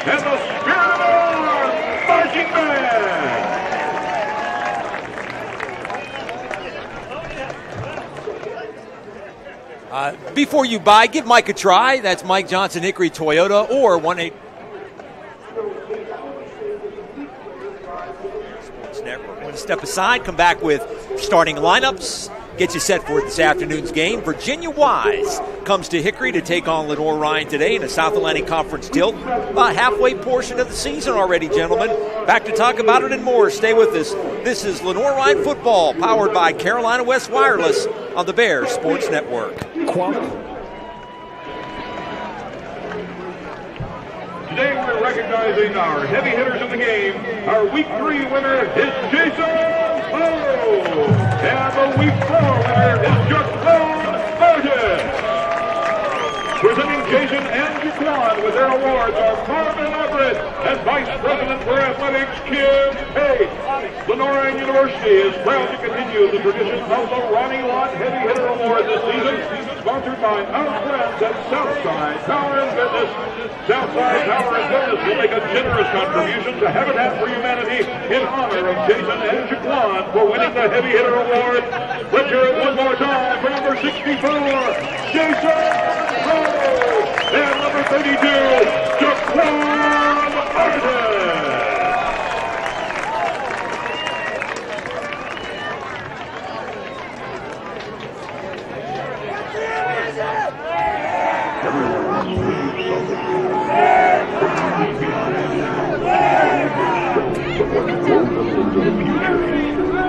and the Spirit of War Marching Band. Before you buy, give Mike a try. That's Mike Johnson, Hickory Toyota, or 1-8. Sports Network. We're going to step aside, come back with starting lineups, get you set for this afternoon's game. Virginia Wise comes to Hickory to take on Lenoir-Rhyne today in a South Atlantic Conference tilt. About halfway portion of the season already, gentlemen. Back to talk about it and more. Stay with us. This is Lenoir-Rhyne football, powered by Carolina West Wireless on the Bears Sports Network. Today we're recognizing our heavy hitters in the game. Our Week 3 winner is Jason Lowe. And the Week 4 winner is Jaquan Martin. Presenting Jason and Jaquan with their awards are Marvin Everett and Vice President for Athletics, Kim Pate. Lenoir-Rhyne University is proud to continue the tradition of the Ronnie Lott Heavy Hitter Award this season, sponsored by our friends at Southside Power and Fitness. Southside Power and Fitness will make a generous contribution to Habitat for Humanity in honor of Jason and Jaquan for winning the Heavy Hitter Award. Let's hear it one more time for number 64, Jason Lowe, and number 32, Jaquan Martin.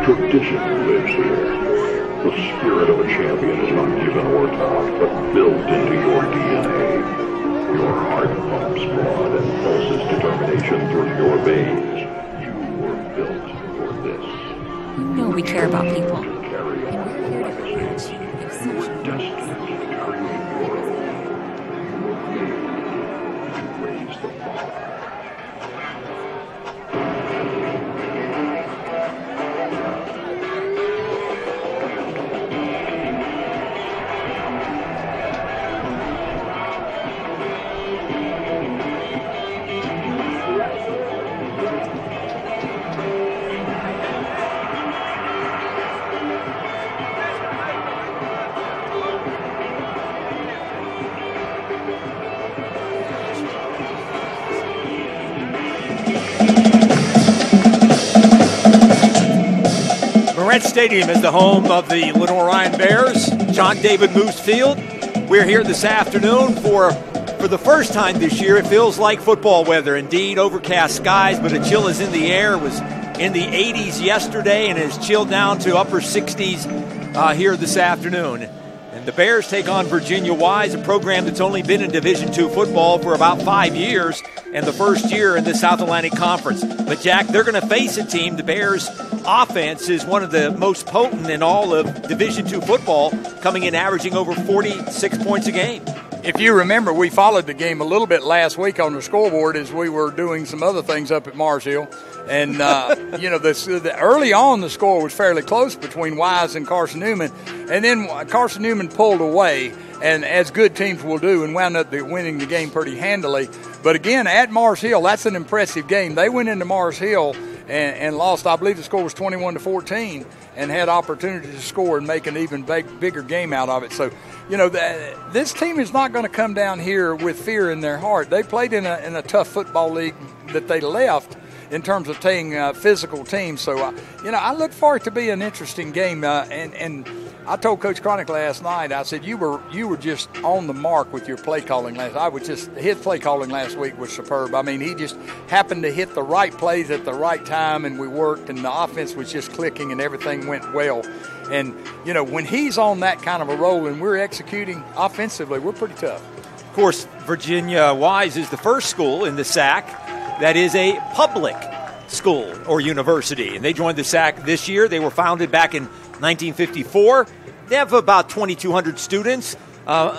Tradition lives here. The spirit of a champion is not given or taught, but built into your DNA. Your heart pumps blood and pulses determination through your veins. You were built for this. You know we care about people. To carry on your legacy. You were destined to create your own. You were made to raise the bar. Stadium is the home of the Lenoir-Rhyne Bears, John David Moose Field. We're here this afternoon for the first time this year. It feels like football weather. Indeed, overcast skies, but a chill is in the air. It was in the 80s yesterday and has chilled down to upper 60s here this afternoon. And the Bears take on Virginia Wise, a program that's only been in Division II football for about 5 years, and the first year in the South Atlantic Conference. But, Jack, they're going to face a team. The Bears' offense is one of the most potent in all of Division II football, coming in averaging over 46 points a game. If you remember, we followed the game a little bit last week on the scoreboard as we were doing some other things up at Mars Hill. And, early on the score was fairly close between Wise and Carson Newman. And then Carson Newman pulled away, and as good teams will do, and wound up winning the game pretty handily. But, again, at Mars Hill, that's an impressive game. They went into Mars Hill and lost, I believe the score was 21-14, and had opportunity to score and make an even bigger game out of it. So, this team is not going to come down here with fear in their heart. They played in a tough football league that they left in terms of taking physical teams. So, I look for it to be an interesting game. And I told Coach Cronick last night, I said, you were just on the mark with your play calling his play calling last week was superb. I mean, he just happened to hit the right plays at the right time, and we worked, and the offense was just clicking, and everything went well. And, when he's on that kind of a roll and we're executing offensively, we're pretty tough. Of course, Virginia Wise is the first school in the SAC that is a public school or university, and they joined the SAC this year. They were founded back in 1954. They have about 2,200 students.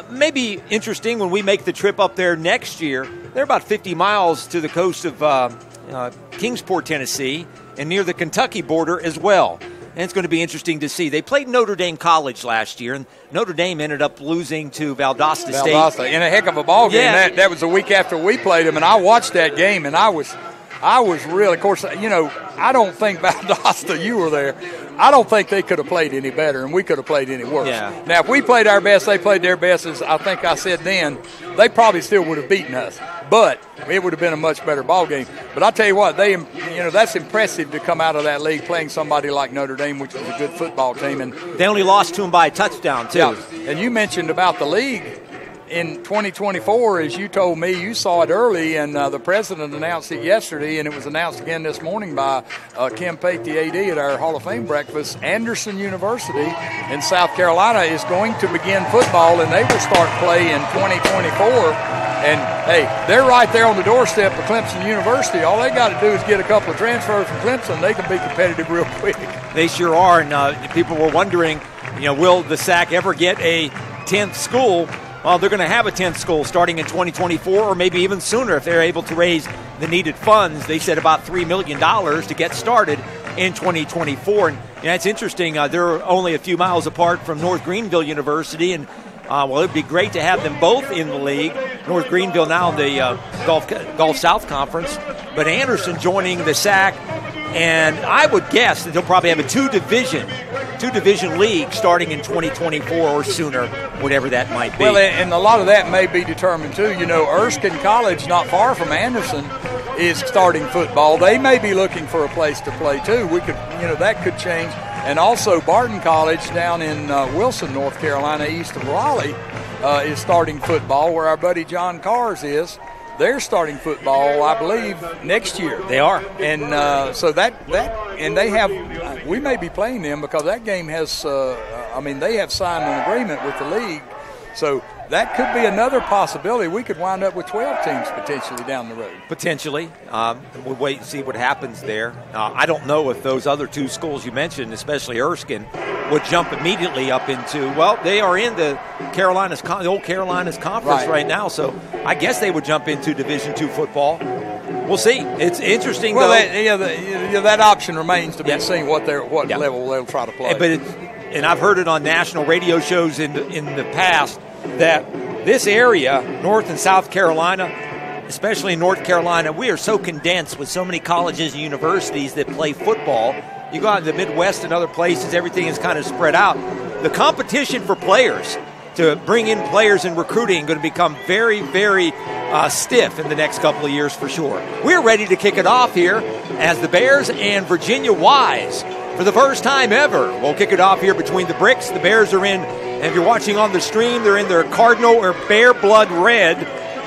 Maybe interesting when we make the trip up there next year. They're about 50 miles to the coast of Kingsport, Tennessee, and near the Kentucky border as well. And it's going to be interesting to see. They played Notre Dame College last year, and Notre Dame ended up losing to Valdosta State. In a heck of a ball game. Yeah. That was a week after we played them, and I watched that game, and I was really, of course, I don't think Valdosta, you were there, I don't think they could have played any better, and we could have played any worse. Yeah. Now, if we played our best, they played their best, as I think I said then, they probably still would have beaten us. But it would have been a much better ball game. But I tell you what, that's impressive to come out of that league playing somebody like Notre Dame, which was a good football team. And they only lost to them by a touchdown, too. Yeah. And you mentioned about the league. In 2024, as you told me, you saw it early, and the president announced it yesterday, and it was announced again this morning by Kim Pate, the AD, at our Hall of Fame breakfast. Anderson University in South Carolina is going to begin football, and they will start play in 2024. And, hey, they're right there on the doorstep of Clemson University. All they got to do is get a couple of transfers from Clemson. They can be competitive real quick. They sure are, and people were wondering, will the SAC ever get a 10th school? Well, they're going to have a 10th school starting in 2024 or maybe even sooner if they're able to raise the needed funds. They said about $3 million to get started in 2024. And it's interesting. They're only a few miles apart from North Greenville University. And, it would be great to have them both in the league. North Greenville now in the Gulf South Conference. But Anderson joining the SAC. And I would guess that they'll probably have a two-division league starting in 2024 or sooner, whatever that might be. Well, and a lot of that may be determined, too. Erskine College, not far from Anderson, is starting football. They may be looking for a place to play, too. That could change. And also Barton College down in Wilson, North Carolina, east of Raleigh, is starting football, where our buddy John Cars is. They're starting football, I believe, next year. They are. And so and they have, we may be playing them because that game has, they have signed an agreement with the league. So that could be another possibility. We could wind up with 12 teams potentially down the road. Potentially. We'll wait and see what happens there. I don't know if those other two schools you mentioned, especially Erskine, would jump immediately up into, they are in the old Carolinas Conference right now, so I guess they would jump into Division II football. We'll see. It's interesting, though. That option remains to be seen what level they'll try to play. And I've heard it on national radio shows in the past that this area, North and South Carolina, especially in North Carolina, we are so condensed with so many colleges and universities that play football. You go out to the Midwest and other places, everything is kind of spread out. The competition for players, to bring in players and recruiting, going to become very, very stiff in the next couple of years for sure. We're ready to kick it off here as the Bears and Virginia Wise, for the first time ever, we'll kick it off here between the bricks. The Bears are in, and if you're watching on the stream, they're in their Cardinal or Bear Blood Red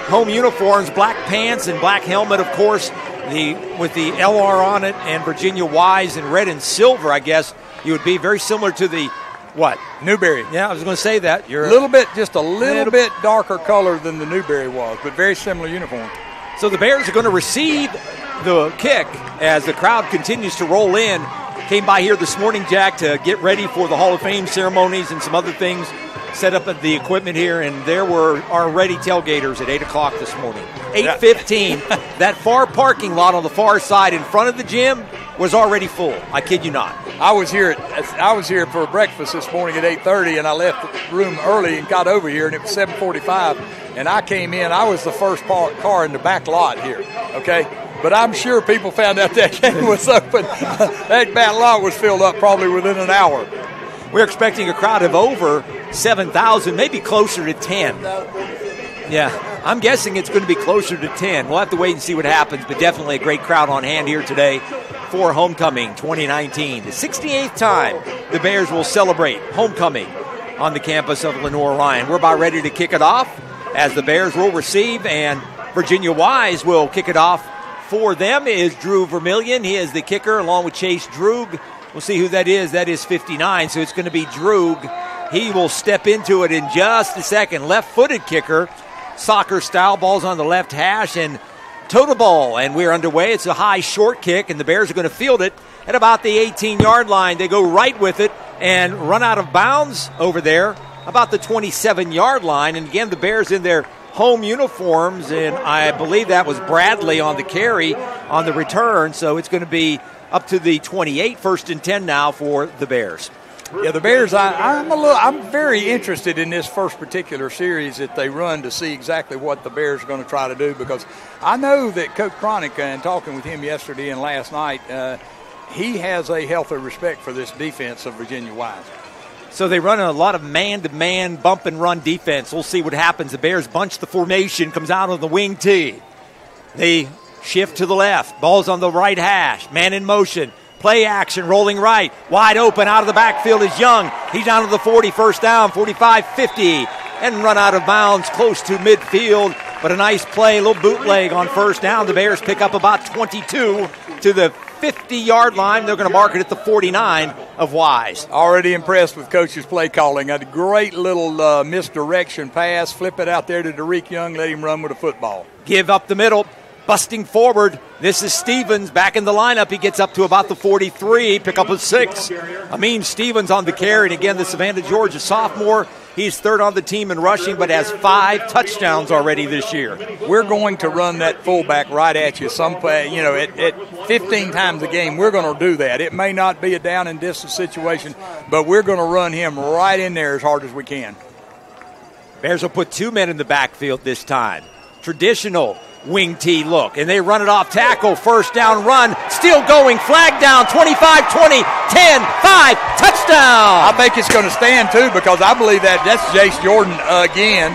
home uniforms, black pants and black helmet, of course, with the LR on it, and Virginia Wise in red and silver, I guess. You would be very similar to the, what? Newberry. Yeah, I was going to say that. You're just a little bit darker color than the Newberry was, but very similar uniform. So the Bears are going to receive the kick as the crowd continues to roll in. Came by here this morning, Jack, to get ready for the Hall of Fame ceremonies and some other things, set up the equipment here, and there were already tailgaters at 8 o'clock this morning. 8:15, that far parking lot on the far side in front of the gym was already full. I kid you not. I was here for breakfast this morning at 8:30, and I left the room early and got over here, and it was 7:45, and I came in. I was the first car in the back lot here, okay? But I'm sure people found out that game was open. That back lot was filled up probably within an hour. We're expecting a crowd of over 7,000, maybe closer to 10. Yeah, I'm guessing it's going to be closer to 10. We'll have to wait and see what happens, but definitely a great crowd on hand here today for Homecoming 2019. The 68th time the Bears will celebrate homecoming on the campus of Lenoir-Rhyne. We're about ready to kick it off as the Bears will receive, and Virginia Wise will kick it off. For them is Drew Vermillion. He is the kicker along with Chase Droog. We'll see who that is. That is 59, so it's going to be Droog. He will step into it in just a second. Left-footed kicker, soccer style. Ball's on the left hash and toe the ball. And we're underway. It's a high short kick, and the Bears are going to field it at about the 18-yard line. They go right with it and run out of bounds over there about the 27-yard line. And again, the Bears in their home uniforms, and I believe that was Bradley on the carry on the return. So it's going to be up to the 28, 1st and 10 now for the Bears. Yeah, the Bears, I'm very interested in this first particular series that they run to see exactly what the Bears are going to try to do, because I know that Coach Cronic, and talking with him yesterday and last night, he has a healthy respect for this defense of Virginia Wise. So they run a lot of man-to-man bump and run defense. We'll see what happens. The Bears bunch the formation, comes out on the wing tee. They shift to the left. Ball's on the right hash. Man in motion. Play action, rolling right. Wide open out of the backfield is Young. He's down to the 40, first down, 45, 50. And run out of bounds close to midfield. But a nice play, a little bootleg on first down. The Bears pick up about 22 to the 50-yard line. They're going to mark it at the 49 of Wise. Already impressed with Coach's play calling. A great little misdirection pass. Flip it out there to Derek Young. Let him run with the football. Give up the middle. Busting forward. This is Stevens back in the lineup. He gets up to about the 43. Pick up a 6. Amin Stevens on the carry. And again, the Savannah, Georgia sophomore. He's 3rd on the team in rushing, but has 5 touchdowns already this year. We're going to run that fullback right at you. At 15 times a game, we're going to do that. It may not be a down and distance situation, but we're going to run him right in there as hard as we can. Bears will put 2 men in the backfield this time. Traditional wing tee look, and they run it off tackle. First down run, still going, flag down, 25, 20, 10, 5, touchdown. I think it's going to stand too, because I believe that's Jace Jordan again.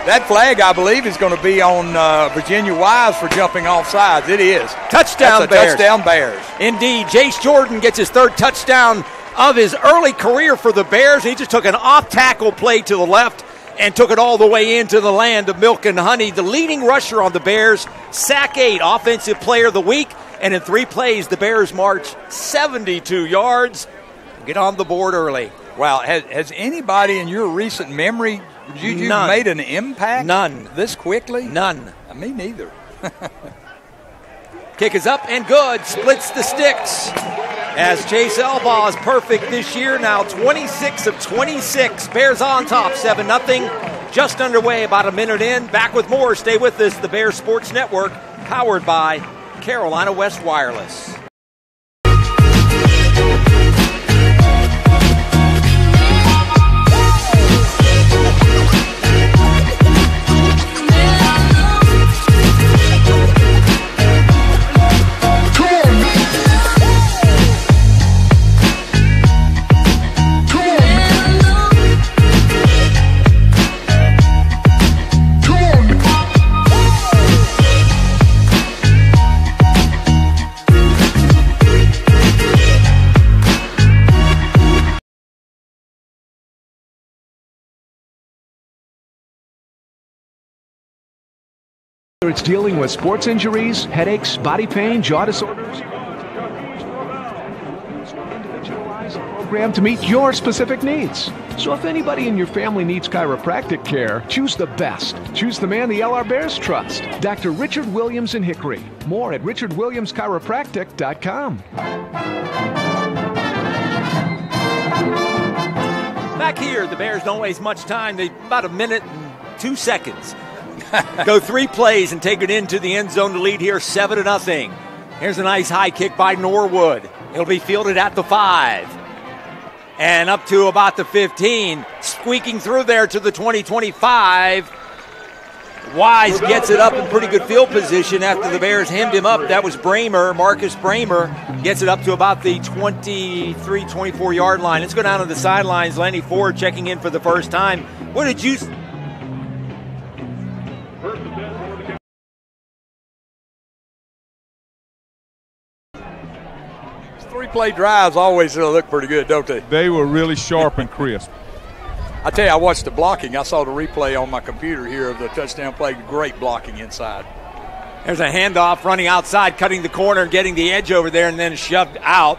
That flag, I believe, is going to be on Virginia Wise for jumping off sides. It is. Touchdown Bears. Touchdown Bears. Indeed, Jace Jordan gets his 3rd touchdown of his early career for the Bears. He just took an off-tackle play to the left and took it all the way into the land of milk and honey. The leading rusher on the Bears, sack 8, offensive player of the week, and in 3 plays, the Bears march 72 yards. Get on the board early. Wow, has anybody in your recent memory, you made an impact? None. This quickly? None. Me neither. Kick is up and good. Splits the sticks. As Chase Elbaugh is perfect this year, now 26 of 26. Bears on top, 7-0. Just underway, about a minute in. Back with more. Stay with us. The Bears Sports Network, powered by Carolina West Wireless. Whether it's dealing with sports injuries, headaches, body pain, jaw disorders, individualize a program to meet your specific needs. So if anybody in your family needs chiropractic care, choose the best. Choose the man the LR Bears trust, Dr. Richard Williams in Hickory. More at richardwilliamschiropractic.com. Back here, the Bears don't waste much time. They about a minute and 2 seconds. Go 3 plays and take it into the end zone to lead here 7-0. Here's a nice high kick by Norwood. It'll be fielded at the 5. And up to about the 15. Squeaking through there to the 20-25. Wise gets it up in pretty good field position after the Bears hemmed him up. That was Bramer. Marcus Bramer gets it up to about the 23, 24-yard line. Let's go down to the sidelines. Lenny Ford checking in for the first time. What did you... 3-play drives always look pretty good, don't they? They were really sharp and crisp. I tell you, I watched the blocking. I saw the replay on my computer here of the touchdown play. Great blocking inside. There's a handoff running outside, cutting the corner, getting the edge over there, and then shoved out.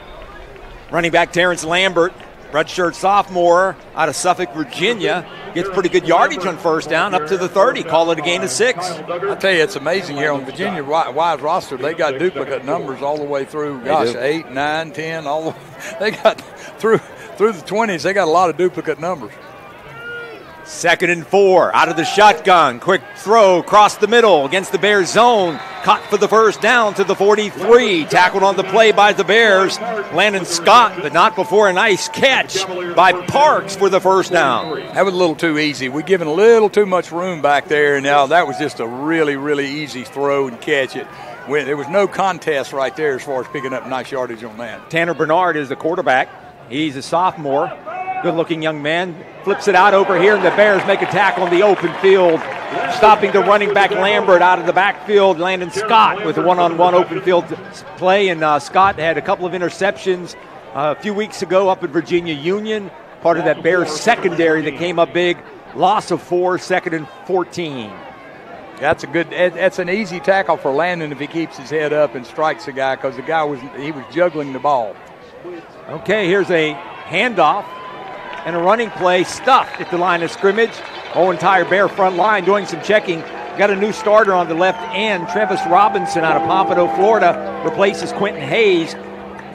Running back Terrence Lambert, redshirt sophomore out of Suffolk, Virginia, gets pretty good yardage on first down, up to the 30. Call it a gain of 6. I tell you, it's amazing here on Virginia Wise roster. They got duplicate numbers all the way through. Gosh, 8, 9, 10, all the, they got through the 20s. They got a lot of duplicate numbers. 2nd and 4, out of the shotgun. Quick throw across the middle against the Bears zone. Caught for the first down to the 43. Tackled on the play by the Bears. Landon Scott, but not before a nice catch by Parks for the first down. That was a little too easy. We're giving a little too much room back there, and now that was just a really, really easy throw and catch it. There was no contest right there as far as picking up nice yardage on that. Tanner Bernard is the quarterback. He's a sophomore. Good-looking young man. Flips it out over here, and the Bears make a tackle on the open field. Stopping the running back Lambert out of the backfield. Landon Scott with a one-on-one open field play. And Scott had a couple of interceptions a few weeks ago up at Virginia Union. Part of that Bears secondary that came up big. Loss of 4, 2nd and 14. That's an easy tackle for Landon if he keeps his head up and strikes the guy, because the guy was juggling the ball. Okay, here's a handoff and a running play stuffed at the line of scrimmage. Whole entire Bear front line doing some checking. Got a new starter on the left end. Travis Robinson out of Pompano, Florida, replaces Quentin Hayes.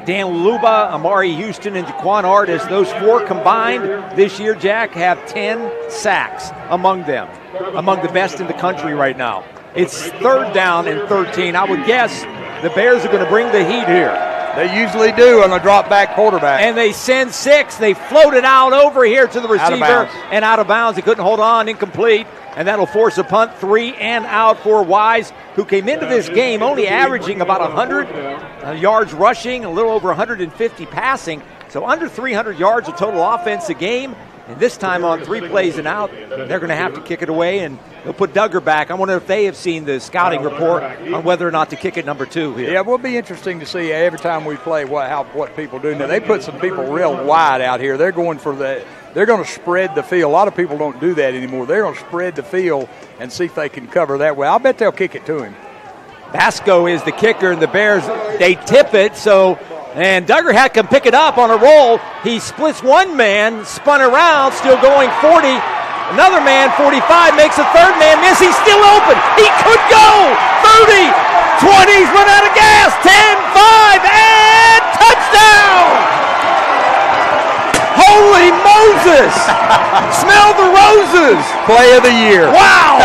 Dan Luba, Amari Houston, and Jaquan Artis. Those 4 combined this year, Jack, have 10 sacks among them. Among the best in the country right now. It's 3rd down and 13. I would guess the Bears are going to bring the heat here. They usually do on a drop-back quarterback. And they send 6. They float it out over here to the receiver and out of bounds. He couldn't hold on, incomplete. And that'll force a punt, 3 and out for Wise, who came into this game only averaging about 100 yards rushing, a little over 150 passing. So under 300 yards of total offense a game. And this time on 3 plays and out, they're going to have to kick it away, and they'll put Duggar back. I wonder if they have seen the scouting report on whether or not to kick it number 2 here. Yeah, it will be interesting to see every time we play what people do. Now, they put some people real wide out here. They're going for they're going to spread the field. A lot of people don't do that anymore. They're going to spread the field and see if they can cover that way. I'll bet they'll kick it to him. Basco is the kicker, and the Bears, they tip it, and Duggar can pick it up on a roll. He splits one man, spun around, still going 40. Another man, 45, makes a third man miss. He's still open. He could go. 30, 20, he's run out of gas. 10, 5, and touchdown! Holy Moses! Smell the roses! Play of the year. Wow!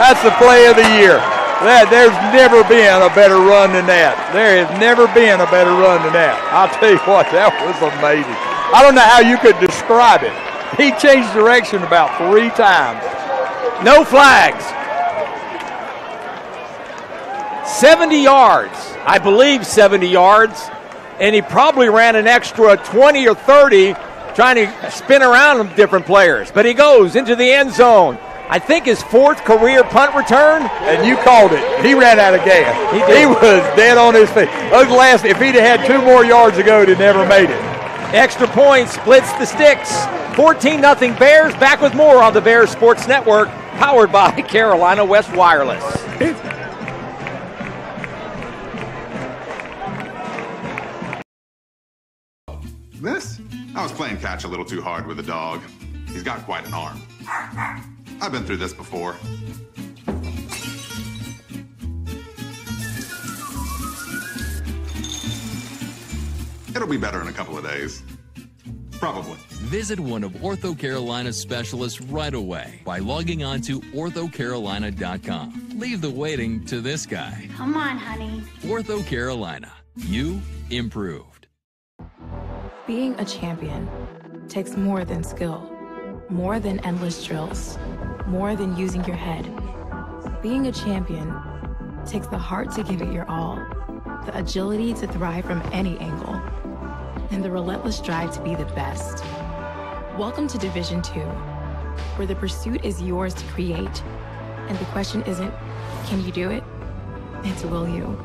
That's the play of the year. There's never been a better run than that. There has never been a better run than that. I'll tell you what, that was amazing. I don't know how you could describe it. He changed direction about 3 times. No flags. 70 yards. I believe 70 yards. And he probably ran an extra 20 or 30 trying to spin around different players. But he goes into the end zone. I think his 4th career punt return. And you called it. He ran out of gas. He was dead on his feet. If he'd have had 2 more yards to go, he'd never made it. Extra point splits the sticks. 14-0 Bears. Back with more on the Bears Sports Network, powered by Carolina West Wireless. This? I was playing catch a little too hard with the dog. He's got quite an arm. I've been through this before. It'll be better in a couple of days. Probably. Visit one of Ortho Carolina's specialists right away by logging on to orthocarolina.com. Leave the waiting to this guy. Come on, honey. Ortho Carolina. You improved. Being a champion takes more than skill, more than endless drills, more than using your head. Being a champion takes the heart to give it your all, the agility to thrive from any angle, and the relentless drive to be the best. Welcome to Division II, where the pursuit is yours to create, and the question isn't, can you do it? It's will you?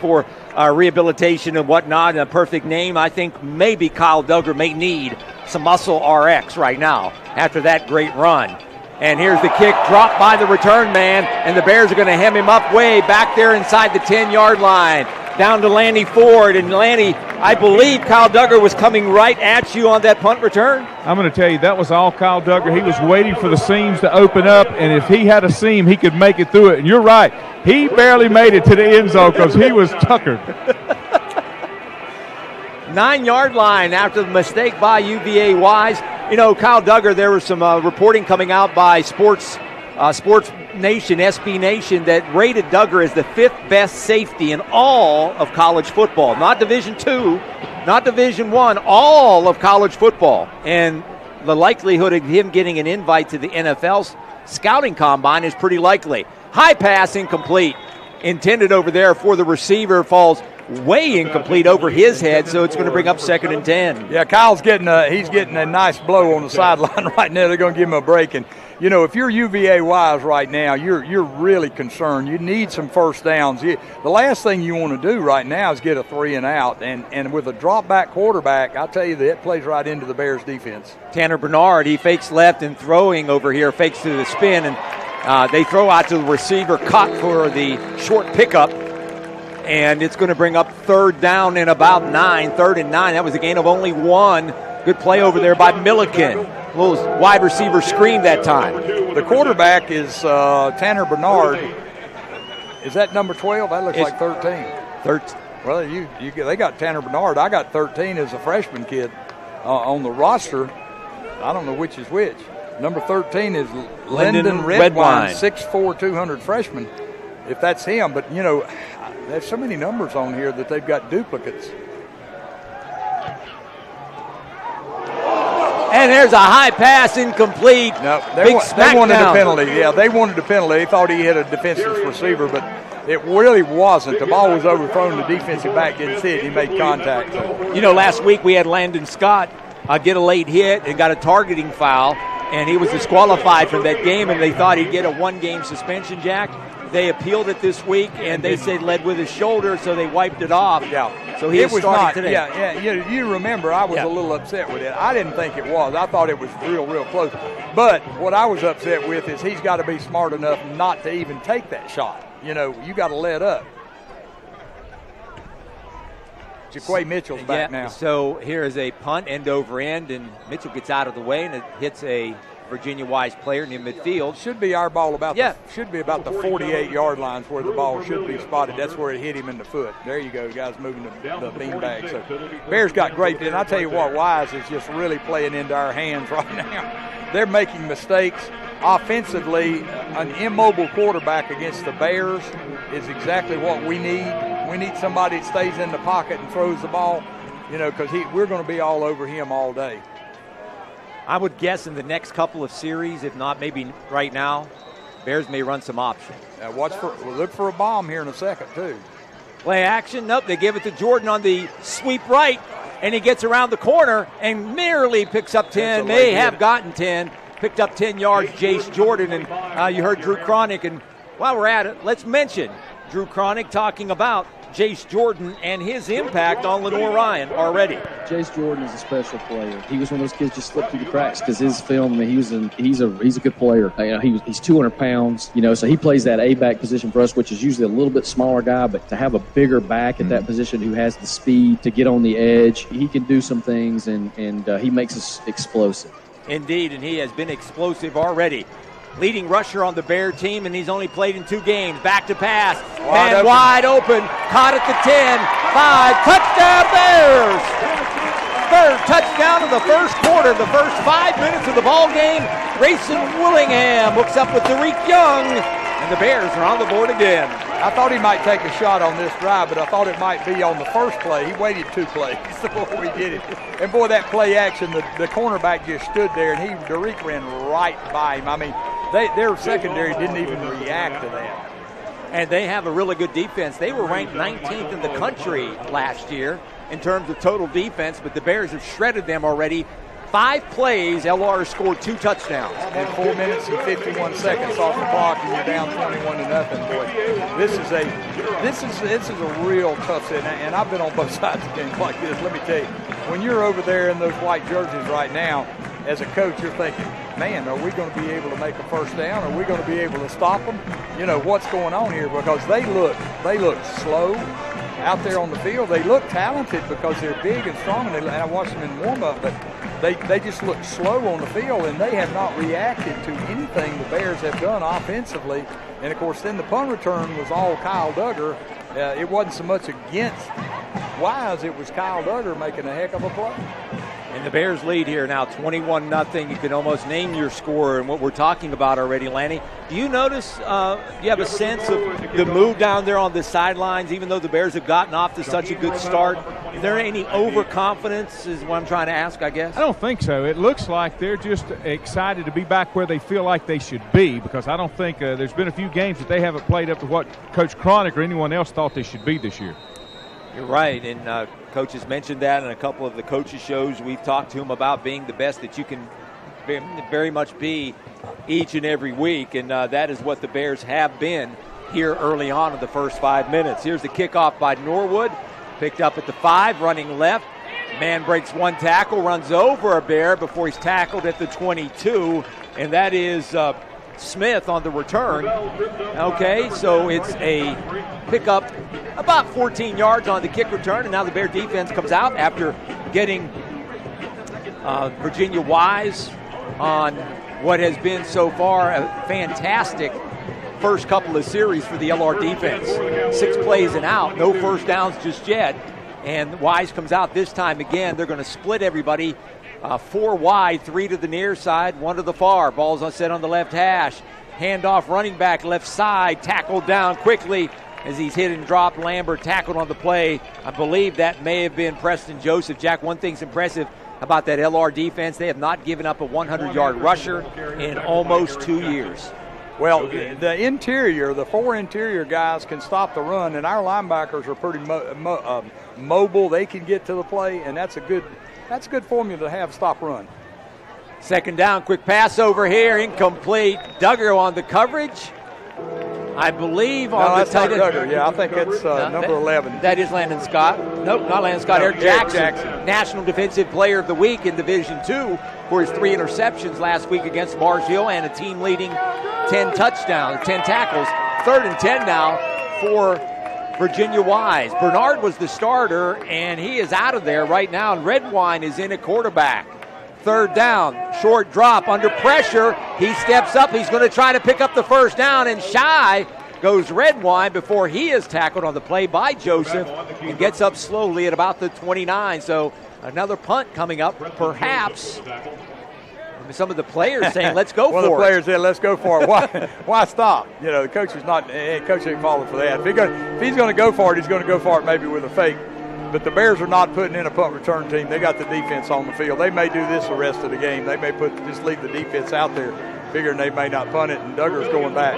For rehabilitation and whatnot, and a perfect name. I think maybe Kyle Duggar may need some muscle RX right now after that great run. And here's the kick dropped by the return man, and the Bears are going to hem him up way back there inside the 10-yard line. Down to Lanny Ford, and Lanny, I believe Kyle Duggar was coming right at you on that punt return. I'm going to tell you, that was all Kyle Duggar. He was waiting for the seams to open up, and if he had a seam, he could make it through it. And you're right, he barely made it to the end zone because he was tuckered. 9-yard line after the mistake by UVA Wise. You know, Kyle Duggar, there was some reporting coming out by Sports Nation, SB Nation, that rated Duggar as the 5th best safety in all of college football. Not Division II, not Division I, all of college football. And the likelihood of him getting an invite to the NFL's scouting combine is pretty likely. High pass incomplete. Intended over there for the receiver, falls way incomplete over his head, so it's going to bring up 2nd and 10. Yeah, Kyle's getting a nice blow on the sideline right now. They're going to give him a break. And, you know, if you're UVA Wise right now, you're really concerned. You need some first downs. The last thing you want to do right now is get a 3 and out. And with a drop-back quarterback, I'll tell you that plays right into the Bears' defense. Tanner Bernard, he fakes left and throwing over here, fakes to the spin, and they throw out to the receiver, caught for the short pickup. And it's going to bring up 3rd down and about 9, 3rd and 9. That was a gain of only 1. Good play over there by Milliken. A little wide receiver screen that time. The quarterback is Tanner Bernard. Is that number 12? That looks like 13. 13. Well, they got Tanner Bernard. I got 13 as a freshman kid on the roster. I don't know which is which. Number 13 is Lyndon Redwine, 6'4", 200 freshman, if that's him. But, you know, there's so many numbers on here that they've got duplicates. And there's a high pass incomplete. No, they wanted a penalty. Yeah, they wanted a penalty. They thought he hit a defenseless receiver, but it really wasn't. The ball was overthrown. The defensive back didn't see it. He made contact. You know, last week we had Landon Scott get a late hit and got a targeting foul, and he was disqualified from that game, and they thought he'd get a 1-game suspension, Jack. They appealed it this week, and they said led with his shoulder, so they wiped it off. Yeah. So he was not today. Yeah. You remember I was a little upset with it. I didn't think it was. I thought it was real close. But what I was upset with is he's got to be smart enough not to even take that shot. You know, you got to let up. Jaquay Mitchell's back now. So here is a punt end over end, and Mitchell gets out of the way, and it hits a Virginia Wise player near midfield. Should be our ball should be about the 48-yard lines where the ball should be spotted. That's where it hit him in the foot. There you go, guys moving the beanbag. So Bears got great, and I tell you what, Wise is just really playing into our hands right now. They're making mistakes. Offensively, an immobile quarterback against the Bears is exactly what we need. We need somebody that stays in the pocket and throws the ball, you know, because we're going to be all over him all day. I would guess in the next couple of series, if not maybe right now, Bears may run some option. Look for a bomb here in a second, too. Play action. Nope, they give it to Jordan on the sweep right, and he gets around the corner and merely picks up 10, may have gotten 10, picked up 10 yards, Jace Jordan. And you heard Drew Cronick, and while we're at it, let's mention Drew Cronick talking about Jace Jordan and his impact on Lenoir-Rhyne already. Jace Jordan is a special player. He was one of those kids just slipped through the cracks because his film. He's a good player. You know, he's 200 pounds. You know, so he plays that A-back position for us, which is usually a little bit smaller guy. But to have a bigger back at that position who has the speed to get on the edge, he can do some things, and he makes us explosive. Indeed, and he has been explosive already. Leading rusher on the Bear team, and he's only played in 2 games. Back to pass, and wide open, caught at the 10, 5, touchdown Bears! Third touchdown of the first quarter, the first 5 minutes of the ball game. Grayson Willingham hooks up with Tariq Young, and the Bears are on the board again. I thought he might take a shot on this drive, but I thought it might be on the first play. He waited 2 plays before he did it. And, boy, that play action, the cornerback just stood there, and Tariq ran right by him. I mean, their secondary didn't even react to that. And they have a really good defense. They were ranked 19th in the country last year in terms of total defense, but the Bears have shredded them already. 5 plays, LR scored 2 touchdowns. In 4 minutes and 51 seconds off the clock, and you're down 21-0. Boy, this is a real tough set. And I've been on both sides of games like this. Let me tell you, when you're over there in those white jerseys right now, as a coach, you're thinking, man, are we going to be able to make a first down? Are we going to be able to stop them? You know, what's going on here? Because they look slow out there on the field. They look talented because they're big and strong, and I watched them in warm-up, but they just look slow on the field, and they have not reacted to anything the Bears have done offensively. And, of course, then the punt return was all Kyle Duggar. It wasn't so much against Wise, it was Kyle Duggar making a heck of a play. And the Bears lead here now 21-0. You can almost name your score and what we're talking about already, Lanny. Do you notice, do you have a sense of the mood down there on the sidelines, even though the Bears have gotten off to such a good start? Is there any overconfidence is what I'm trying to ask, I guess? I don't think so. It looks like they're just excited to be back where they feel like they should be, because I don't think there's been a few games that they haven't played up to what Coach Cronick or anyone else thought they should be this year. You're right, and Coach has mentioned that in a couple of the coaches' shows. We've talked to him about being the best that you can very much be each and every week, and that is what the Bears have been here early on in the first 5 minutes. Here's the kickoff by Norwood, picked up at the 5, running left. Man breaks one tackle, runs over a Bear before he's tackled at the 22, and that is Smith on the return. Okay, so it's a pickup about 14 yards on the kick return, and now the Bear defense comes out after getting Virginia Wise on what has been so far a fantastic first couple of series for the LR defense. 6 plays and out, no first downs just yet, and Wise comes out this time again. They're going to split everybody 4 wide, 3 to the near side, 1 to the far. Ball's set on the left hash. Handoff running back left side, tackled down quickly as he's hit and dropped. Lambert tackled on the play. I believe that may have been Preston Joseph. Jack, one thing's impressive about that LR defense, they have not given up a 100-yard rusher in almost 2 years. Well, the interior, the 4 interior guys can stop the run, and our linebackers are pretty mobile. They can get to the play, and that's a good formula to have stop run. Second down, quick pass over here, incomplete. Duggar on the coverage. I believe on the tight end. Duggar. Yeah, I think it's number 11. That is Landon Scott. Nope, not Landon Scott. Eric Jackson, National Defensive Player of the Week in Division II for his 3 interceptions last week against Mars Hill and a team-leading 10 touchdowns, 10 tackles. 3rd and 10 now for Virginia Wise. Bernard was the starter, and he is out of there right now, and Redwine is in at quarterback. 3rd down, short drop, under pressure. He steps up. He's going to try to pick up the first down, and shy goes Redwine before he is tackled on the play by Joseph and gets up slowly at about the 29. So another punt coming up, perhaps. Some of the players saying, let's go for it. One of the players said, let's go for it. Why stop? You know, the coach is not, coach ain't falling for that. If he's going to go for it, he's going to go for it maybe with a fake. But the Bears are not putting in a punt return team. They got the defense on the field. They may do this the rest of the game. They may just leave the defense out there, figuring they may not punt it, and Duggar's going back.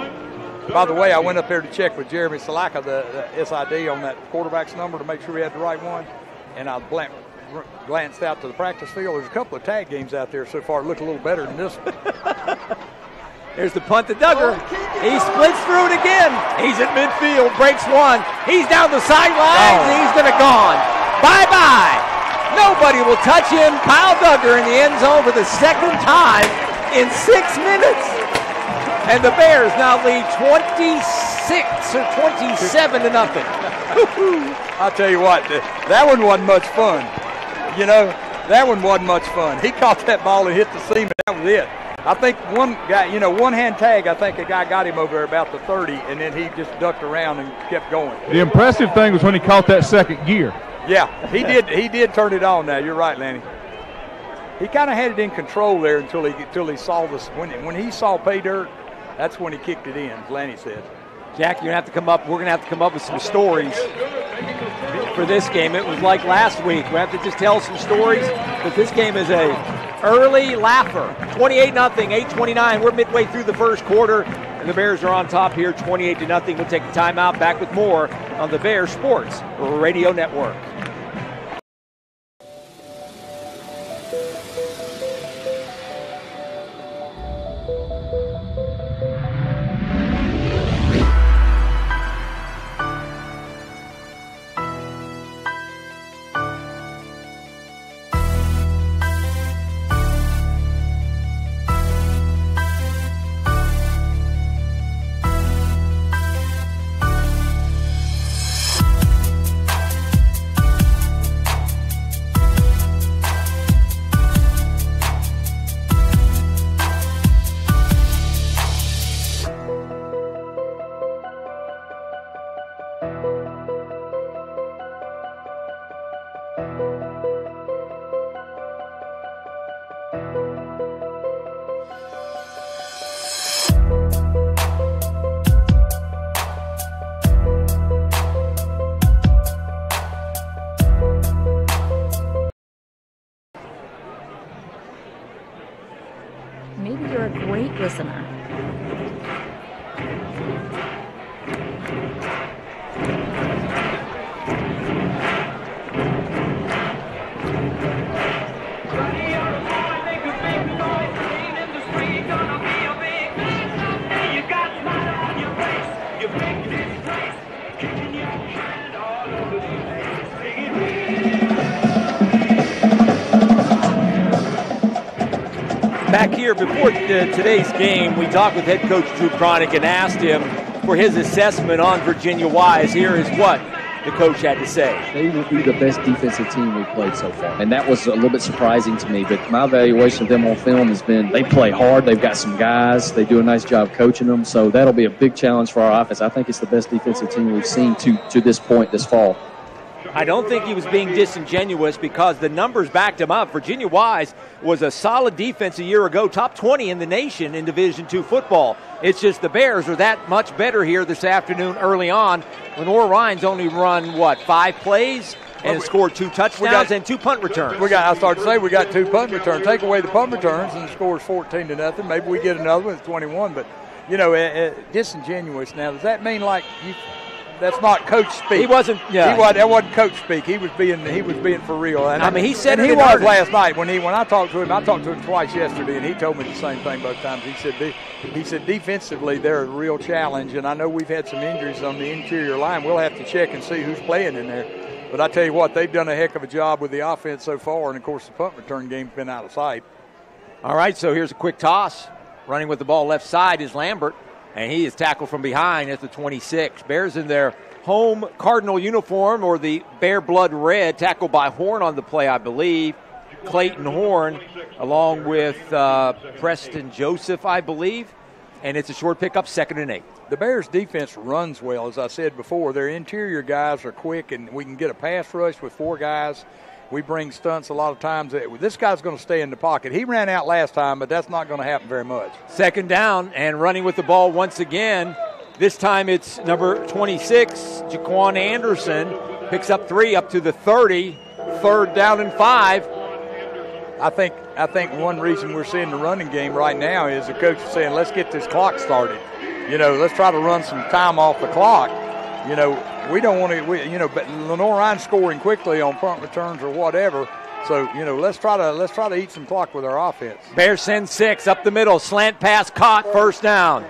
By the way, I went up there to check with Jeremy Salaka, the SID, on that quarterback's number to make sure we had the right one, and I glanced out to the practice field. There's a couple of tag games out there so far. Look a little better than this one. There's the punt to Duggar. He splits through it again. He's at midfield, breaks one. He's down the sidelines, and he's going to gone. Bye-bye. Nobody will touch him. Kyle Duggar in the end zone for the 2nd time in 6 minutes. And the Bears now lead 26 or 27 to nothing. I'll tell you what, that one wasn't much fun. You know, that one wasn't much fun. He caught that ball and hit the seam, and that was it. I think one guy, one-hand tag, I think a guy got him over there about the 30, and then he just ducked around and kept going. The impressive thing was when he caught that 2nd gear. Yeah, he did turn it on now. You're right, Lanny. He kind of had it in control there until he saw this. When he saw pay dirt, that's when he kicked it in, as Lanny said. Jack, you're going to have to come up. We're going to have to come up with some stories for this game. It was like last week. We have to just tell some stories, but this game is a early laugher. 28-0, 8:29. We're midway through the first quarter, and the Bears are on top here, 28-0. We'll take a timeout. Back with more on the Bears Sports Radio Network. maybe you're a great listener. Back here before today's game, we talked with head coach Drew Cronick and asked him for his assessment on Virginia Wise. Here is what the coach had to say. They will be the best defensive team we've played so far. And that was a little bit surprising to me. But my evaluation of them on film has been they play hard. They've got some guys. They do a nice job coaching them. So that'll be a big challenge for our offense. I think it's the best defensive team we've seen to this point this fall. I don't think he was being disingenuous because the numbers backed him up. Virginia Wise was a solid defense a year ago, top 20 in the nation in Division II football. It's just the Bears are that much better here this afternoon early on. Lenoir-Rhyne's only run, 5 plays and scored 2 touchdowns and 2 punt returns. I started to say we got 2 punt returns. Take away the punt returns and the score's 14-0. Maybe we get another one at 21. But, disingenuous now, does that mean like you – that's not coach speak. He wasn't. Yeah. That wasn't coach speak. He was being for real. And he said he was last night when I talked to him. I talked to him twice yesterday, and he told me the same thing both times. He said defensively they're a real challenge, and I know we've had some injuries on the interior line. We'll have to check and see who's playing in there. But I tell you what, they've done a heck of a job with the offense so far, and of course the punt return game's been out of sight. All right, so here's a quick toss. Running with the ball left side is Lambert. And he is tackled from behind at the 26. Bears in their home Cardinal uniform, or the Bear Blood Red, tackled by Horn on the play, I believe. Clayton Horn, along with Preston Joseph, I believe. And it's a short pickup, 2nd and 8. The Bears' defense runs well, as I said before. Their interior guys are quick, and we can get a pass rush with 4 guys. We bring stunts a lot of times. This guy's going to stay in the pocket. He ran out last time, but that's not going to happen very much. 2nd down and running with the ball once again. This time it's number 26, Jaquan Anderson. Picks up 3 up to the 30. 3rd down and 5. I think one reason we're seeing the running game right now is the coach is saying, let's get this clock started. Let's try to run some time off the clock. We don't want to, but Lenoir-Rhyne scoring quickly on punt returns or whatever. So, let's try to eat some clock with our offense. Bears send 6 up the middle, slant pass caught, 1st down.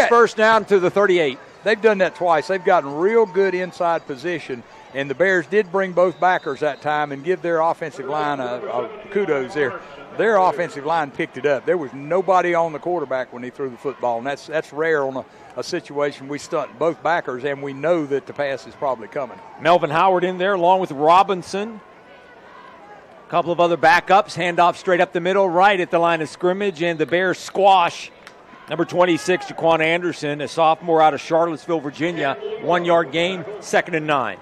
First down to the 38. They've done that twice. They've gotten real good inside position, and the Bears did bring both backers that time and give their offensive line a kudos there. Their offensive line picked it up. There was nobody on the quarterback when he threw the football, and that's rare on a situation. We stunt both backers, and we know that the pass is probably coming. Melvin Howard in there along with Robinson. A couple of other backups. Handoff straight up the middle, right at the line of scrimmage, and the Bears squash number 26, Jaquan Anderson, a sophomore out of Charlottesville, Virginia. 1-yard gain, 2nd and 9.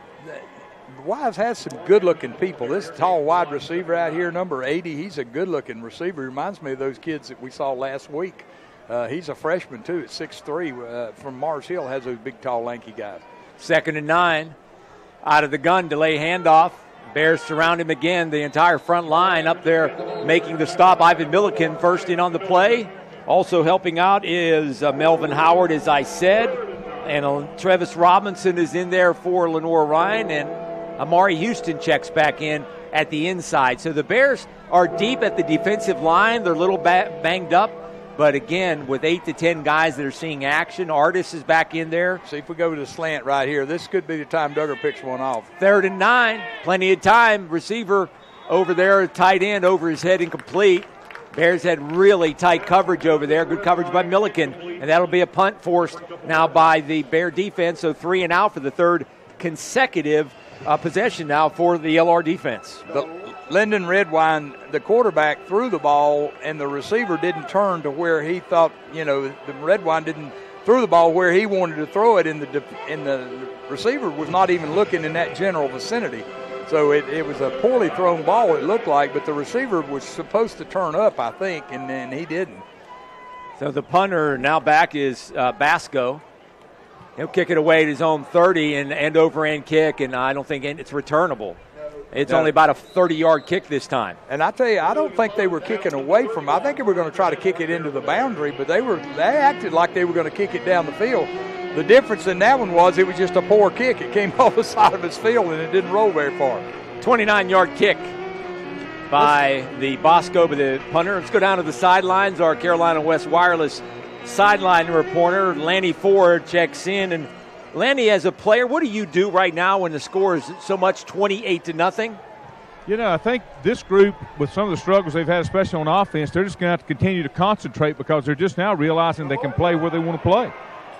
Wise has some good-looking people. This tall wide receiver out here, number 80, he's a good-looking receiver. He reminds me of those kids that we saw last week. He's a freshman, too, at 6'3", from Mars Hill, has those big, tall, lanky guys. 2nd and 9. Out of the gun, delay handoff. Bears surround him again. The entire front line up there making the stop. Ivan Milliken first in on the play. Also helping out is Melvin Howard, as I said. And Travis Robinson is in there for Lenoir-Rhyne. And Amari Houston checks back in at the inside. So the Bears are deep at the defensive line. They're a little banged up. But again, with 8 to 10 guys that are seeing action, Artis is back in there. See if we go to the slant right here. This could be the time Duggar picks one off. 3rd and 9. Plenty of time. Receiver over there, tight end over his head, incomplete. Bears had really tight coverage over there. Good coverage by Milliken. And that'll be a punt forced now by the Bear defense. So 3 and out for the 3rd consecutive possession now for the LR defense. Lyndon Redwine, the quarterback, threw the ball, and the receiver didn't turn to where he thought, the Redwine didn't throw the ball where he wanted to throw it, and the receiver was not even looking in that general vicinity. So it was a poorly thrown ball, it looked like, but the receiver was supposed to turn up, I think, and he didn't. So the punter now back is Basco. He'll kick it away at his own 30 and end-over-end kick, and I don't think it's returnable. It's only about a 30-yard kick this time. And I tell you, I don't think they were kicking away from it. I think they were going to try to kick it into the boundary, but they acted like they were going to kick it down the field. The difference in that one was it was just a poor kick. It came off the side of his field, and it didn't roll very far. 29-yard kick by the Bosco, the punter. Let's go down to the sidelines. Our Carolina West Wireless sideline reporter, Lanny Ford, checks in. And Lanny, as a player, what do you do right now when the score is so much 28-0? I think this group, with some of the struggles they've had, especially on offense, they're just going to have to continue to concentrate because they're just now realizing they can play where they want to play.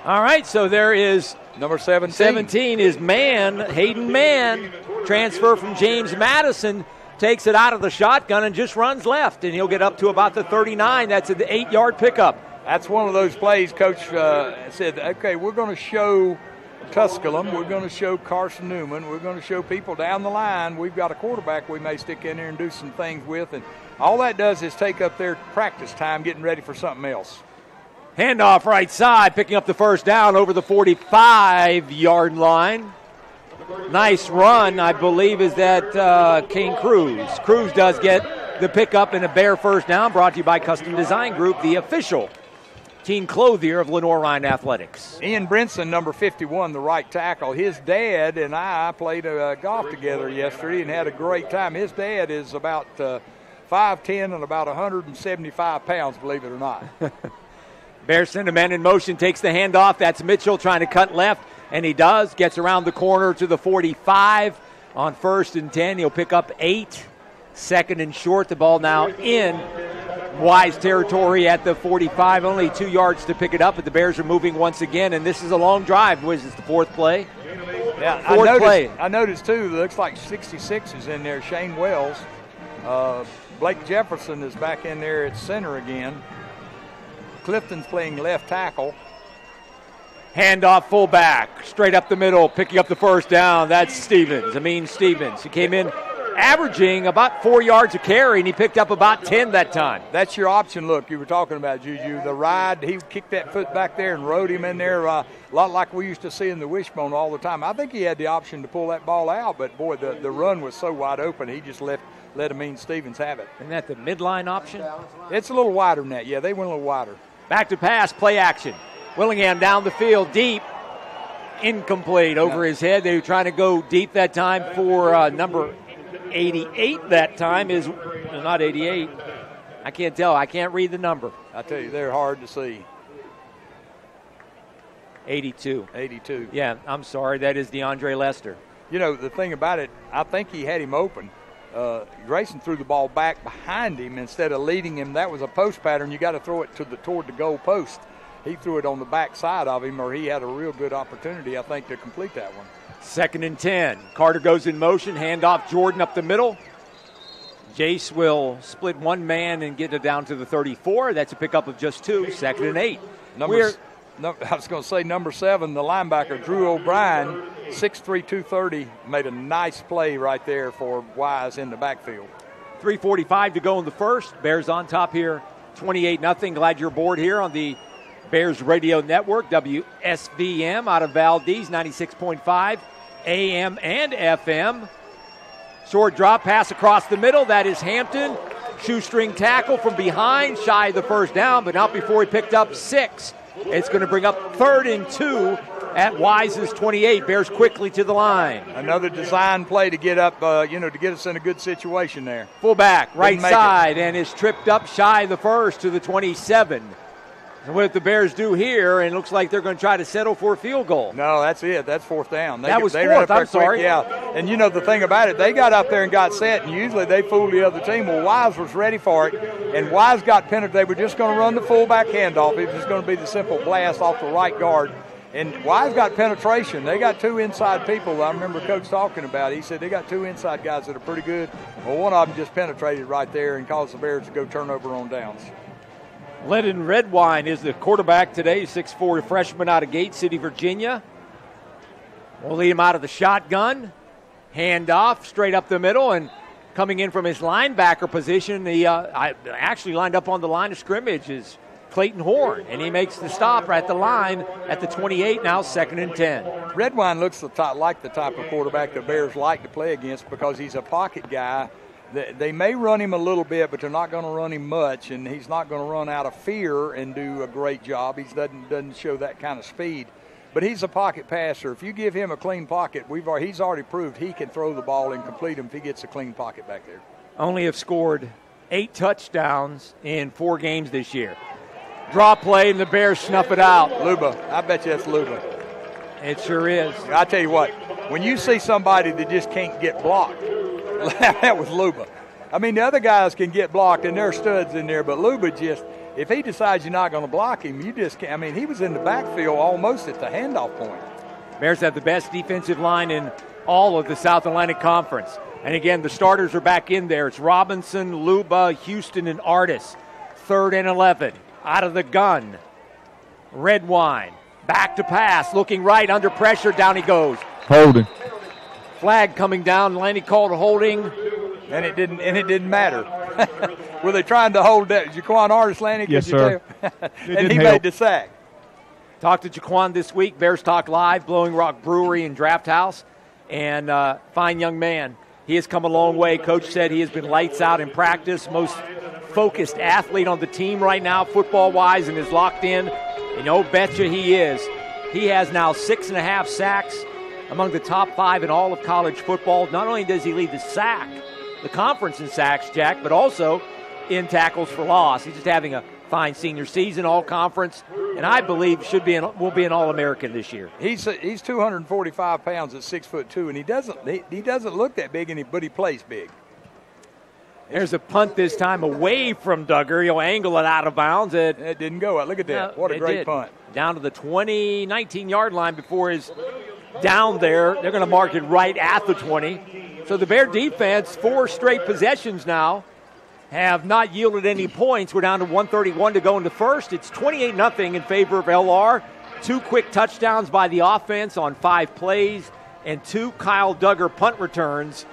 All right, so there is number 17. 17 is Hayden Mann, transfer from James Madison, takes it out of the shotgun and just runs left, and he'll get up to about the 39. That's an 8-yard pickup. That's one of those plays Coach said, okay, we're going to show Tusculum, we're going to show Carson Newman, we're going to show people down the line. We've got a quarterback we may stick in there and do some things with, and all that does is take up their practice time getting ready for something else. Handoff right side, picking up the first down over the 45-yard line. Nice run, I believe, is that Kane Cruz. Cruz does get the pickup and a Bear first down, brought to you by Custom Design Group, the official team clothier of Lenoir-Rhyne Athletics. Ian Brinson, number 51, the right tackle. His dad and I played golf together yesterday and had a great time. His dad is about 5'10" and about 175 pounds, believe it or not. Bears send a man in motion, takes the handoff. That's Mitchell trying to cut left, and he does. Gets around the corner to the 45 on 1st and 10. He'll pick up 8. 2nd and short. The ball now in Wise territory at the 45. Only 2 yards to pick it up, but the Bears are moving once again, and this is a long drive. What is this, the 4th play? Yeah, I noticed, too, looks like 66 is in there, Shane Wells. Blake Jefferson is back in there at center again. Clifton's playing left tackle. Handoff fullback, straight up the middle, picking up the first down. That's Stevens. He came in averaging about 4 yards a carry, and he picked up about 10 that time. That's your option look you were talking about, Juju. The ride, he kicked that foot back there and rode him in there a lot like we used to see in the wishbone all the time. I think he had the option to pull that ball out, but, boy, the run was so wide open, he just let Amin Stevens have it. Isn't that the midline option? It's a little wider than that. Yeah, they went a little wider. Back to pass, play action. Willingham down the field, deep, incomplete over his head. They were trying to go deep that time for number 88 that time. Is not 88. I can't tell. I can't read the number. I tell you, they're hard to see. 82. 82. Yeah, I'm sorry. That is DeAndre Lester. You know, the thing about it, I think he had him open. Grayson threw the ball back behind him instead of leading him. That was a post pattern. You got to throw it toward the goal post. He threw it on the back side of him, or he had a real good opportunity, I think, to complete that one. 2nd and 10. Carter goes in motion. Handoff Jordan up the middle. Jace will split one man and get it down to the 34. That's a pickup of just 2. 2nd and 8. I was going to say number 7, the linebacker, Drew O'Brien, 6'3", 230, made a nice play right there for Wise in the backfield. 3:45 to go in the first. Bears on top here, 28-0. Glad you're aboard here on the Bears Radio Network, WSVM out of Valdez, 96.5 AM and FM. Short drop pass across the middle. That is Hampton. Shoestring tackle from behind, shy of the first down, but not before he picked up 6. It's going to bring up 3rd and 2 at Wise's 28. Bears quickly to the line. Another design play to get up, to get us in a good situation there. Fullback, right side, and is tripped up shy of the first to the 27. And what the Bears do here, and it looks like they're going to try to settle for a field goal. No, that's it. That's 4th down. That was 4th, I'm sorry. Yeah, and the thing about it, they got up there and got set, and usually they fool the other team. Well, Wise was ready for it, and Wise got penetrated. They were just going to run the fullback handoff. It was just going to be the simple blast off the right guard. And Wise got penetration. They got 2 inside people. I remember Coach talking about it. He said they got 2 inside guys that are pretty good. Well, one of them just penetrated right there and caused the Bears to go turnover on downs. Lennon Redwine is the quarterback today, 6'4" freshman out of Gate City, Virginia. We'll lead him out of the shotgun. Handoff straight up the middle, and coming in from his linebacker position, he actually lined up on the line of scrimmage is Clayton Horn, and he makes the stop right at the line at the 28, now 2nd and 10. Redwine looks like the type of quarterback the Bears like to play against because he's a pocket guy. They may run him a little bit, but they're not going to run him much, and he's not going to run out of fear and do a great job. He doesn't show that kind of speed. But he's a pocket passer. If you give him a clean pocket, he's already proved he can throw the ball and complete him if he gets a clean pocket back there. Only have scored 8 touchdowns in 4 games this year. Draw play, and the Bears snuff it out. Luba. I bet you that's Luba. It sure is. I tell you what, when you see somebody that just can't get blocked, that was Luba. I mean, the other guys can get blocked, and there are studs in there, but Luba just, if he decides you're not going to block him, you just can't. I mean, he was in the backfield almost at the handoff point. Bears have the best defensive line in all of the South Atlantic Conference. And again, the starters are back in there. It's Robinson, Luba, Houston, and Artis. 3rd and 11. Out of the gun. Redwine. Back to pass. Looking right. Under pressure. Down he goes. Holding. Flag coming down. Lanny called holding. And it didn't matter. Were they trying to hold that? Jaquan Artis, Lanny? Yes, sir. And he made the sack. Talked to Jaquan this week. Bears Talk Live, Blowing Rock Brewery and Draft House. And fine young man. He has come a long way. Coach said he has been lights out in practice. Most focused athlete on the team right now, football-wise, and is locked in. And oh, betcha he is. He has now 6.5 sacks, among the top 5 in all of college football. Not only does he lead the conference in sacks, Jack, but also in tackles for loss. He's just having a fine senior season, all conference, and I believe will be an All-American this year. He's 245 pounds at 6'2", and he doesn't look that big, but he plays big. There's a punt this time away from Duggar. He'll angle it out of bounds. It didn't go. Look at that. What a great punt. Down to the 19-yard line before his down there. They're going to mark it right at the 20. So the Bear defense, 4 straight possessions now, have not yielded any points. We're down to 1:31 to go in the first. It's 28-0 in favor of LR. 2 quick touchdowns by the offense on 5 plays and 2 Kyle Duggar punt returns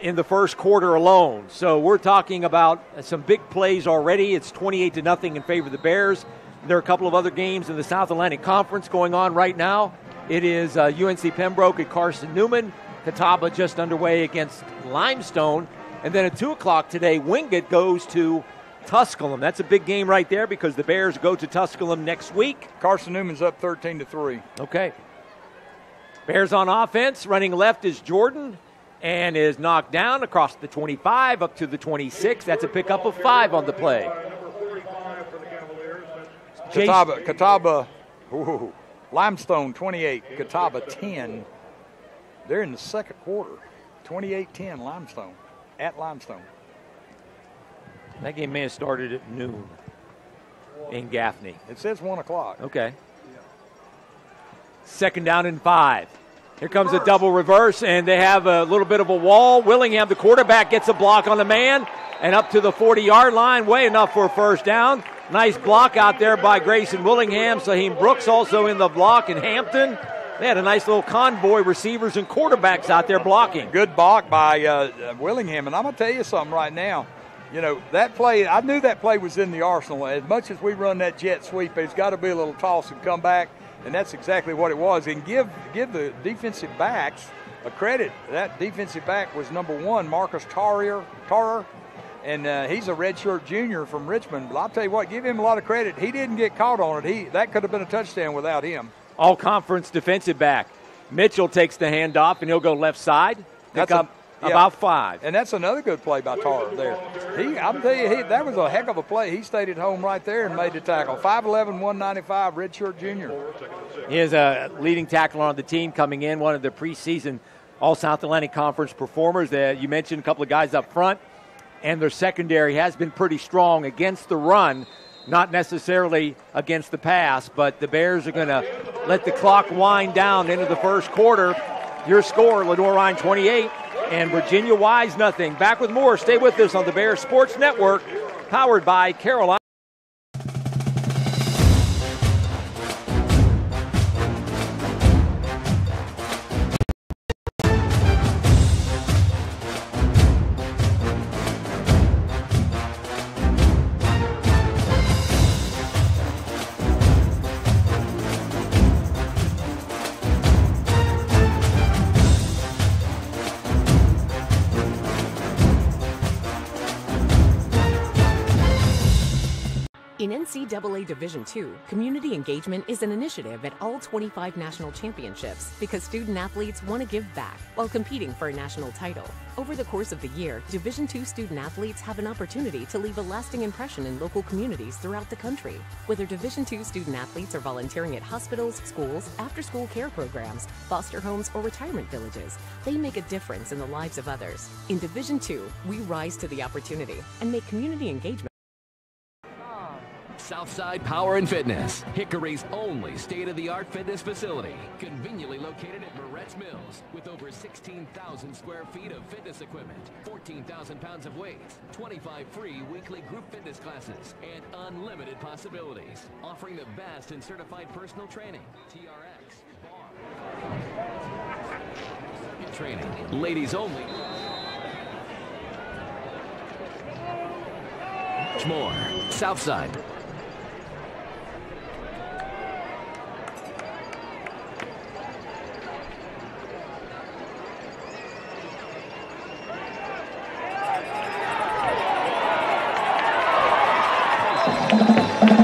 in the first quarter alone. So we're talking about some big plays already. It's 28-0 in favor of the Bears. There are a couple of other games in the South Atlantic Conference going on right now. It is UNC Pembroke at Carson Newman. Catawba just underway against Limestone. And then at 2 o'clock today, Wingate goes to Tusculum. That's a big game right there because the Bears go to Tusculum next week. Carson Newman's up 13-3. Okay. Bears on offense. Running left is Jordan and is knocked down across the 25 up to the 26. That's a pickup of 5 on the play. Catawba, Limestone 28, Catawba 10. They're in the second quarter. 28-10 Limestone, at Limestone. That game may have started at noon in Gaffney. It says 1 o'clock. Okay. 2nd down and 5. Here comes a double reverse, and they have a little bit of a wall. Willingham, the quarterback, gets a block on the man, and up to the 40-yard line, way enough for a first down. Nice block out there by Grayson Willingham. Saheem Brooks also in the block, and Hampton. They had a nice little convoy, receivers and quarterbacks out there blocking. Good block by Willingham, and I'm going to tell you something right now. You know, that play, I knew that play was in the arsenal. As much as we run that jet sweep, there's got to be a little toss and come back, and that's exactly what it was. And give the defensive backs a credit. That defensive back was number 1, Marcus Tarrer, and he's a redshirt junior from Richmond. But I'll tell you what, give him a lot of credit. He didn't get caught on it. That could have been a touchdown without him. All-conference defensive back. Mitchell takes the handoff, and he'll go left side. Pick up about 5. And that's another good play by Tarr there. I'll tell you, that was a heck of a play. He stayed at home right there and made the tackle. 5'11", 195, redshirt junior. He is a leading tackler on the team coming in, one of the preseason All-South Atlantic Conference performers. You mentioned a couple of guys up front, and their secondary has been pretty strong against the run, not necessarily against the pass, but the Bears are going to let the clock wind down into the first quarter. Your score, Lenoir-Rhyne 28 and Virginia Wise nothing. Back with more. Stay with us on the Bears Sports Network, powered by Carolina. In NCAA Division II, community engagement is an initiative at all 25 national championships because student-athletes want to give back while competing for a national title. Over the course of the year, Division II student-athletes have an opportunity to leave a lasting impression in local communities throughout the country. Whether Division II student-athletes are volunteering at hospitals, schools, after-school care programs, foster homes, or retirement villages, they make a difference in the lives of others. In Division II, we rise to the opportunity and make community engagement. Southside Power and Fitness, Hickory's only state-of-the-art fitness facility, conveniently located at Moretz Mills, with over 16,000 square feet of fitness equipment, 14,000 pounds of weights, 25 free weekly group fitness classes, and unlimited possibilities, offering the best in certified personal training, TRX, bar, training, ladies only. Much more. Southside.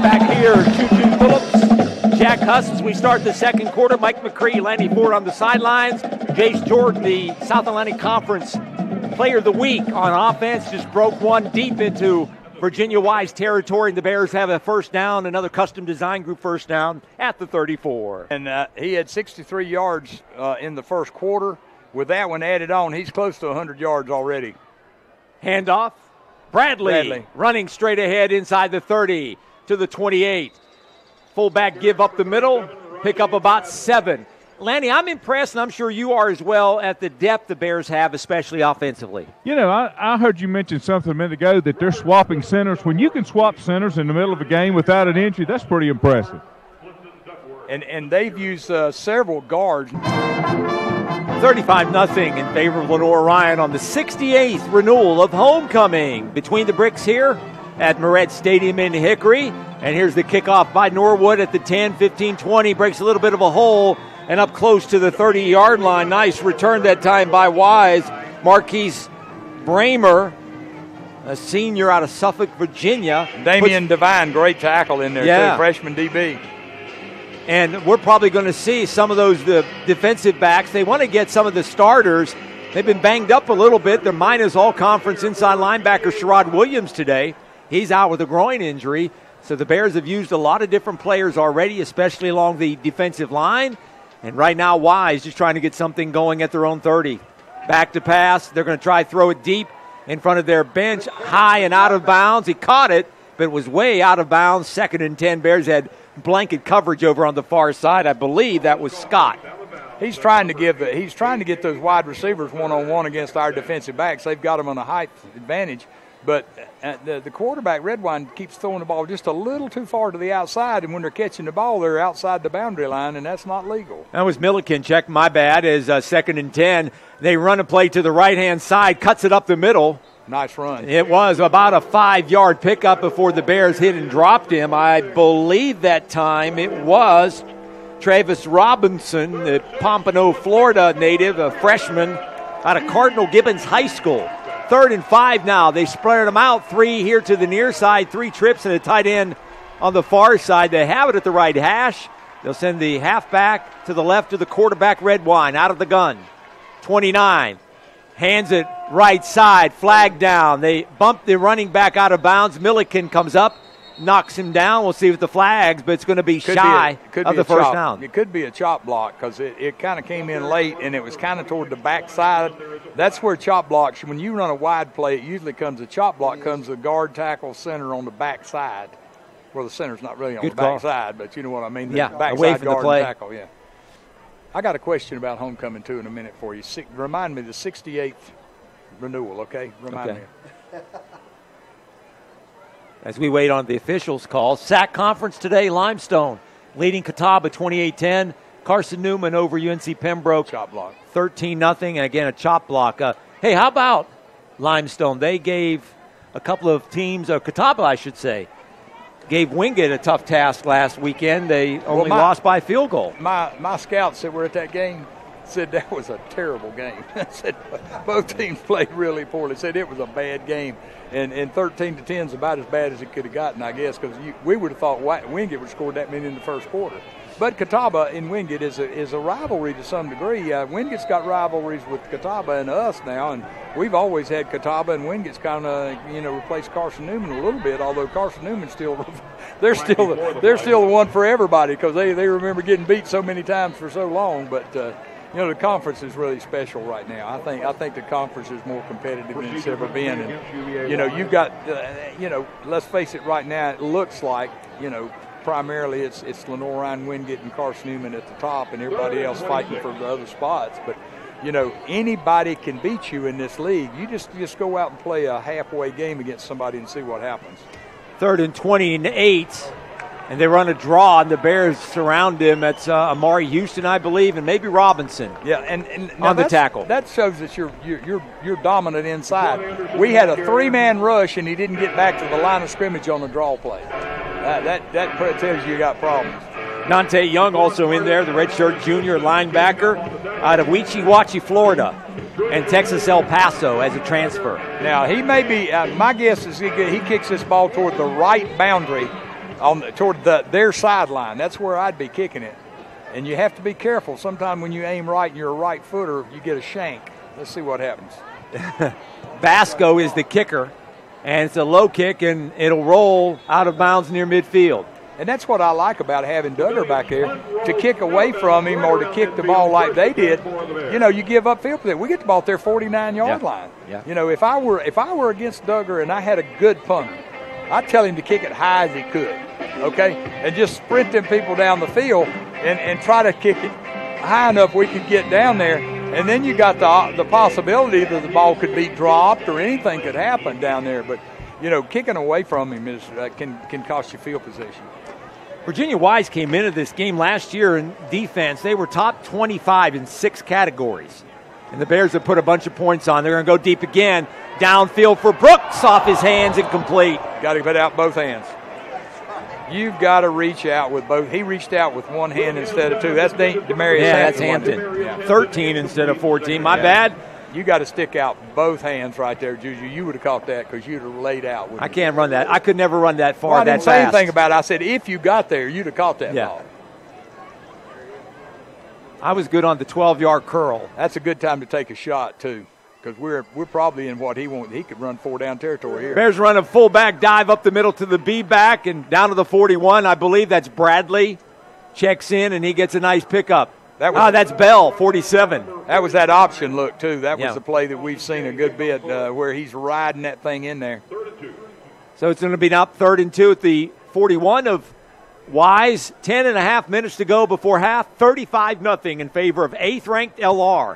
Back here, Choo-Choo Phillips, Jack Huss as we start the second quarter. Mike McCree, Lanny Ford on the sidelines. Jace Jordan, the South Atlantic Conference Player of the Week on offense, just broke one deep into Virginia Wise territory. And the Bears have a first down, another custom design group first down at the 34. And he had 63 yards in the first quarter. With that one added on, he's close to 100 yards already. Handoff. Bradley running straight ahead inside the 30 to the 28. Fullback give up the middle, pick up about 7. Lanny, I'm impressed, and I'm sure you are as well, at the depth the Bears have, especially offensively. You know, I heard you mention something a minute ago that they're swapping centers. When you can swap centers in the middle of a game without an injury, that's pretty impressive. And they've used several guards. 35-0 in favor of Lenoir-Rhyne on the 68th renewal of homecoming. Between the bricks here at Moretz Stadium in Hickory. And here's the kickoff by Norwood at the 10, 15, 20. Breaks a little bit of a hole and up close to the 30-yard line. Nice return that time by Wise. Marquise Bramer, a senior out of Suffolk, Virginia. Damian Devine, great tackle in there, too, freshman DB. And we're probably going to see some of those defensive backs. They want to get some of the starters. They've been banged up a little bit. They're minus all-conference inside linebacker Sherrod Williams today. He's out with a groin injury. So the Bears have used a lot of different players already, especially along the defensive line. And right now, Wise just trying to get something going at their own 30. Back to pass. They're going to try to throw it deep in front of their bench, high and out of bounds. He caught it, but it was way out of bounds. 2nd and 10. Bears had blanket coverage over on the far side. I believe that was Scott. He's trying to get those wide receivers one-on-one against our defensive backs. They've got them on a height advantage. But the quarterback, Redwine, keeps throwing the ball just a little too far to the outside, and when they're catching the ball, they're outside the boundary line, and that's not legal. That was Milliken. Check my bad as 2nd and 10. They run a play to the right-hand side, cuts it up the middle. Nice run. It was about a 5-yard pickup before the Bears hit and dropped him. I believe that time it was Travis Robinson, the Pompano, Florida native, a freshman out of Cardinal Gibbons High School. 3rd and 5 now. They spread them out. 3 here to the near side. 3 trips and a tight end on the far side. They have it at the right hash. They'll send the halfback to the left of the quarterback, Redwine, out of the gun. 29. Hands it right side. Flag down. They bump the running back out of bounds. Milliken comes up, knocks him down. We'll see with the flags, but it's going to be shy of the first down. It could be a chop block because it kind of came in late, and it was kind of toward the backside. That's where chop blocks, when you run a wide play, it usually comes, a chop block comes the guard, tackle, center on the backside. Well, the center's not really on the backside, but you know what I mean. The backside away from guard the play. And tackle, yeah. I got a question about homecoming, too, in a minute for you. Remind me the 68th renewal, okay? Remind me. As we wait on the officials' call, SAC conference today, Limestone leading Catawba 28-10. Carson Newman over UNC Pembroke. Chop block. 13-0, and again a chop block. Hey, how about Limestone? They gave a couple of teams, Catawba I should say, gave Wingate a tough task last weekend. They only lost by field goal. My scouts that were at that game said that was a terrible game. I said both teams played really poorly. Said it was a bad game, and 13-10 is about as bad as it could have gotten, I guess, because we would have thought Wingate would have scored that many in the first quarter. But Catawba and Wingate is a rivalry to some degree. Wingate's got rivalries with Catawba and us now, and we've always had Catawba and Wingate's kind of replaced Carson Newman a little bit. Although Carson Newman's they're still the one for everybody because they remember getting beat so many times for so long. But the conference is really special right now. I think the conference is more competitive than it's ever been. And you've got let's face it, right now it looks like primarily it's Lenoir-Rhyne, Wingate, and Carson Newman at the top, and everybody else fighting for the other spots. But anybody can beat you in this league. You just go out and play a halfway game against somebody and see what happens. 3rd and 28, and they run a draw, and the Bears surround him. That's Amari Houston, I believe, and maybe Robinson. Yeah, and on the tackle. That shows that you're dominant inside. We had a 3-man rush, and he didn't get back to the line of scrimmage on the draw play. That tells you got problems. Nante Young also in there, the redshirt junior linebacker out of Weechee, Florida, and Texas El Paso as a transfer. Now, he may be, my guess is he kicks this ball toward the right boundary, toward their sideline. That's where I'd be kicking it. And you have to be careful. Sometimes when you aim right and you're a right footer, you get a shank. Let's see what happens. Basco is the kicker, and it's a low kick, and it'll roll out of bounds near midfield. And that's what I like about having Duggar back there, to kick away from him or to kick the ball like they did. You give up field position. We get the ball at their 49-yard line. Yeah. If I were against Duggar and I had a good punter, I'd tell him to kick it high as he could, okay, and just sprint them people down the field and try to kick it high enough we could get down there. And then you got the possibility that the ball could be dropped or anything could happen down there. But kicking away from him can cost you field position. Virginia Wise came into this game last year in defense. They were top 25 in 6 categories. And the Bears have put a bunch of points on. They're going to go deep again. Downfield for Brooks, off his hands and complete. Got to put out both hands. You've got to reach out with both. He reached out with one hand instead of two. That's Demarius Hampton. Yeah. 13 instead of 14. My bad. You got to stick out both hands right there, Juju. You would have caught that because you'd have laid out. I can't run that. I could never run that far, I that didn't fast. say anything about it. I said if you got there, you'd have caught that ball. I was good on the 12-yard curl. That's a good time to take a shot, too, because we're probably in what he wants. He could run 4-down territory here. Bears run a fullback dive up the middle to the B-back and down to the 41. I believe that's Bradley. Checks in, and he gets a nice pickup. That's Bell, 47. That was that option look, too. That was the play that we've seen a good bit where he's riding that thing in there. So it's going to be now 3rd and 2 at the 41 of Wise. 10.5 minutes to go before half. 35-0 in favor of 8th-ranked LR.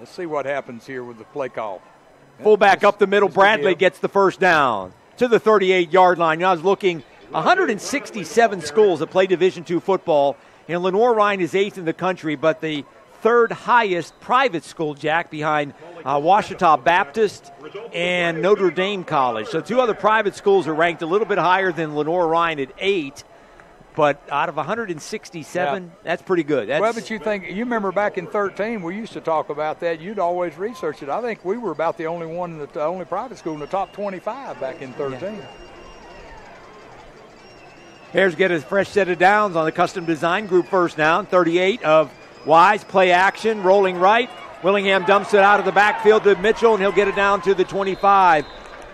Let's see what happens here with the play call. Fullback up the middle. Bradley gets the first down to the 38-yard line. I was looking, 167 schools that play Division II football. And Lenoir-Rhyne is 8th in the country, but the 3rd highest private school, Jack, behind Ouachita Baptist and Notre Dame College. So 2 other private schools are ranked a little bit higher than Lenoir-Rhyne at 8. But out of 167, that's pretty good. Well, but you remember back in 13, we used to talk about that. You'd always research it. I think we were about the only one, the only private school in the top 25 back in 13. Yeah. Bears get a fresh set of downs on the custom design group first down. 38 of Wise, play action, rolling right. Willingham dumps it out of the backfield to Mitchell, and he'll get it down to the 25.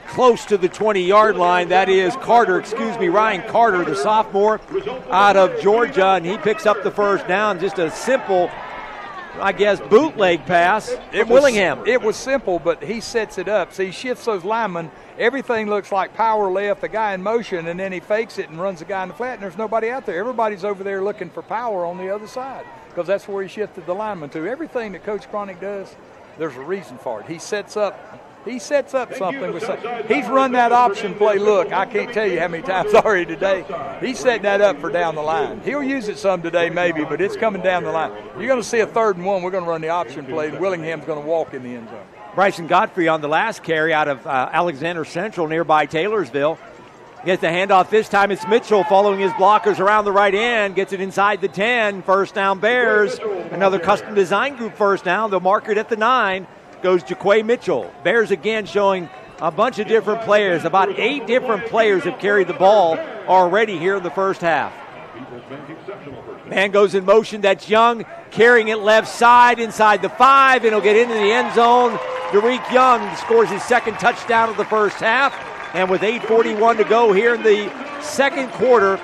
Close to the 20-yard line. That is Ryan Carter, the sophomore out of Georgia, and he picks up the first down. Just a simple, bootleg pass from Willingham. It was simple, but he sets it up. So he shifts those linemen. Everything looks like power left, the guy in motion, and then he fakes it and runs the guy in the flat, and there's nobody out there. Everybody's over there looking for power on the other side because that's where he shifted the lineman to. Everything that Coach Cronick does, there's a reason for it. He sets up something with something. He's run that option play. Look, I can't tell you how many times already today. He's setting that up for down the line. He'll use it some today maybe, but it's coming down the line. You're going to see a 3rd and 1. We're going to run the option play, and Willingham's going to walk in the end zone. Bryson Godfrey on the last carry out of Alexander Central nearby Taylorsville. Gets the handoff this time. It's Mitchell following his blockers around the right end. Gets it inside the 10. First down Bears. Another custom design group first down. They'll mark it at the 9. Goes Jaquay Mitchell. Bears again showing a bunch of different players. About 8 different players have carried the ball already here in the first half. Man goes in motion. That's Young carrying it left side inside the 5, and he'll get into the end zone. Derek Young scores his second touchdown of the first half, and with 8:41 to go here in the second quarter,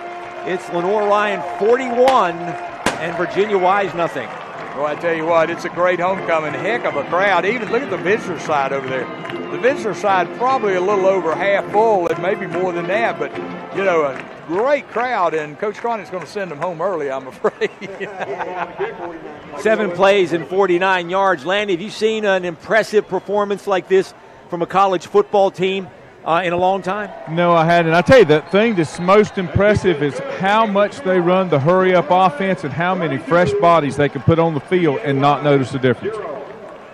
it's Lenoir-Rhyne 41 and Virginia Wise nothing. Well, I tell you what, it's a great homecoming. Heck of a crowd. Even look at the visitor side over there. The visitor side probably a little over half full, and maybe more than that. But, you know, a great crowd, and Coach Cronic's going to send them home early, I'm afraid. 7 plays and 49 yards. Landy, have you seen an impressive performance like this from a college football team in a long time? No, I hadn't. I tell you, the thing that's most impressive is how much they run the hurry-up offense and how many fresh bodies they can put on the field and not notice the difference.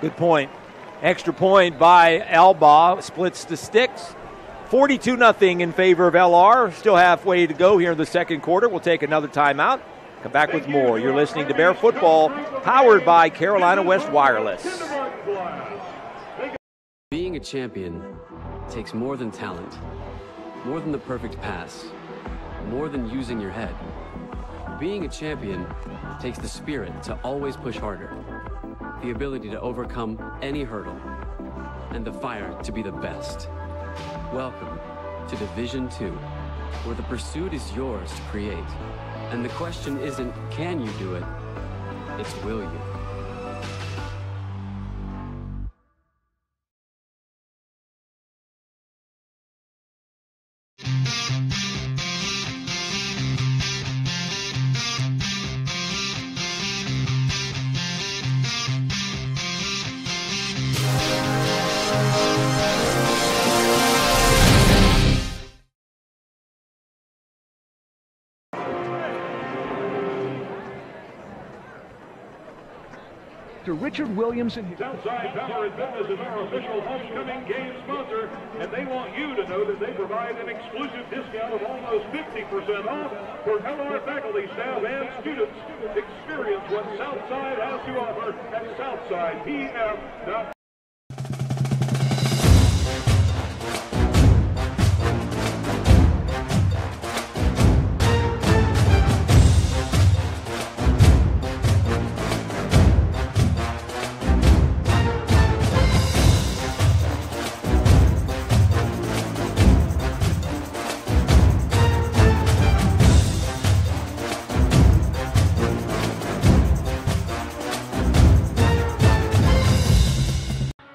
Good point. Extra point by Alba splits the sticks. 42-0 in favor of LR. Still halfway to go here in the second quarter. We'll take another timeout. Come back with more. You're listening to Bear Football, powered by Carolina West Wireless. Being a champion takes more than talent, more than the perfect pass, more than using your head. Being a champion takes the spirit to always push harder, the ability to overcome any hurdle, and the fire to be the best. Welcome to Division II, where the pursuit is yours to create. And the question isn't, can you do it? It's, will you? Richard Williams and Southside Power and Fitness is our official homecoming game sponsor, and they want you to know that they provide an exclusive discount of almost 50% off for LR faculty, staff, and students. Experience what Southside has to offer at southsidepf.com.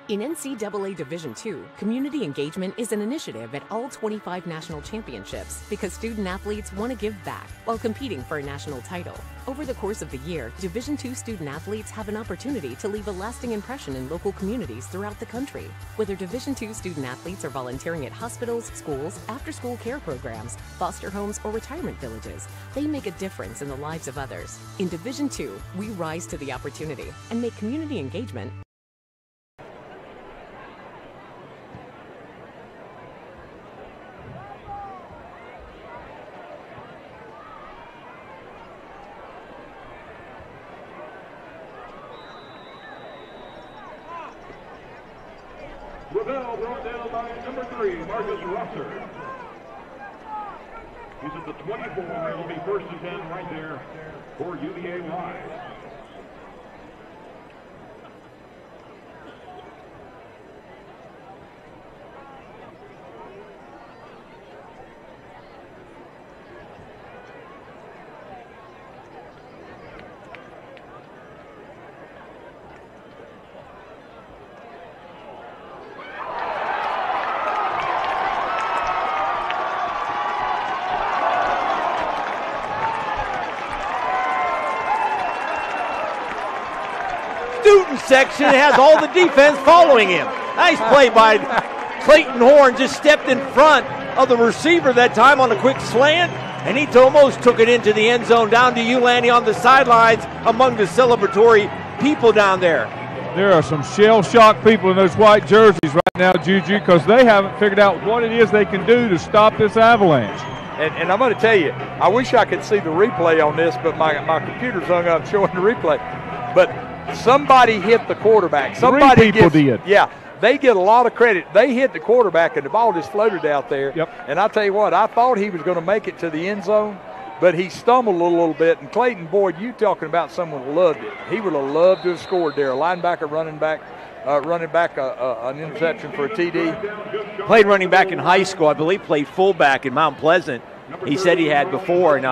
In NCAA Division II, community engagement is an initiative at all 25 national championships because student-athletes want to give back while competing for a national title. Over the course of the year, Division II student-athletes have an opportunity to leave a lasting impression in local communities throughout the country. Whether Division II student-athletes are volunteering at hospitals, schools, after-school care programs, foster homes, or retirement villages, they make a difference in the lives of others. In Division II, we rise to the opportunity and make community engagement Lavelle brought down by number 3, Marcus Rosser. He's at the 24. It'll be first and 10 right there for UVA Wise. Section has all the defense following him. Nice play by Clayton Horn. Just stepped in front of the receiver that time on a quick slant, and he almost took it into the end zone down to you, Lanny, on the sidelines among the celebratory people down there. There are some shell-shocked people in those white jerseys right now, Juju, because they haven't figured out what it is they can do to stop this avalanche. And I'm going to tell you, I wish I could see the replay on this, but my computer's hung up showing the replay. But somebody hit the quarterback. Somebody did. Yeah, they get a lot of credit. They hit the quarterback, and the ball just floated out there. Yep. And I'll tell you what, I thought he was going to make it to the end zone, but he stumbled a little bit. And Clayton Boyd, you talking about someone who loved it. He would have loved to have scored there. A linebacker, running back, an interception for a TD. Played running back in high school. I believe played fullback in Mount Pleasant. He said he had before, and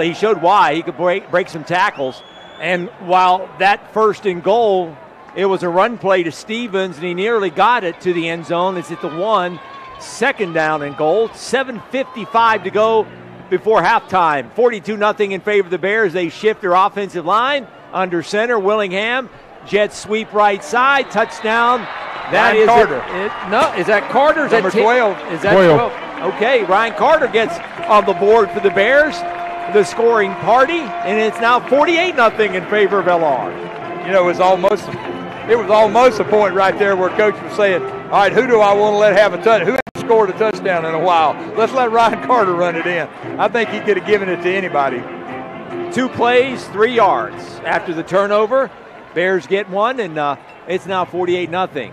he showed why. He could break some tackles. And while that first and goal, it was a run play to Stevens, and he nearly got it to the end zone. It's at the 1, second down and goal. 7:55 to go before halftime. 42-0 in favor of the Bears. They shift their offensive line under center. Willingham, jet sweep right side, touchdown. That is Carter. Is that Carter's Number 12. Is that 12? Okay, Ryan Carter gets on the board for the Bears, the scoring party, and it's now 48-0 in favor of LR. You know, it was almost a point right there where Coach was saying, all right, who do I want to let have a touchdown? Who hasn't scored a touchdown in a while? Let's let Ryan Carter run it in. I think he could have given it to anybody. 2 plays, 3 yards. After the turnover, Bears get one, and it's now 48-0.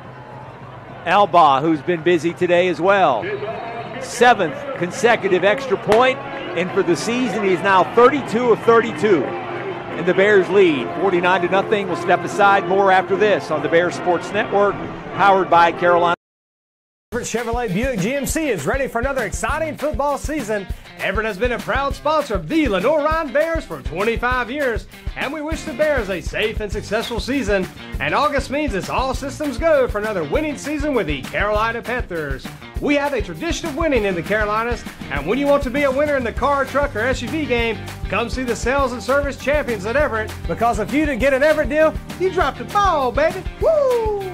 Alba, who's been busy today as well. 7th consecutive extra point, and for the season, he's now 32 of 32. And the Bears lead 49-0. We'll step aside. More after this on the Bears Sports Network, powered by Carolina. Chevrolet Buick GMC is ready for another exciting football season. Everett has been a proud sponsor of the Lenoir-Rhyne Bears for 25 years, and we wish the Bears a safe and successful season. And August means it's all systems go for another winning season with the Carolina Panthers. We have a tradition of winning in the Carolinas, and when you want to be a winner in the car, truck, or SUV game, come see the sales and service champions at Everett, because if you didn't get an Everett deal, you dropped the ball, baby. Woo!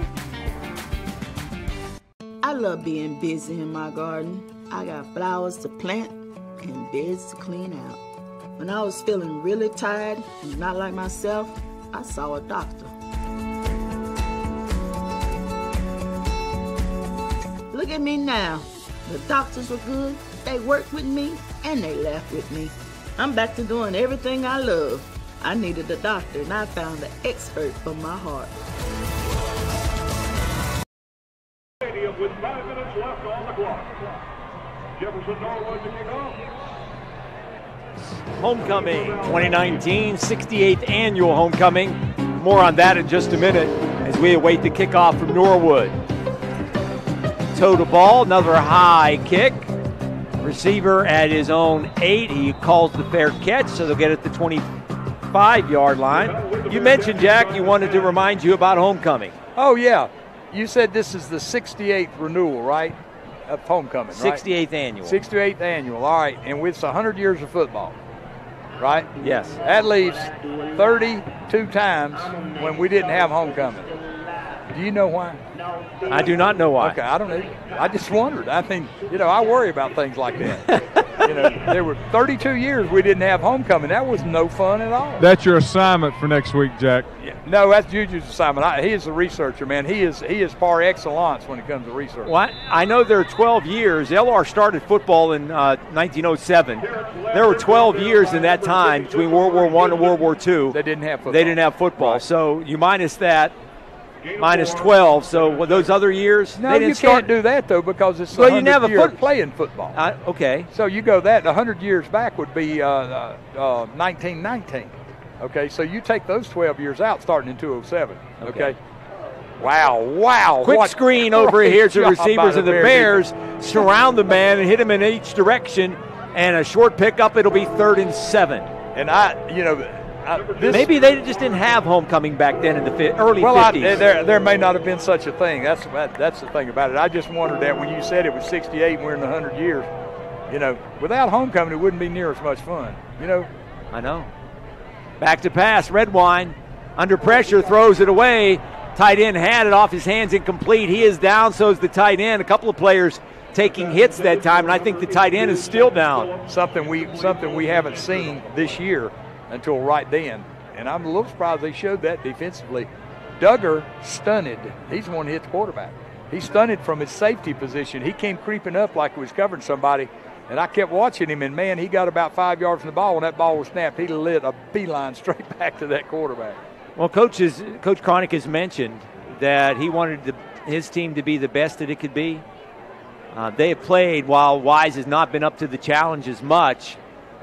I love being busy in my garden. I got flowers to plant and beds to clean out. When I was feeling really tired and not like myself, I saw a doctor. Look at me now. The doctors were good, they worked with me, and they laughed with me. I'm back to doing everything I love. I needed a doctor, and I found the expert for my heart. With 5 minutes left on the clock. Jefferson Norwood to kick off. Homecoming 2019, 68th annual homecoming. More on that in just a minute as we await the kickoff from Norwood. Toe to ball, another high kick. Receiver at his own 8. He calls the fair catch, so they'll get it at the 25-yard line. You mentioned, Jack, you wanted to remind you about homecoming. Oh, yeah. You said this is the 68th renewal, right, of homecoming, right? 68th annual. 68th annual, all right. And it's 100 years of football, right? Yes. That leaves 32 times when we didn't have homecoming. Do you know why? I do not know why. Okay, I don't know. I just wondered. I mean, I worry about things like that. There were 32 years we didn't have homecoming. That was no fun at all. That's your assignment for next week, Jack. Yeah. No, that's Juju's assignment. He is a researcher, man. He is par excellence when it comes to research. Well, I know there are 12 years. LR started football in 1907. There were 12 years in that time between World War I and World War II. They didn't have football. They didn't have football. Right. So you minus that. Minus 12. So those other years, no, they didn't can't do that though, because it's well, you never playing football. Okay. So you go that 100 years back would be 1919. Okay, so you take those 12 years out, starting in 207. Okay. Wow. Quick screen over here to job receivers by of the the Bears. Surround the man and hit him in each direction. And a short pickup. It'll be 3rd and 7. And maybe they just didn't have homecoming back then in the early 50s. There may not have been such a thing. That's the thing about it. I just wondered that when you said it was 68 and we're in the 100 years, without homecoming, it wouldn't be near as much fun. I know. Back to pass. Redwine under pressure throws it away. Tight end had it off his hands, incomplete. He is down, so is the tight end. A couple of players taking hits that time, and I think the tight end is still down. Something we haven't seen this year until right then, and I'm a little surprised they showed that defensively. Duggar stunted. He's the one who hit the quarterback. He stunted from his safety position. He came creeping up like he was covering somebody, and I kept watching him, and, man, he got about 5 yards from the ball. When that ball was snapped, he lit a beeline straight back to that quarterback. Well, Coach Cronick has mentioned that he wanted his team to be the best that it could be. They have played, while Wise has not been up to the challenge as much,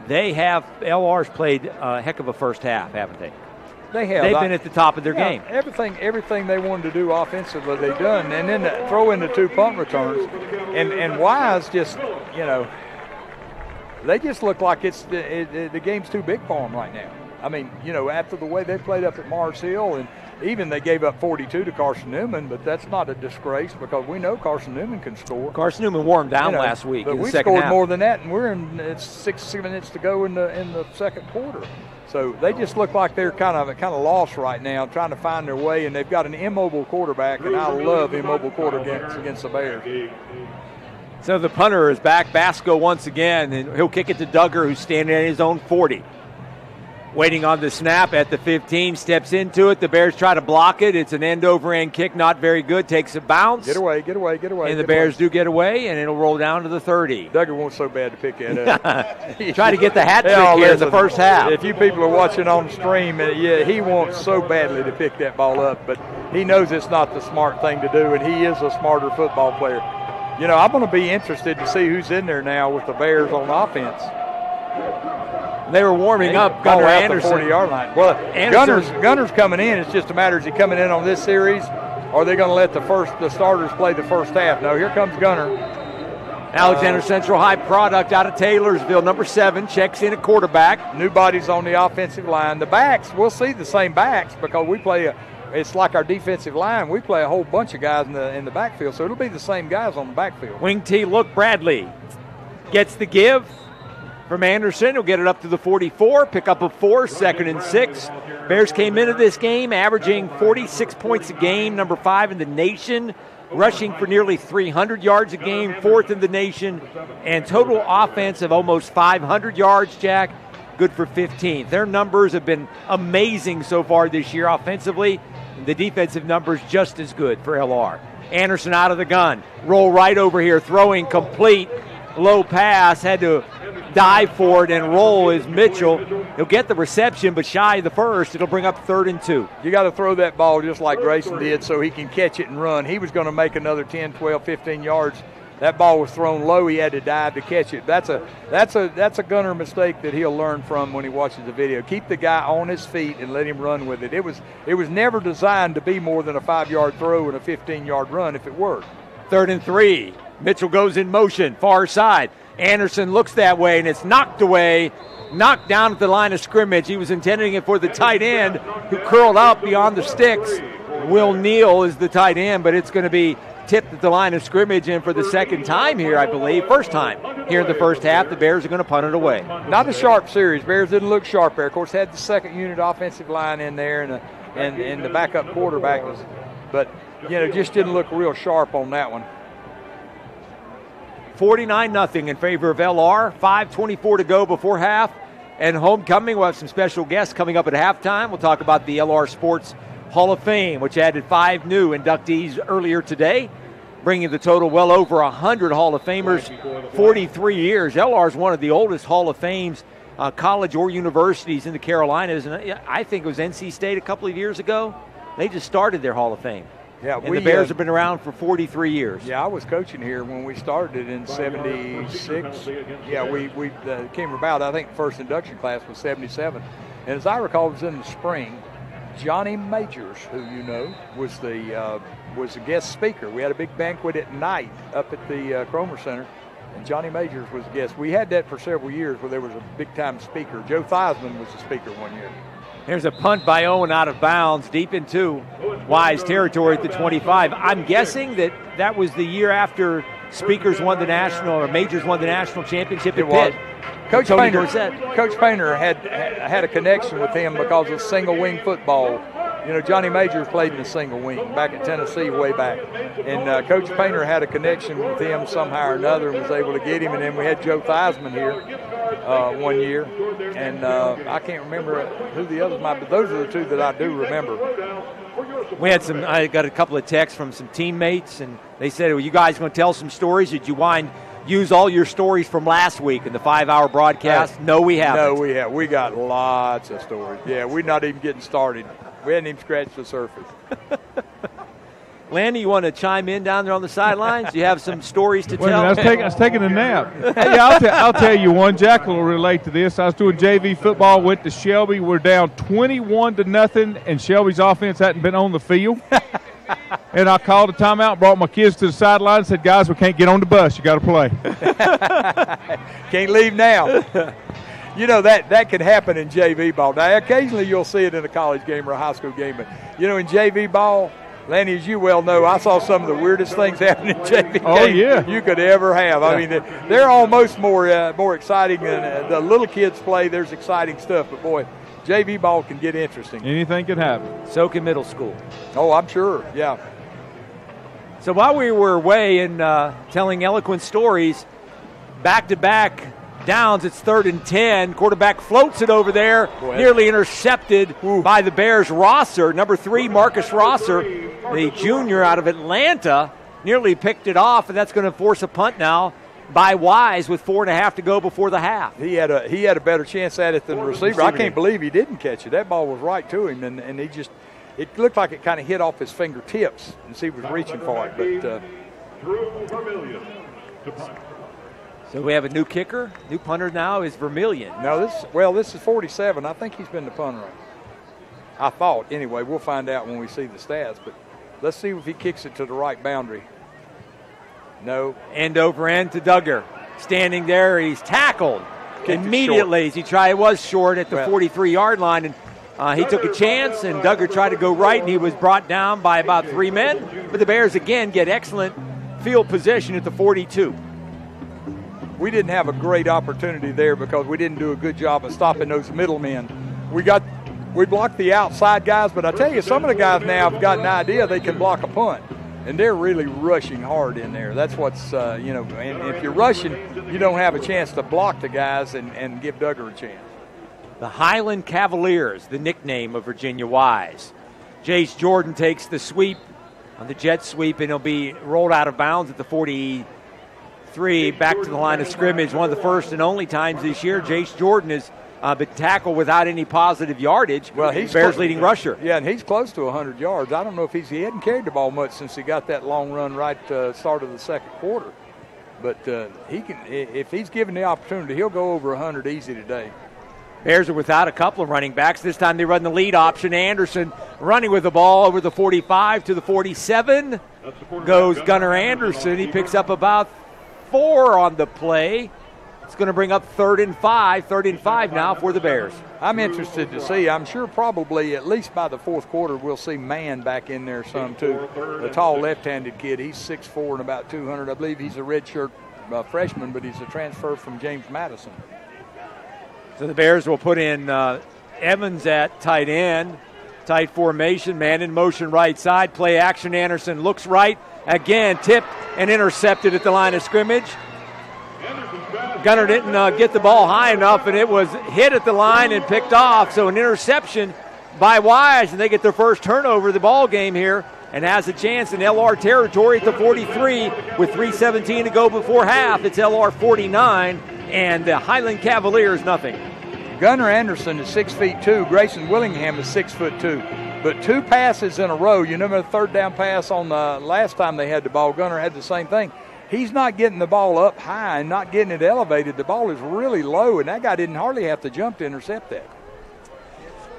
LR's played a heck of a first half, haven't they? They have. They've been at the top of their game. Everything they wanted to do offensively, they've done. And then throw in the 2 punt returns. And Wise just, they just look like the game's too big for them right now. I mean, after the way they played up at Mars Hill, and even they gave up 42 to Carson Newman, but that's not a disgrace because we know Carson Newman can score. Carson Newman wore him down last week. But we scored more than that, and it's 6 minutes to go in the second quarter. So they just look like they're kind of lost right now, trying to find their way, and they've got an immobile quarterback, and I love immobile quarterbacks against the Bears. So the punter is back, Basco once again, and he'll kick it to Duggar, who's standing at his own 40. Waiting on the snap at the 15, steps into it. The Bears try to block it. It's an end-over-end kick, not very good. Takes a bounce. Get away. And the Bears do get away, and it'll roll down to the 30. Duggar wants so bad to pick that up. Try to get the hat trick here in the first half. If you people are watching on the stream, he wants so badly to pick that ball up, but he knows it's not the smart thing to do, and he is a smarter football player. I'm going to be interested to see who's in there now with the Bears on offense. They were warming up Gunnar Anderson. The 40-yard line. Well, Gunner's coming in. It's just a matter, is he coming in on this series, or are they going to let the starters play the first half? No, here comes Gunnar. Alexander Central High product out of Taylorsville, number 7, checks in at quarterback. New bodies on the offensive line. The backs, we'll see the same backs because we play it's like our defensive line. We play a whole bunch of guys in the backfield, so it'll be the same guys on the backfield. Wing T look, Bradley gets the give from Anderson. He'll get it up to the 44, pick up a 4, 2nd and 6. Bears came into this game averaging 46 points a game, number 5 in the nation, rushing for nearly 300 yards a game, 4th in the nation, and total offense of almost 500 yards, Jack, good for 15th. Their numbers have been amazing so far this year offensively. The defensive numbers just as good for LR. Anderson out of the gun, roll right over here, throwing complete, low pass, had to dive for it and roll is Mitchell. He'll get the reception, but shy of the first. It'll bring up 3rd and 2. You got to throw that ball just like Grayson did so he can catch it and run. He was going to make another 10, 12, 15 yards. That ball was thrown low. He had to dive to catch it. That's a Gunner mistake that he'll learn from when he watches the video. Keep the guy on his feet and let him run with it. It was never designed to be more than a 5-yard throw and a 15-yard run if it worked. 3rd and 3. Mitchell goes in motion, far side. Anderson looks that way, and it's knocked away, knocked down at the line of scrimmage. He was intending it for the tight end, who curled up beyond the sticks. Will Neal is the tight end, but it's going to be tipped at the line of scrimmage, and for the second time here, I believe, first time here in the first half, the Bears are going to punt it away. Not a sharp series. Bears didn't look sharp there. Of course, had the second unit offensive line in there and the backup quarterback was, but just didn't look real sharp on that one. 49-0 in favor of LR. 5:24 to go before half. And homecoming, we'll have some special guests coming up at halftime. We'll talk about the LR Sports Hall of Fame, which added 5 new inductees earlier today, bringing the total well over 100 Hall of Famers, 43 years. LR is one of the oldest Hall of Fames, college or universities in the Carolinas. And I think it was NC State a couple of years ago. They just started their Hall of Fame. Yeah, and the Bears have been around for 43 years. Yeah, I was coaching here when we started in 76. Yeah, we came about, I think the first induction class was 77. And as I recall, it was in the spring. Johnny Majors, who you know, was the guest speaker. We had a big banquet at night up at the Cromer Center, and Johnny Majors was the guest. We had that for several years where there was a big-time speaker. Joe Theismann was the speaker one year. There's a punt by Owen out of bounds, deep into Wise territory at the 25. I'm guessing that was the year after Speakers won the national, or Majors won the national championship at Pitt. Coach Painter had a connection with him because of single wing football. You know, Johnny Majors played in the single wing back at Tennessee way back. And Coach Painter had a connection with him somehow or another and was able to get him. And then we had Joe Theismann here 1 year. And I can't remember who the others might be, but those are the two that I do remember. I got a couple of texts from some teammates, and they said, well, you guys going to tell some stories? Did you use all your stories from last week in the 5-hour broadcast? No, we haven't. No, we have. We got lots of stories. Yeah, we're not even getting started. We hadn't even scratched the surface. Landy, you want to chime in down there on the sidelines? Do you have some stories to tell? I was taking a nap. Hey, I'll tell you one. Jack will relate to this. I was doing JV football, went to Shelby. We're down 21-0, and Shelby's offense hadn't been on the field. And I called a timeout, brought my kids to the sideline, and said, guys, we can't get on the bus. You got to play. Can't leave now. You know, that can happen in JV ball. Now, occasionally you'll see it in a college game or a high school game. But, you know, in JV ball, Lanny, as you well know, I saw some of the weirdest things happen in JV games you could ever have. I mean, they're almost more exciting than the little kids play. There's exciting stuff. But, boy, JV ball can get interesting. Anything can happen. So can middle school. Oh, I'm sure, yeah. So while we were away and telling eloquent stories, back-to-back downs, it's 3rd and 10. Quarterback floats it over there, nearly intercepted by the Bears' Rosser. Number 3, Marcus Rosser, the junior out of Atlanta, nearly picked it off, and that's going to force a punt now by Wise with 4.5 to go before the half. He had a better chance at it than the receiver. I can't believe he didn't catch it. That ball was right to him, and he just – it looked like it kind of hit off his fingertips as he was reaching for it. But so we have a new kicker. New punter now is Vermillion. No, this is 47. I think he's been the punter. I thought. Anyway, we'll find out when we see the stats. But let's see if he kicks it to the right boundary. No. End over end to Duggar. Standing there, he's tackled immediately as he tried. It was short at the 43-yard line, and he took a chance, and Duggar tried to go right, and he was brought down by about 3 men. But the Bears, again, get excellent field position at the 42. We didn't have a great opportunity there because we didn't do a good job of stopping those middlemen. We blocked the outside guys, but I tell you, some of the guys now have got an idea they can block a punt, and they're really rushing hard in there. That's what's, and if you're rushing, you don't have a chance to block the guys and give Duggar a chance. The Highland Cavaliers, the nickname of Virginia Wise. Jace Jordan takes the sweep on the jet sweep, and he'll be rolled out of bounds at the 43, back to the line of scrimmage. One of the first and only times this year Jace Jordan has been tackled without any positive yardage. Well, he's Bears' leading rusher. Yeah, and he's close to 100 yards. I don't know if he hadn't carried the ball much since he got that long run right start of the second quarter. But he can, if he's given the opportunity, he'll go over 100 easy today. Bears are without a couple of running backs. This time they run the lead option. Anderson running with the ball over the 45 to the 47. Goes Gunnar Anderson. He picks up about 4 on the play. It's going to bring up 3rd and 5. 3rd and 5 now for the Bears. I'm interested to see. I'm sure probably at least by the fourth quarter we'll see Mann back in there some too. The tall left-handed kid. He's 6'4" and about 200. I believe he's a redshirt freshman, but he's a transfer from James Madison. So the Bears will put in Evans at tight end. Tight formation, man in motion right side. Play action, Anderson looks right. Again, tipped and intercepted at the line of scrimmage. Gunnar didn't get the ball high enough, and it was hit at the line and picked off. So an interception by Wise, and they get their first turnover of the ball game here and has a chance in LR territory at the 43 with 3:17 to go before half. It's LR 49. And the Highland Cavaliers, nothing. Gunnar Anderson is 6'2". Grayson Willingham is 6'2". But 2 passes in a row. You remember the 3rd down pass on the last time they had the ball. Gunnar had the same thing. He's not getting the ball up high and not getting it elevated. The ball is really low, and that guy didn't hardly have to jump to intercept that.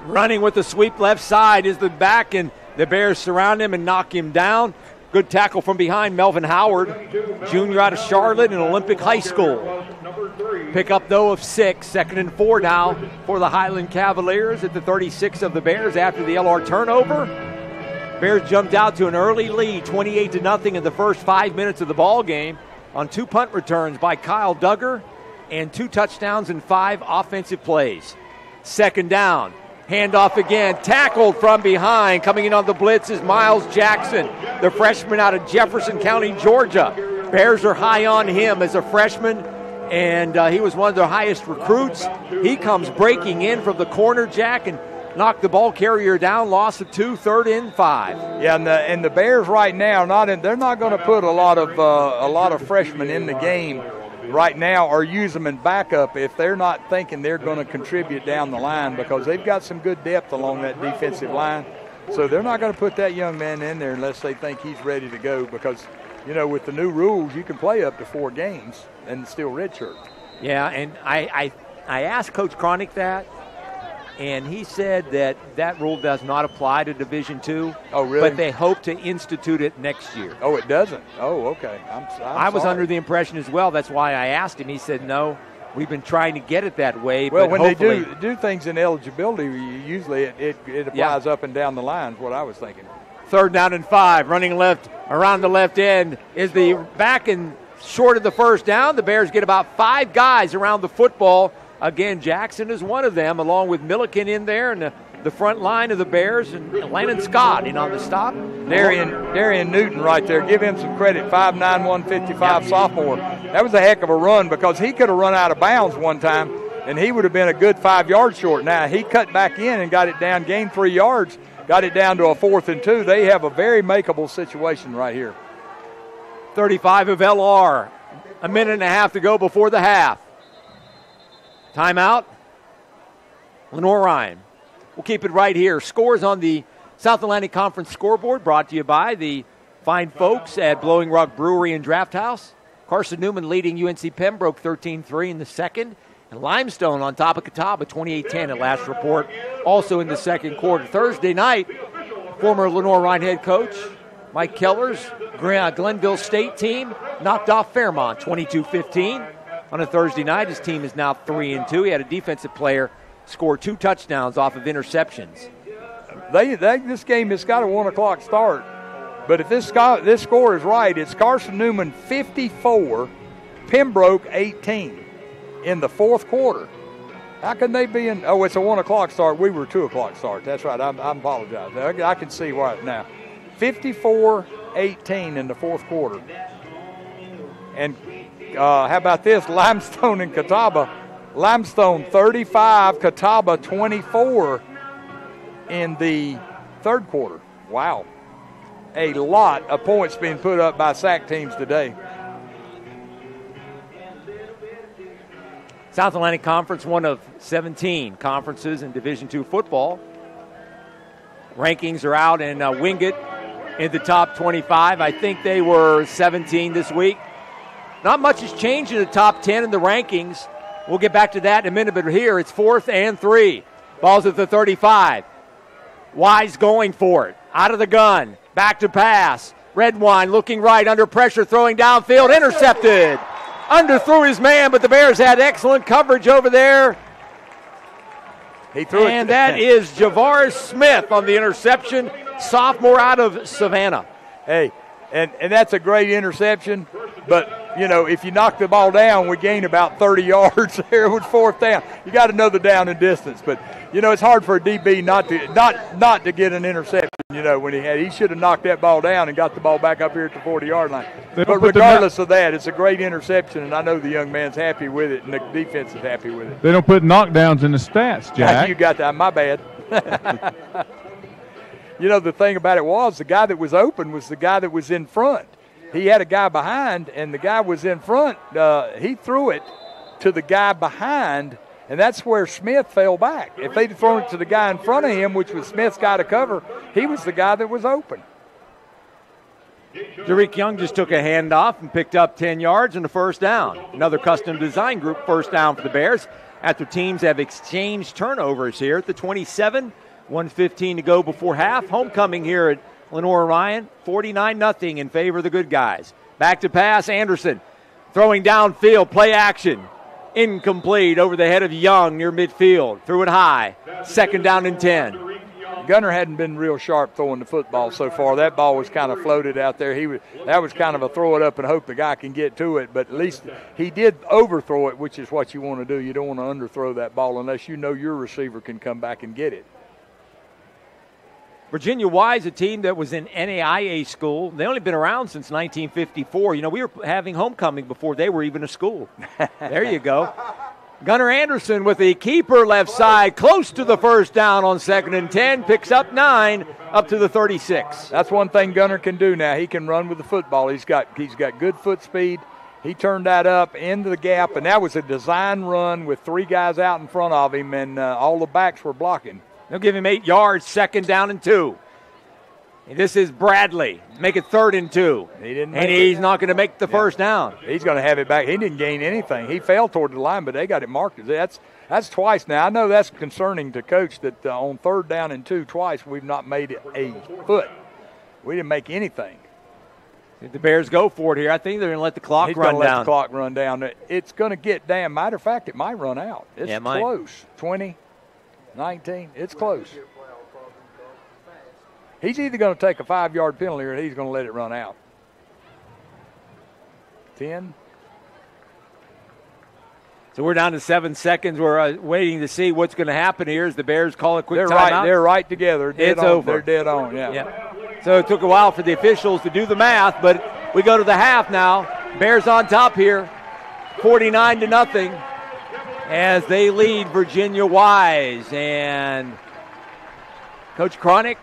Running with the sweep left side is the back, and the Bears surround him and knock him down. Good tackle from behind, Melvin Howard, junior out of Charlotte and Olympic High School. Pick up, though, of 6. 2nd and 4 now for the Highland Cavaliers at the 36 of the Bears after the LR turnover. Bears jumped out to an early lead, 28-0 in the first 5 minutes of the ball game on 2 punt returns by Kyle Duggar and 2 touchdowns and 5 offensive plays. 2nd down. Handoff again, tackled from behind. Coming in on the blitz is Miles Jackson, the freshman out of Jefferson County, Georgia. Bears are high on him as a freshman, and he was one of their highest recruits. He comes breaking in from the corner, Jack, and knocked the ball carrier down, loss of 2, 3rd and 5. Yeah, and the Bears right now, they're not going to put a lot of freshmen in the game right now or use them in backup if they're not thinking they're going to contribute down the line, because they've got some good depth along that defensive line. So they're not going to put that young man in there unless they think he's ready to go, because, with the new rules, you can play up to 4 games and still redshirt. Yeah, and I asked Coach Cronick that, and he said that rule does not apply to Division II. Oh, really? But they hope to institute it next year. Oh, it doesn't? Oh, okay. I was under the impression as well. That's why I asked him. He said, no, we've been trying to get it that way. Well, but when they do things in eligibility, usually it applies up and down the line is what I was thinking. 3rd down and 5, running left around the left end is the back and short of the first down. The Bears get about 5 guys around the football. Again, Jackson is one of them, along with Milliken in there, and the front line of the Bears, and Landon Scott in on the stop. Darian Newton right there. Give him some credit, 5'9", 155 sophomore. That was a heck of a run, because he could have run out of bounds one time, and he would have been a good 5 yards short. Now, he cut back in and got it down, gained 3 yards, got it down to a 4th and 2. They have a very makeable situation right here. 35 of LR. A minute and a half to go before the half. Timeout. Lenoir-Rhyne. We'll keep it right here. Scores on the South Atlantic Conference scoreboard brought to you by the fine folks at Blowing Rock Brewery and Draft House. Carson Newman leading UNC Pembroke 13-3 in the second. And Limestone on top of Catawba 28-10 at last report, also in the second quarter. Thursday night, former Lenoir-Rhyne head coach Mike Keller's Glenville State team knocked off Fairmont 22-15. On a Thursday night, his team is now 3-2. He had a defensive player score 2 touchdowns off of interceptions. This game has got a 1 o'clock start. But if this score is right, it's Carson Newman 54, Pembroke 18 in the 4th quarter. How can they be in? Oh, it's a 1 o'clock start. We were 2 o'clock start. That's right. I apologize. I can see why now. 54-18 in the 4th quarter. And how about this? Limestone and Catawba. Limestone 35, Catawba 24 in the 3rd quarter. Wow. A lot of points being put up by SAC teams today. South Atlantic Conference, one of 17 conferences in Division II football. Rankings are out, and Wingate in the top 25. I think they were 17 this week. Not much has changed in the top 10 in the rankings. We'll get back to that in a minute, but here it's 4th and 3. Ball's at the 35. Wise going for it. Out of the gun. Back to pass. Redwine looking right, under pressure, throwing downfield. Intercepted. Underthrew his man, but the Bears had excellent coverage over there. He threw it. And that is Javaris Smith on the interception. Sophomore out of Savannah. Hey, and that's a great interception. But, if you knock the ball down, we gain about 30 yards there. It was 4th down. You got to know the down and distance. But, it's hard for a DB not to get an interception, when he should have knocked that ball down and got the ball back up here at the 40-yard line. But regardless of that, it's a great interception, and I know the young man's happy with it, and the defense is happy with it. They don't put knockdowns in the stats, Jack. You got that. My bad. The thing about it was the guy that was open was the guy that was in front. He had a guy behind, and the guy was in front. He threw it to the guy behind, and that's where Smith fell back. If they'd thrown it to the guy in front of him, which was Smith's guy to cover, he was the guy that was open. Jarick Young just took a handoff and picked up 10 yards and a 1st down. Another custom design group 1st down for the Bears after teams have exchanged turnovers here at the 27. 1:15 to go before half. Homecoming here at Lenoir-Rhyne, 49-0 in favor of the good guys. Back to pass, Anderson throwing downfield, play action. Incomplete over the head of Young near midfield. Threw it high. 2nd down and 10. Gunner hadn't been real sharp throwing the football so far. That ball was kind of floated out there. That was kind of a throw it up and hope the guy can get to it. But at least he did overthrow it, which is what you want to do. You don't want to underthrow that ball unless you know your receiver can come back and get it. Virginia Wise, a team that was in NAIA school. They only been around since 1954. You know, we were having homecoming before they were even a school. There you go. Gunnar Anderson with the keeper left side, close to the first down on 2nd and 10, picks up 9 up to the 36. That's one thing Gunnar can do now. He can run with the football. He's got good foot speed. He turned that up into the gap, and that was a design run with 3 guys out in front of him, and all the backs were blocking. They'll give him 8 yards, 2nd down and 2. And this is Bradley. Make it 3rd and 2. He's not going to make the first down. He's going to have it back. He didn't gain anything. He fell toward the line, but they got it marked. That's twice now. I know that's concerning to coach that on 3rd down and 2 twice we've not made it a foot. We didn't make anything. If the Bears go for it here, I think they're going to let the clock run down. He's going to let the clock run down. It's going to get down. Matter of fact, it might run out. It's close. 20, 19. It's close. He's either going to take a 5-yard penalty or he's going to let it run out. 10. So we're down to 7 seconds. We're waiting to see what's going to happen here as the Bears call a quick timeout. They're right together. It's over. They're dead on, yeah. So it took a while for the officials to do the math, but we go to the half now. Bears on top here, 49-0, as they lead Virginia Wise. And Coach Cronick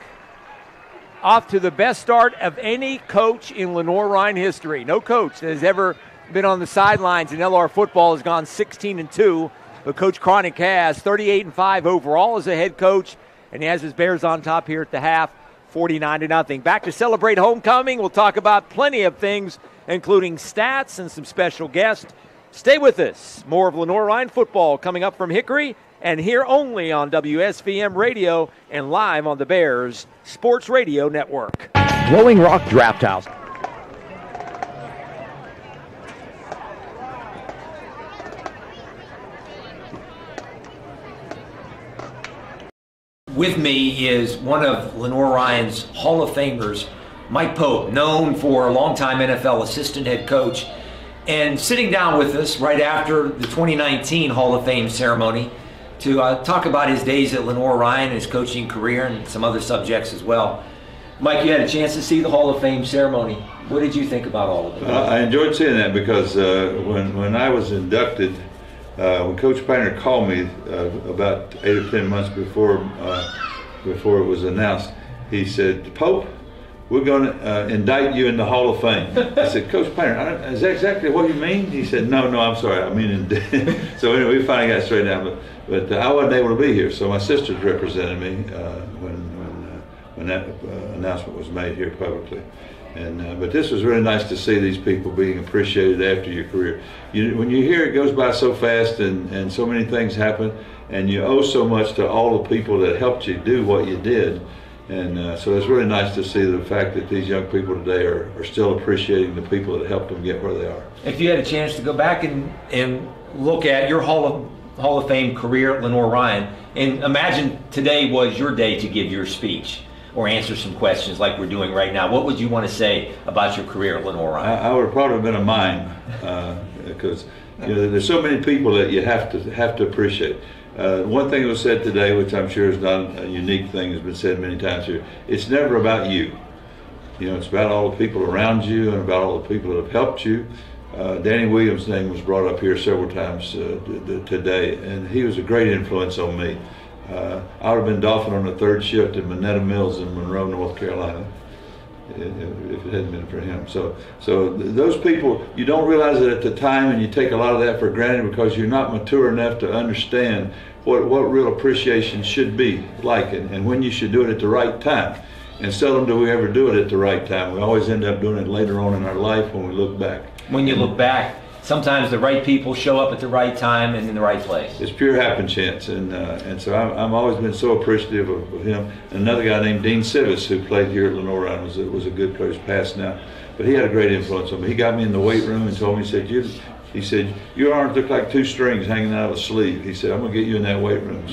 off to the best start of any coach in Lenoir-Rhyne history. No coach that has ever been on the sidelines in LR football has gone 16-2, but Coach Cronick has 38-5 overall as a head coach, and he has his Bears on top here at the half, 49-0. Back to celebrate homecoming. We'll talk about plenty of things, including stats and some special guests. Stay with us. More of Lenoir-Rhyne football coming up from Hickory, and here only on WSVM Radio and live on the Bears Sports Radio Network. Blowing Rock Draft House. With me is one of Lenoir-Rhyne's Hall of Famers, Mike Pope, known for a longtime NFL assistant head coach, and sitting down with us right after the 2019 Hall of Fame ceremony to talk about his days at Lenoir-Rhyne, his coaching career, and some other subjects as well. Mike, you had a chance to see the Hall of Fame ceremony. What did you think about all of it? I enjoyed seeing that because when I was inducted, when Coach Painter called me about 8 or 10 months before it was announced, he said, "Pope, we're going to indict you in the Hall of Fame." I said, "Coach Painter, is that exactly what you mean?" He said, "No, I'm sorry, I mean." So anyway, we finally got straightened out, but I wasn't able to be here, so my sisters represented me when that announcement was made here publicly. But this was really nice to see these people being appreciated after your career. When you hear it goes by so fast and so many things happen, and you owe so much to all the people that helped you do what you did. And so it's really nice to see the fact that these young people today are still appreciating the people that helped them get where they are. If you had a chance to go back and look at your Hall of Fame career at Lenoir-Rhyne, and imagine today was your day to give your speech or answer some questions like we're doing right now, what would you want to say about your career at Lenoir-Rhyne? I would have probably been a mime because there's so many people that you have to appreciate. One thing that was said today, which I'm sure is not a unique thing, has been said many times here. It's never about you. It's about all the people around you and about all the people that have helped you. Danny Williams' name was brought up here several times today, and he was a great influence on me. I would have been Dolphin on the 3rd shift in Minetta Mills in Monroe, North Carolina, if it hadn't been for him. So those people, you don't realize it at the time, and you take a lot of that for granted because you're not mature enough to understand what real appreciation should be like, and when you should do it at the right time. And seldom do we ever do it at the right time. We always end up doing it later on in our life when we look back. When you look back, sometimes the right people show up at the right time and in the right place. It's pure happen chance, and so I've always been so appreciative of him. Another guy named Dean Sivis, who played here at Lenoir-Rhyne, was a good coach, passed now, but he had a great influence on me. He got me in the weight room and told me, he said, your arms look like 2 strings hanging out of a sleeve. He said, I'm going to get you in that weight room.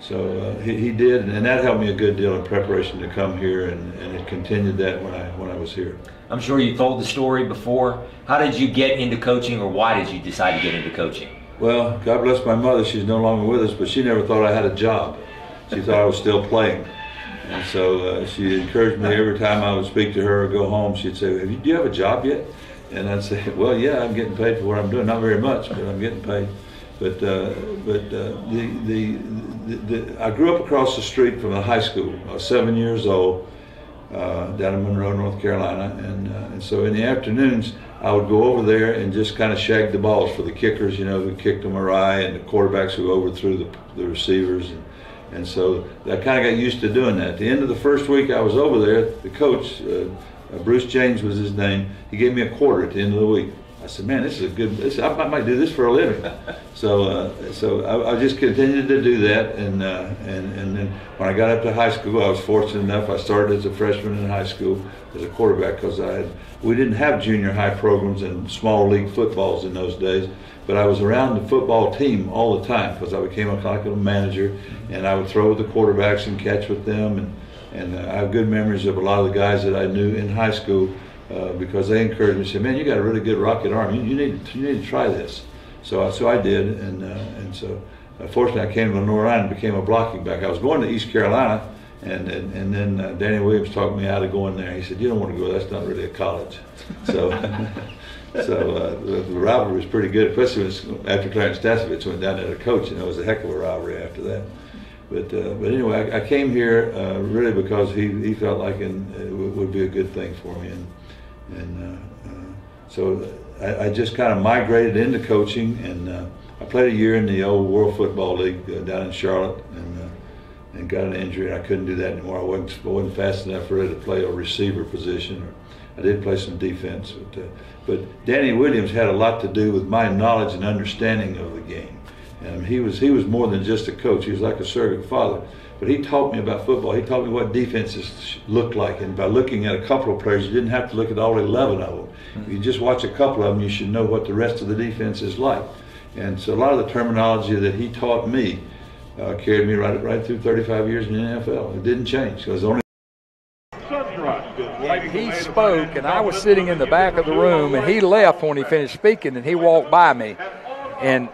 So he did, and that helped me a good deal in preparation to come here, and it continued that when I was here. I'm sure you told the story before. How did you get into coaching, or why did you decide to get into coaching? Well, God bless my mother. She's no longer with us, but she never thought I had a job. She thought I was still playing. And so she encouraged me every time I would speak to her or go home. She'd say, do you have a job yet? And I'd say, well, yeah, I'm getting paid for what I'm doing. Not very much, but I'm getting paid. But I grew up across the street from a high school. I was 7 years old, down in Monroe, North Carolina. And so in the afternoons, I would go over there and just kind of shag the balls for the kickers, who kicked them awry, and the quarterbacks who overthrew the receivers. And so I kind of got used to doing that. At the end of the first week I was over there, the coach, Bruce James was his name, he gave me a quarter at the end of the week. I said, man, this is a good, I might do this for a living. So I just continued to do that. And then when I got up to high school, I was fortunate enough, I started as a freshman in high school as a quarterback, because we didn't have junior high programs and small league footballs in those days. But I was around the football team all the time, because I became a manager, and I would throw with the quarterbacks and catch with them. And I have good memories of a lot of the guys that I knew in high school, because they encouraged me, said, man, you got a really good rocket arm. You need to try this. So I did, and so fortunately I came to Lenoir-Rhyne and became a blocking back. I was going to East Carolina, and then Danny Williams talked me out of going there. He said, you don't want to go, that's not really a college. So the rivalry was pretty good, especially after Clarence Stasevich went down there to coach. It was a heck of a rivalry after that. But anyway, I came here really because he felt like it would be a good thing for me, so I just kind of migrated into coaching, and I played a year in the old World Football League down in Charlotte, and got an injury, and I couldn't do that anymore. I wasn't fast enough really to play a receiver position. I did play some defense, but Danny Williams had a lot to do with my knowledge and understanding of the game. And he was more than just a coach. He was like a surrogate father. But he taught me about football. He taught me what defenses looked like. And by looking at a couple of players, you didn't have to look at all 11 of them. Mm-hmm. If you just watch a couple of them, you should know what the rest of the defense is like. And so a lot of the terminology that he taught me carried me right through 35 years in the NFL. It didn't change, because only. He spoke, and I was sitting in the back of the room, and he left when he finished speaking, and he walked by me. And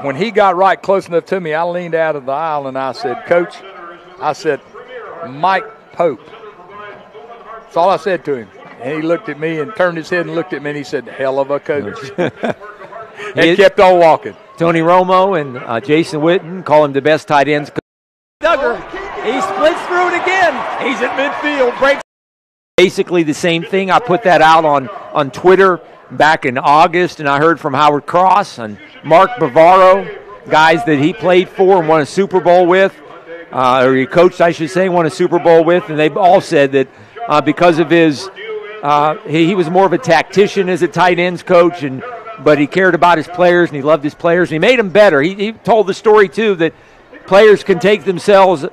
when he got right close enough to me, I leaned out of the aisle and I said, Coach, I said, Mike Pope. That's all I said to him. And he looked at me and turned his head and looked at me, and he said, hell of a coach. And kept on walking. Tony Romo and Jason Witten call him the best tight ends. Duggar, he splits through it again. He's at midfield, breaks. Basically the same thing. I put that out on Twitter back in August, and I heard from Howard Cross and Mark Bavaro, guys that he played for and won a Super Bowl with, or he coached, I should say, won a Super Bowl with, and they all said that because of his, he was more of a tactician as a tight ends coach, but he cared about his players and he loved his players and he made them better. He told the story too that players can take themselves.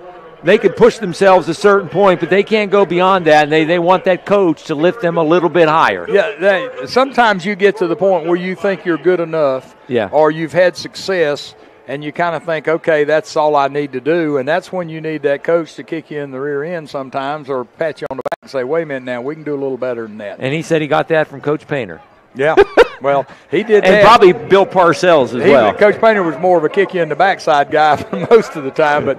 They could push themselves a certain point, but they can't go beyond that, and they want that coach to lift them a little bit higher. Yeah, sometimes you get to the point where you think you're good enough, or you've had success, and you kind of think, okay, that's all I need to do, and that's when you need that coach to kick you in the rear end sometimes, or pat you on the back and say, wait a minute now, we can do a little better than that. And he said he got that from Coach Painter. Yeah, well, he did and that. Probably Bill Parcells as well. Coach Painter was more of a kick you in the backside guy for most of the time, but,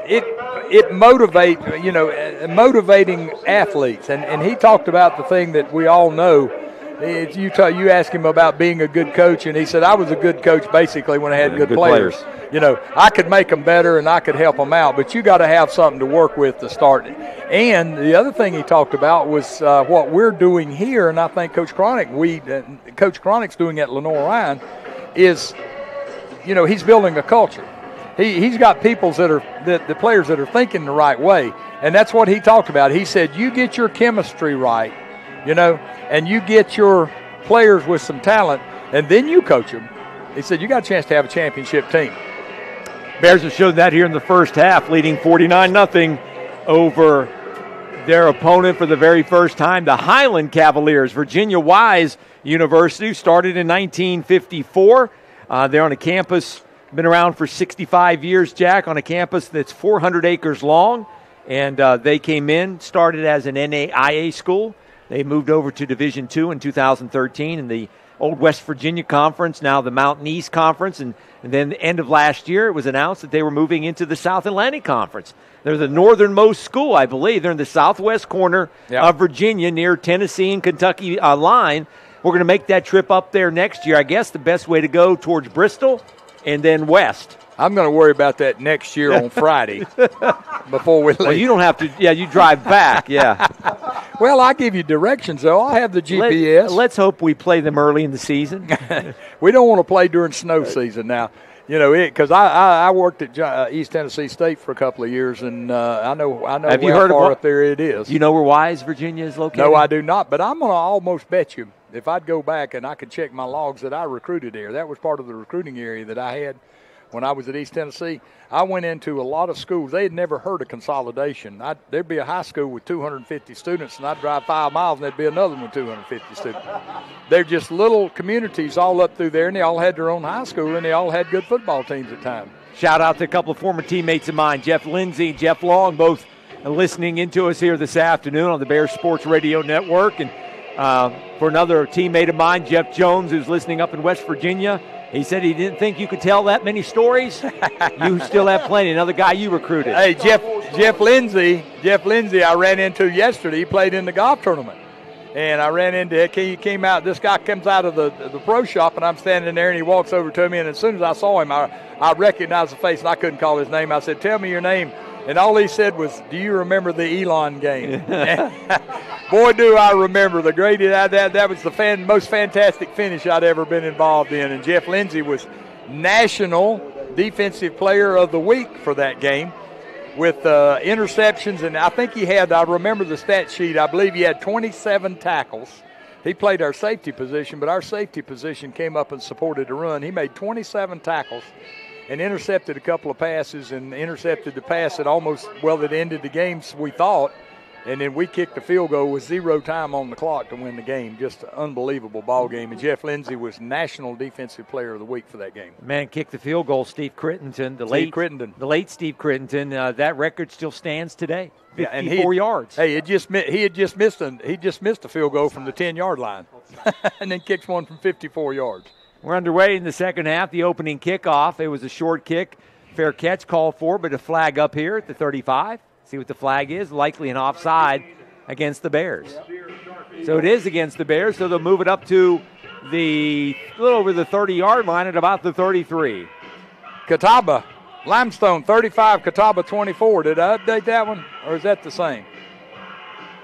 it motivating athletes. And he talked about the thing that we all know. You asked him about being a good coach, and he said, I was a good coach basically when I had good players. I could make them better and I could help them out, but you got to have something to work with to start it. And the other thing he talked about was what we're doing here, and I think Coach Cronick's doing at Lenoir-Rhyne is, he's building a culture. He's got people the players that are thinking the right way, and that's what he talked about. He said, you get your chemistry right, and you get your players with some talent, and then you coach them. He said, you got a chance to have a championship team. Bears have showed that here in the first half, leading 49-0 over their opponent for the very first time, the Highland Cavaliers. Virginia Wise University started in 1954. They're on a campus, been around for 65 years, Jack, on a campus that's 400 acres long. And they came in, started as an NAIA school. They moved over to Division II in 2013, and the old West Virginia Conference, now the Mountain East Conference, and then the end of last year it was announced that they were moving into the South Atlantic Conference. They're the northernmost school, I believe. They're in the southwest corner of Virginia near Tennessee and Kentucky line. We're going to make that trip up there next year. I guess the best way to go towards Bristol and then west. I'm going to worry about that next year on Friday before we leave. Well, you don't have to. Yeah, you drive back. Yeah. Well, I give you directions, though. I'll have the GPS. Let's hope we play them early in the season. We don't want to play during snow season now. You know, because I worked at East Tennessee State for a couple of years, and I know have you heard far up there it is. You know where Wise, Virginia is located? No, I do not, but I'm going to almost bet you if I'd go back and I could check my logs that I recruited there. That was part of the recruiting area that I had when I was at East Tennessee. I went into a lot of schools. They had never heard of consolidation. There'd be a high school with 250 students, and I'd drive 5 miles, and there'd be another one with 250 students. They're just little communities all up through there, and they all had their own high school, and they all had good football teams at times. Shout out to a couple of former teammates of mine, Jeff Lindsay, Jeff Long, both listening into us here this afternoon on the Bears Sports Radio Network. And for another teammate of mine, Jeff Jones, who's listening up in West Virginia, he said he didn't think you could tell that many stories. You still have plenty. Another guy you recruited. Hey, Jeff Lindsay, I ran into yesterday. He played in the golf tournament. And I ran into him. He came out. This guy comes out of the pro shop, and I'm standing there, and he walks over to me. And as soon as I saw him, I recognized the face, and I couldn't call his name. I said, "Tell me your name." And all he said was, "Do you remember the Elon game?" Boy, do I remember the greatest. That was the most fantastic finish I'd ever been involved in. And Jeff Lindsay was National Defensive Player of the Week for that game with interceptions. And I think I remember the stat sheet, I believe he had 27 tackles. He played our safety position, but our safety position came up and supported the run. He made 27 tackles and intercepted a couple of passes and intercepted the pass that ended the game, we thought. And then we kicked the field goal with 0 time on the clock to win the game. Just an unbelievable ball game. And Jeff Lindsay was National Defensive Player of the Week for that game. Man, kicked the field goal, Steve Crittenton. The late Steve Crittenton. That record still stands today. 54 yards. Hey, he just missed a field goal from the 10-yard line, and then kicks one from 54 yards. We're underway in the second half. The opening kickoff. It was a short kick, fair catch called for, but a flag up here at the 35. See what the flag is. Likely an offside against the Bears. So it is against the Bears, so they'll move it up to a little over the 30-yard line at about the 33. Catawba, Limestone 35, Catawba 24. Did I update that one, or is that the same?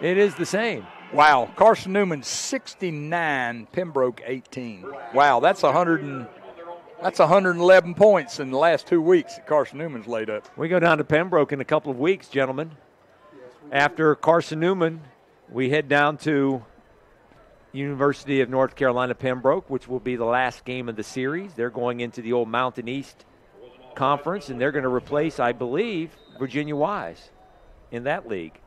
It is the same. Wow. Carson Newman 69, Pembroke 18. Wow, that's 111 points in the last 2 weeks that Carson Newman's laid up. We go down to Pembroke in a couple of weeks, gentlemen. After Carson Newman, we head down to University of North Carolina Pembroke, which will be the last game of the series. They're going into the old Mountain East Conference, and they're going to replace, I believe, Virginia Wise in that league.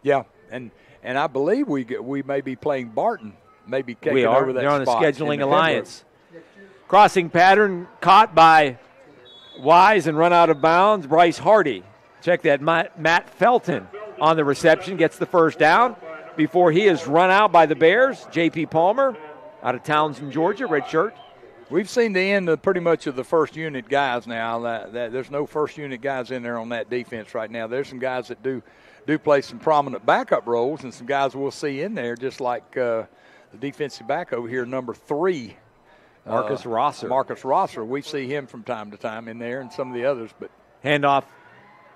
Yeah, and I believe we may be playing Barton, maybe taking over that spot. They're on a scheduling alliance. Crossing pattern caught by Wise and run out of bounds. Bryce Hardy. Check that. Matt Felton on the reception gets the first down before he is run out by the Bears. J.P. Palmer out of Townsend, Georgia, red shirt. We've seen the end of pretty much of the first unit guys now. That there's no first unit guys in there on that defense right now. There's some guys that do play some prominent backup roles, and some guys we'll see in there, just like the defensive back over here, number 3. Marcus Rosser. We see him from time to time in there, and some of the others. But handoff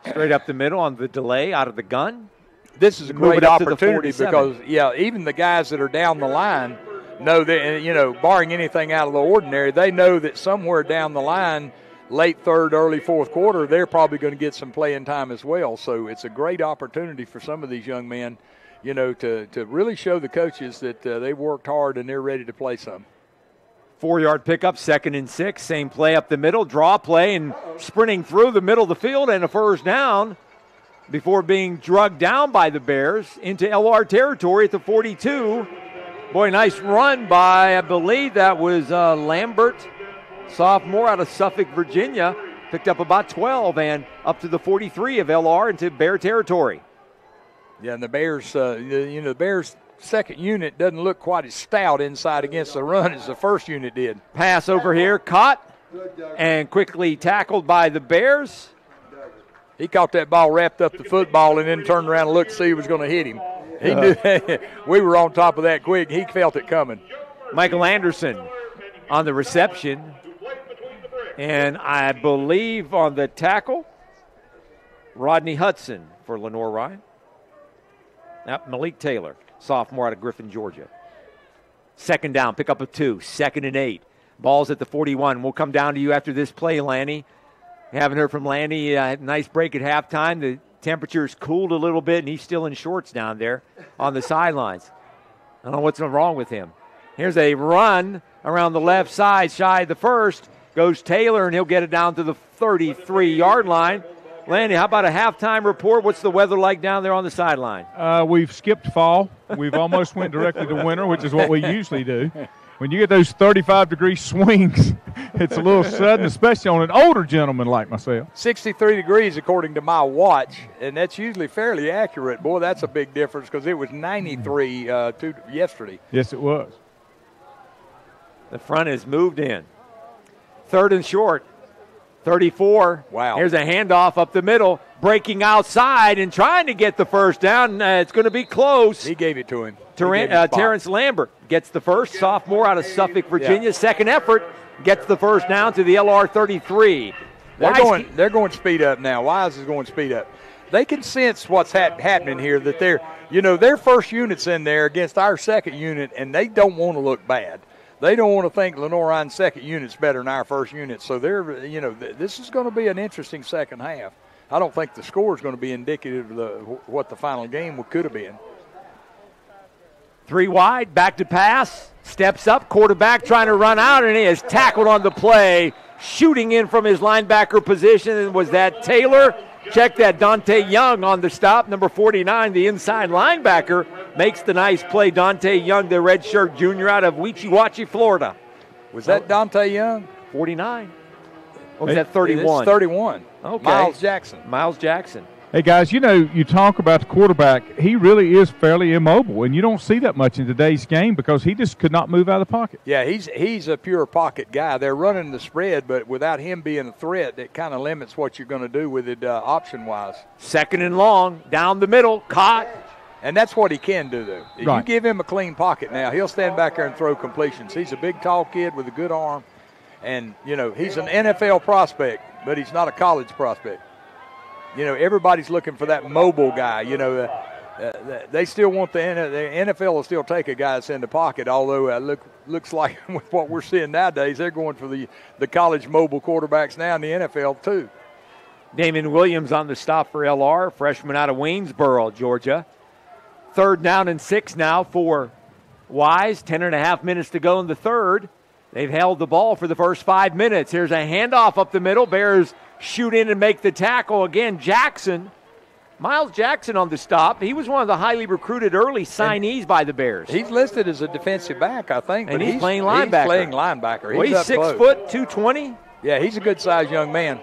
straight up the middle on the delay out of the gun. This is a great opportunity because, even the guys that are down the line know that, barring anything out of the ordinary, they know that somewhere down the line, late third, early fourth quarter, they're probably going to get some playing time as well. So it's a great opportunity for some of these young men, to really show the coaches that they worked hard and they're ready to play some. 4-yard pickup, 2nd and 6. Same play up the middle, draw play, and sprinting through the middle of the field and a first down before being drugged down by the Bears into LR territory at the 42. Boy, nice run by, I believe that was Lambert, sophomore out of Suffolk, Virginia. Picked up about 12 and up to the 43 of LR into Bear territory. Yeah, and the Bears, the Bears second unit doesn't look quite as stout inside against the run as the first unit did. Pass over here, caught and quickly tackled by the Bears. He caught that ball, wrapped up the football, and then turned around and looked to see who was going to hit him. He knew we were on top of that quick. He felt it coming. Michael Anderson on the reception, and I believe on the tackle, Rodney Hudson for Lenoir-Rhyne. Now Malik Taylor, sophomore out of Griffin, Georgia. Second down, pick up a 2, 2nd and 8. Ball's at the 41. We'll come down to you after this play, Lanny. Haven't heard from Lanny. Nice break at halftime. The temperature's cooled a little bit, and he's still in shorts down there on the sidelines. I don't know what's wrong with him. Here's a run around the left side, shy of the first. Goes Taylor, and he'll get it down to the 33-yard line. Lanny, how about a halftime report? What's the weather like down there on the sideline? We've skipped fall. We've almost went directly to winter, which is what we usually do. When you get those 35-degree swings, it's a little sudden, especially on an older gentleman like myself. 63 degrees according to my watch, and that's usually fairly accurate. Boy, that's a big difference because it was 93 yesterday. Yes, it was. The front is moved in. 3rd and short. 34. Wow. Here's a handoff up the middle, breaking outside and trying to get the first down. It's going to be close. He gave it to him. Terrence Lambert gets the first, sophomore out of Suffolk, Virginia. Yeah. Second effort, gets the first down to the LR 33. They're going speed up now. Wise is going speed up. They can sense what's happening here, that their first unit's in there against our second unit, and they don't want to look bad. They don't want to think Lenoir-Rhyne's second unit's better than our first unit. So this is going to be an interesting second half. I don't think the score is going to be indicative of what the final game could have been. 3 wide, back to pass, steps up, quarterback trying to run out, and he is tackled on the play, shooting in from his linebacker position. And was that Taylor? Check that, Dante Young on the stop, number 49, the inside linebacker, makes the nice play. Dante Young, the redshirt junior out of Weechee Wachee, Florida. Was that Dante Young? 49. Or was that 31? It's 31. Okay. Miles Jackson. Hey, guys, you talk about the quarterback. He really is fairly immobile, and you don't see that much in today's game because he just could not move out of the pocket. Yeah, he's a pure pocket guy. They're running the spread, but without him being a threat, it kind of limits what you're going to do with it option-wise. 2nd and long, down the middle, caught. And that's what he can do, though. If right. You give him a clean pocket now, he'll stand back there and throw completions. He's a big, tall kid with a good arm. And, he's an NFL prospect, but he's not a college prospect. Everybody's looking for that mobile guy. They still want the NFL will still take a guy that's in the pocket, although looks like with what we're seeing nowadays, they're going for the college mobile quarterbacks now in the NFL too. Damon Williams on the stop for LR, freshman out of Waynesboro, Georgia. 3rd down and 6 now for Wise. 10.5 minutes to go in the third. They've held the ball for the first 5 minutes. Here's a handoff up the middle. Bears shoot in and make the tackle. Again, Miles Jackson on the stop. He was one of the highly recruited early signees by the Bears. He's listed as a defensive back, I think. And he's playing linebacker. He's playing linebacker. He's 6 foot, 220. Yeah, he's a good-sized young man.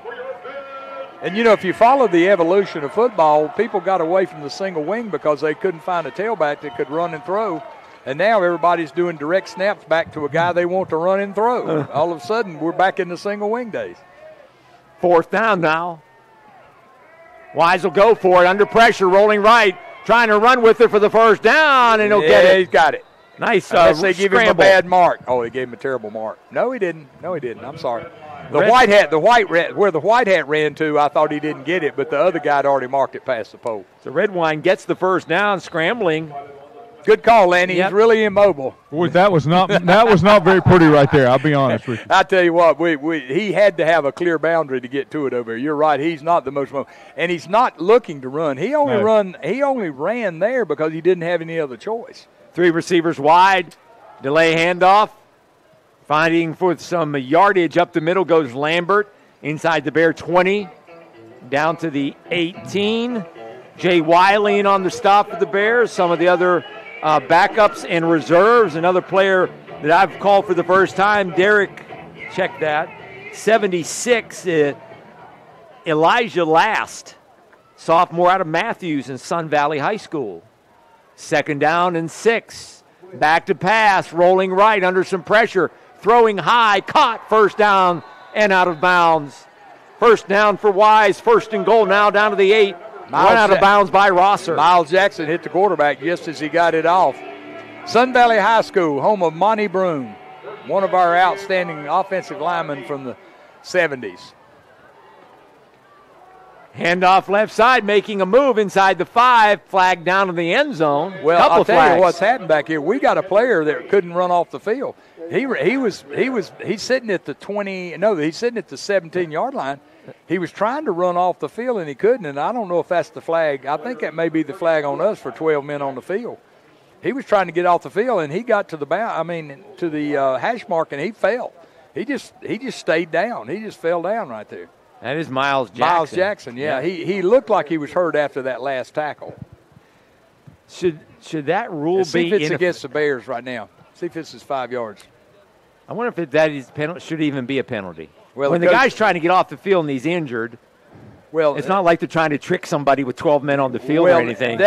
And, if you follow the evolution of football, people got away from the single wing because they couldn't find a tailback that could run and throw. And now everybody's doing direct snaps back to a guy they want to run and throw. All of a sudden, we're back in the single wing days. 4th down now. Wise will go for it, under pressure, rolling right, trying to run with it for the first down, and he'll get it. He's got it. Nice they give him a bad mark. Oh, they gave him a terrible mark. No, he didn't. I'm sorry. Where the white hat ran to, I thought he didn't get it, but the other guy had already marked it past the pole. So Redwine gets the first down, scrambling. Good call, Lanny. Yep. He's really immobile. Boy, that was not very pretty right there. I'll be honest with you. I tell you what, he had to have a clear boundary to get to it over here. You're right. He's not the most mobile, and he's not looking to run. He only ran there because he didn't have any other choice. 3 receivers wide, delay handoff. Finding for some yardage up the middle goes Lambert inside the Bear 20, down to the 18. Jay Wiley in on the stop for the Bears. Some of the other backups and reserves. Another player that I've called for the first time, Derek, check that, 76, Elijah Last, sophomore out of Matthews in Sun Valley High School. 2nd down and 6. Back to pass, rolling right under some pressure, throwing high, caught, 1st down and out of bounds. 1st down for Wise, 1st and goal now down to the 8. Run out of bounds by Rosser. Miles Jackson hit the quarterback just as he got it off. Sun Valley High School, home of Monty Broom, one of our outstanding offensive linemen from the 70s. Handoff left side, making a move inside the 5, flag down in the end zone. Well, I'll tell you what's happened back here. We got a player that couldn't run off the field. He's sitting at the 20. No, he's sitting at the 17-yard line. He was trying to run off the field and he couldn't. And I don't know if that's the flag. I think that may be the flag on us for 12 men on the field. He was trying to get off the field and he got to the hash mark and he fell. He just stayed down. He just fell down right there. That is Miles Jackson. Miles Jackson, yeah. He looked like he was hurt after that last tackle. Should that rule See be if it's against the Bears right now? See if this is 5 yards. I wonder if that is penalty. Should even be a penalty. Well, when the guy's trying to get off the field and he's injured, well, it's not like they're trying to trick somebody with 12 men on the field or anything.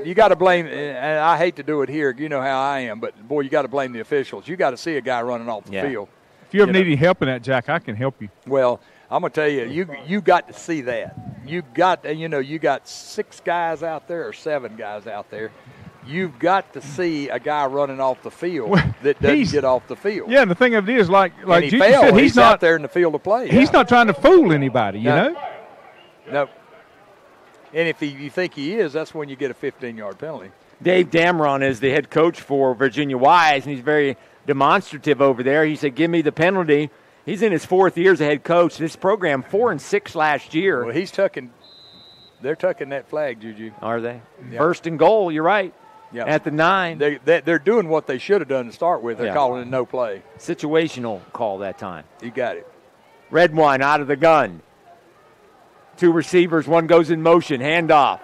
You got to blame. And I hate to do it here. You know how I am, but boy, you got to blame the officials. You got to see a guy running off the field. If you ever need any help in that, Jack, I can help you. Well, I'm gonna tell you, you got to see that. You got 6 guys out there or 7 guys out there. You've got to see a guy running off the field that doesn't get off the field. Yeah, and the thing of it is, like he Juju fell. said, He's not out there in the field of play. He's not trying to fool anybody, you know? No. And if you think he is, that's when you get a 15-yard penalty. Dave Damron is the head coach for Virginia Wise, and he's very demonstrative over there. He said, give me the penalty. He's in his 4th year as a head coach. This program, 4-6 last year. Well, they're tucking that flag, Juju. Are they? Yeah. 1st and goal, you're right. Yep. At the 9. They're doing what they should have done to start with. They're calling it no play. Situational call that time. You got it. Redwine out of the gun. 2 receivers, 1 goes in motion, handoff.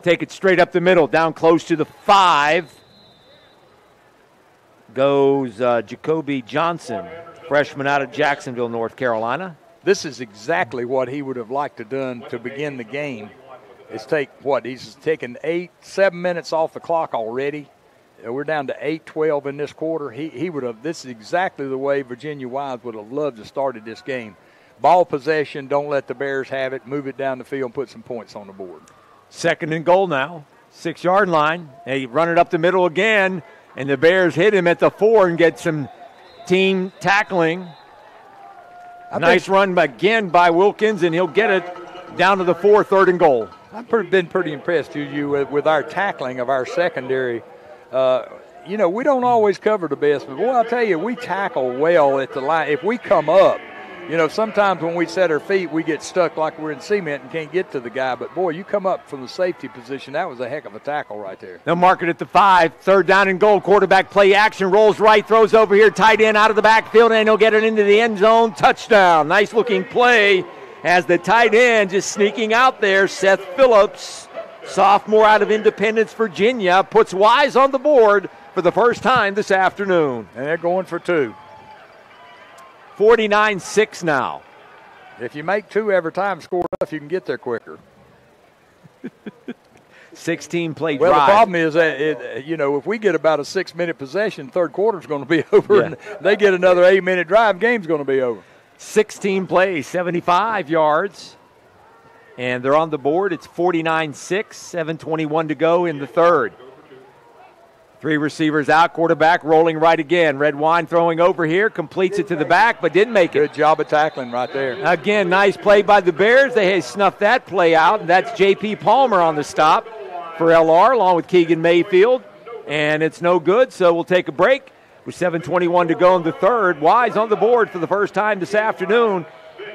Take it straight up the middle, down close to the 5. Goes Jacoby Johnson, freshman out of Jacksonville, North Carolina. This is exactly what he would have liked to done to begin the game. He's taken 7 minutes off the clock already. We're down to 8:12 in this quarter. He would have. This is exactly the way Virginia Wise would have loved to started this game. Ball possession, don't let the Bears have it. Move it down the field and put some points on the board. 2nd and goal now, 6-yard line. They run it up the middle again, and the Bears hit him at the 4 and get some team tackling. Nice run again by Wilkins, and he'll get it down to the 4, 3rd and goal. I've been pretty impressed, with our tackling of our secondary. We don't always cover the best, but boy, I'll tell you, we tackle well at the line. If we come up, sometimes when we set our feet, we get stuck like we're in cement and can't get to the guy. But boy, you come up from the safety position, that was a heck of a tackle right there. They'll mark it at the 5, 3rd down and goal. Quarterback play action, rolls right, throws over here, tight end out of the backfield, and he'll get it into the end zone. Touchdown. Nice looking play. As the tight end just sneaking out there, Seth Phillips, sophomore out of Independence, Virginia, puts Wise on the board for the first time this afternoon. And they're going for 2. 49-6 now. If you make 2 every time, score enough, you can get there quicker. 16-play drive. Well, the problem is that, if we get about a 6-minute possession, 3rd quarter is going to be over, and they get another 8-minute drive, game's going to be over. 16 plays, 75 yards. And they're on the board. It's 49-6, 7:21 to go in the 3rd. 3 receivers out, quarterback rolling right again. Redwine throwing over here, completes it to the back, but didn't make it. Good job of tackling right there. Again, nice play by the Bears. They snuffed that play out, and that's J.P. Palmer on the stop for LR, along with Keegan Mayfield. And it's no good, so we'll take a break. With 7:21 to go in the 3rd, Wise on the board for the first time this afternoon.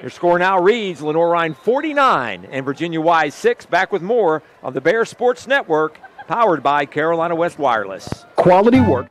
Your score now reads Lenoir-Rhyne 49 and Virginia Wise 6. Back with more on the Bear Sports Network, powered by Carolina West Wireless. Quality work.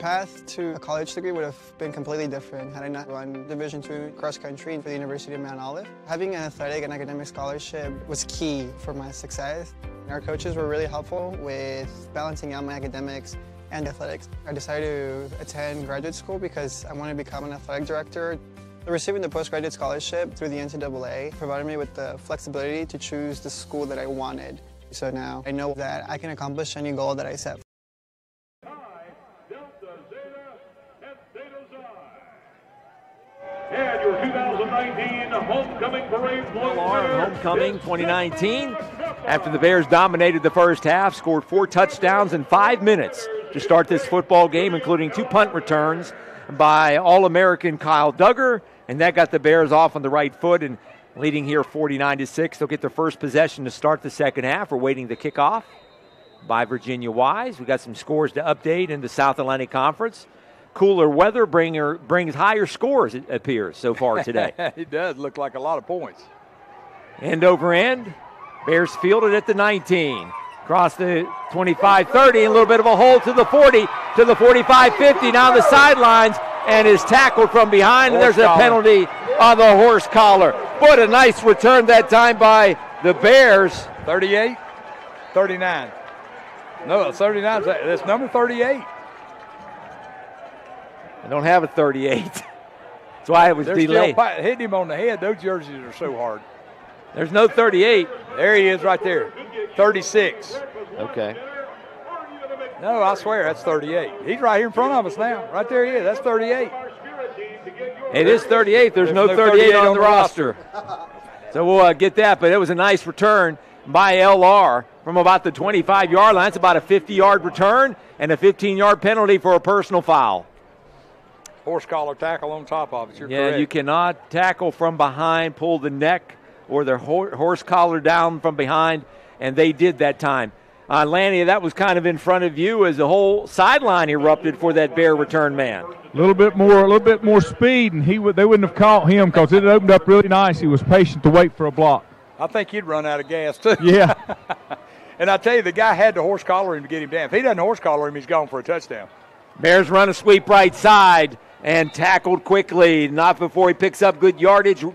path to a college degree would have been completely different had I not run Division II cross country for the University of Mount Olive. Having an athletic and academic scholarship was key for my success. Our coaches were really helpful with balancing out my academics and athletics. I decided to attend graduate school because I wanted to become an athletic director. Receiving the postgraduate scholarship through the NCAA provided me with the flexibility to choose the school that I wanted. So now I know that I can accomplish any goal that I set. And your 2019 Homecoming Parade Homecoming 2019. After the Bears dominated the first half, scored 4 touchdowns in 5 minutes to start this football game, including 2 punt returns by All-American Kyle Duggar, and that got the Bears off on the right foot and leading here 49-6. They'll get their first possession to start the second half. We're waiting the kickoff by Virginia Wise. We got some scores to update in the South Atlantic Conference. Cooler weather brings higher scores, it appears, so far today. It does look like a lot of points. End over end. Bears fielded at the 19. Across the 25-30, a little bit of a hole to the 40, to the 45-50, now the sidelines, and is tackled from behind, and there's a penalty on the horse collar. What a nice return that time by the Bears. 38? 39. No, 39, that's number 38. I don't have a 38. That's why it was delayed. Still hitting him on the head. Those jerseys are so hard. There's no 38. There he is right there. 36. Okay. No, I swear, that's 38. He's right here in front of us now. Right there he is. That's 38. It is 38. There's no 38 on the roster. So we'll get that, but it was a nice return by LR from about the 25-yard line. It's about a 50-yard return and a 15-yard penalty for a personal foul. Horse collar tackle on top of it. You're correct. You cannot tackle from behind, pull the neck or the horse collar down from behind, and they did that time. Lanny, that was kind of in front of you as the whole sideline erupted for that Bear return man. A little bit more speed, and they wouldn't have caught him because it opened up really nice. He was patient to wait for a block. I think he'd run out of gas too. Yeah. And I tell you, the guy had to horse collar him to get him down. If he doesn't horse collar him, he's gone for a touchdown. Bears run a sweep right side and tackled quickly. Not before he picks up good yardage.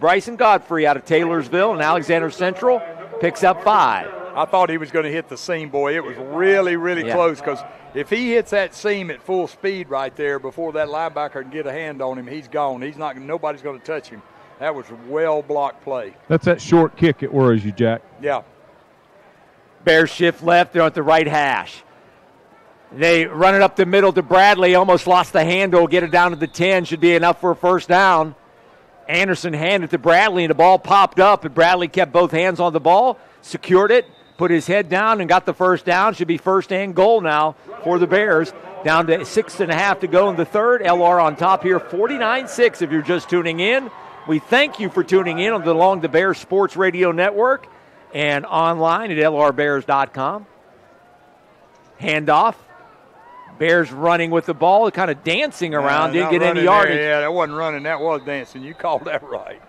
Bryson Godfrey out of Taylorsville and Alexander Central picks up 5. I thought he was going to hit the seam, boy. It was really, really close because if he hits that seam at full speed right there before that linebacker can get a hand on him, he's gone. Nobody's going to touch him. That was a well-blocked play. That's that short kick it worries you, Jack. Yeah. Bears shift left. They're at the right hash. They run it up the middle to Bradley. Almost lost the handle. Get it down to the 10. Should be enough for a first down. Anderson handed to Bradley, and the ball popped up, and Bradley kept both hands on the ball, secured it, put his head down, and got the first down. Should be first and goal now for the Bears. Down to 6.5 to go in the third. LR on top here, 49-6 if you're just tuning in. We thank you for tuning in on the Along the Bears Sports Radio Network and online at lrbears.com. Handoff. Bears running with the ball, kind of dancing around, didn't get any yardage. Yeah, that wasn't running, that was dancing. You called that right.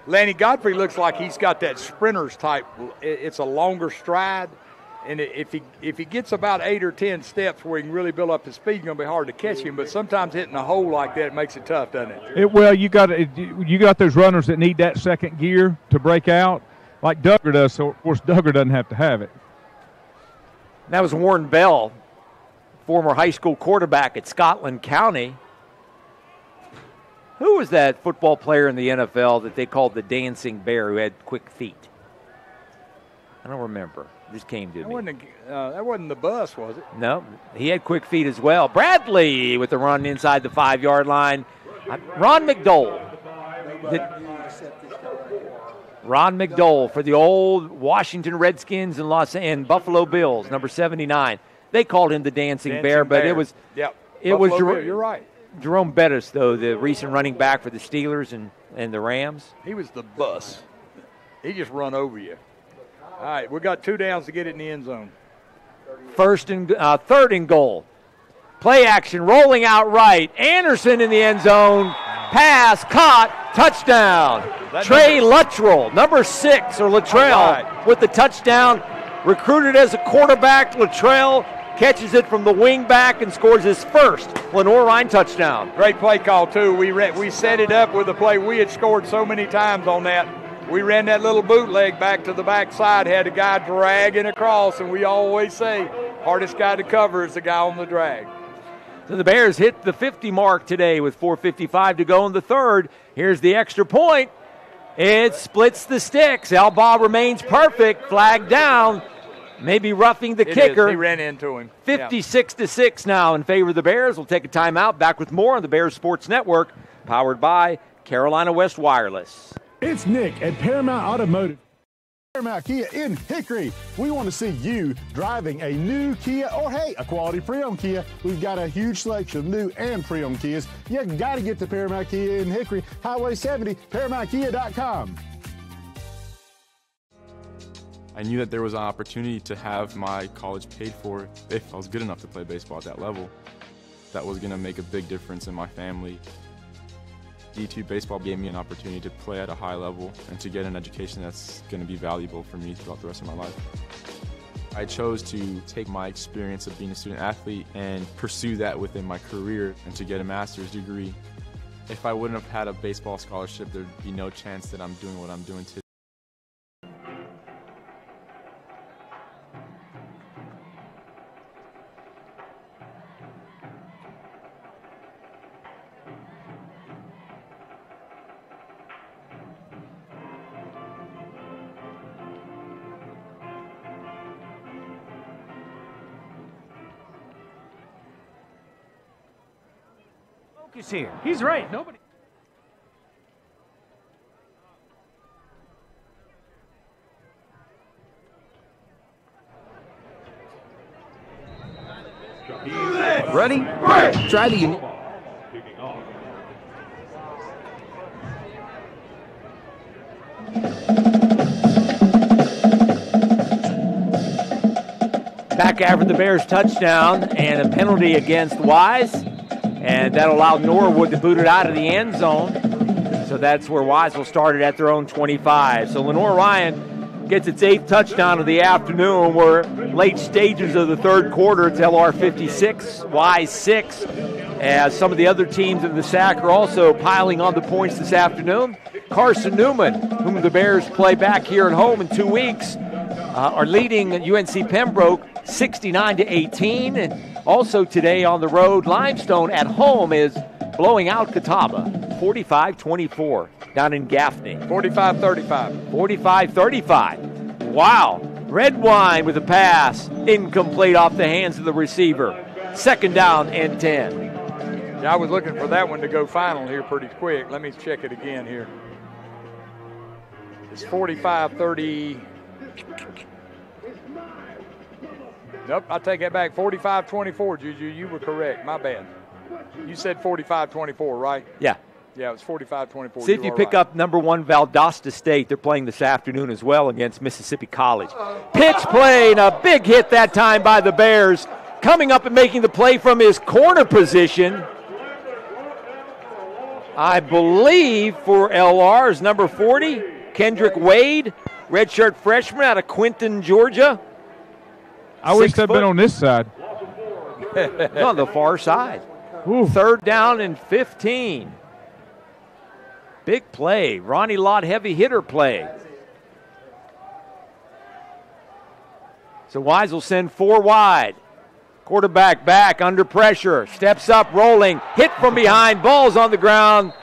Lanny Godfrey looks like he's got that sprinter's type. It's a longer stride, and if he gets about 8 or 10 steps where he can really build up his speed, it's going to be hard to catch him. But sometimes hitting a hole like that makes it tough, doesn't it? Well, you got those runners that need that second gear to break out, like Duggar does. So of course Duggar doesn't have to have it. That was Warren Bell, former high school quarterback at Scotland County. Who was that football player in the NFL that they called the Dancing Bear who had quick feet? I don't remember. This came to me. That wasn't the bus, was it? No, he had quick feet as well. Bradley with the run inside the 5-yard line. Ron McDowell. Ron McDowell for the old Washington Redskins and Buffalo Bills, number 79. They called him the Dancing Bear, but it was you're right. Jerome Bettis, though, the recent running back for the Steelers and the Rams. He was the bus. He just run over you. All right, we got 2 downs to get it in the end zone. Third and goal. Play action, rolling out right. Anderson in the end zone. Pass, caught, touchdown. Trey Luttrell, number 6, or Luttrell, with the touchdown. Recruited as a quarterback, Luttrell catches it from the wing back and scores his first Lenoir-Rhyne touchdown. Great play call, too. We set it up with a play. We had scored so many times on that. We ran that little bootleg back to the backside, had a guy dragging across, and we always say, hardest guy to cover is the guy on the drag. So the Bears hit the 50 mark today with 4:55 to go in the third. Here's the extra point. It splits the sticks. Albaugh remains perfect. Flag down. Maybe roughing the kicker. He ran into him. 56-6 now in favor of the Bears. We'll take a timeout. Back with more on the Bears Sports Network, powered by Carolina West Wireless. It's Nick at Paramount Automotive. Paramount Kia in Hickory. We want to see you driving a new Kia or, hey, a quality pre-owned Kia. We've got a huge selection of new and pre-owned Kias. You got to get to Paramount Kia in Hickory, Highway 70, ParamountKia.com. I knew that there was an opportunity to have my college paid for if I was good enough to play baseball at that level. That was going to make a big difference in my family. D2 baseball gave me an opportunity to play at a high level and to get an education that's going to be valuable for me throughout the rest of my life. I chose to take my experience of being a student athlete and pursue that within my career and to get a master's degree. If I wouldn't have had a baseball scholarship, there'd be no chance that I'm doing what I'm doing today. Focus here. He's right. Nobody. Ready? Try the unique. Back after the Bears touchdown and a penalty against Wise. And that allowed Norwood to boot it out of the end zone. So that's where Wise will start it at their own 25. So Lenoir-Rhyne gets its 8th touchdown of the afternoon. We're late stages of the third quarter. It's LR 56, Wise 6. As some of the other teams in the SAC are also piling on the points this afternoon. Carson Newman, whom the Bears play back here at home in 2 weeks, are leading UNC Pembroke 69-18. And also today on the road, Limestone at home is blowing out Catawba 45-24 down in Gaffney. 45-35. 45-35. Wow. Red Wine with a pass. Incomplete off the hands of the receiver. 2nd down and 10. Yeah, I was looking for that one to go final here pretty quick. Let me check it again here. It's 45-30. Nope, I take that back. 45-24, Juju. You were correct. My bad. You said 45-24, right? Yeah. Yeah, it was 45-24. See if you pick up number 1 Valdosta State. They're playing this afternoon as well against Mississippi College. Pitch play and a big hit that time by the Bears. Coming up and making the play from his corner position, I believe for LR is number 40, Kendrick Wade, redshirt freshman out of Quinton, Georgia. I wish they'd been on this side. On the far side. Ooh. 3rd down and 15. Big play. Ronnie Lott heavy hitter play. So Wise will send 4 wide. Quarterback back under pressure. Steps up, rolling. Hit from behind. Ball's on the ground.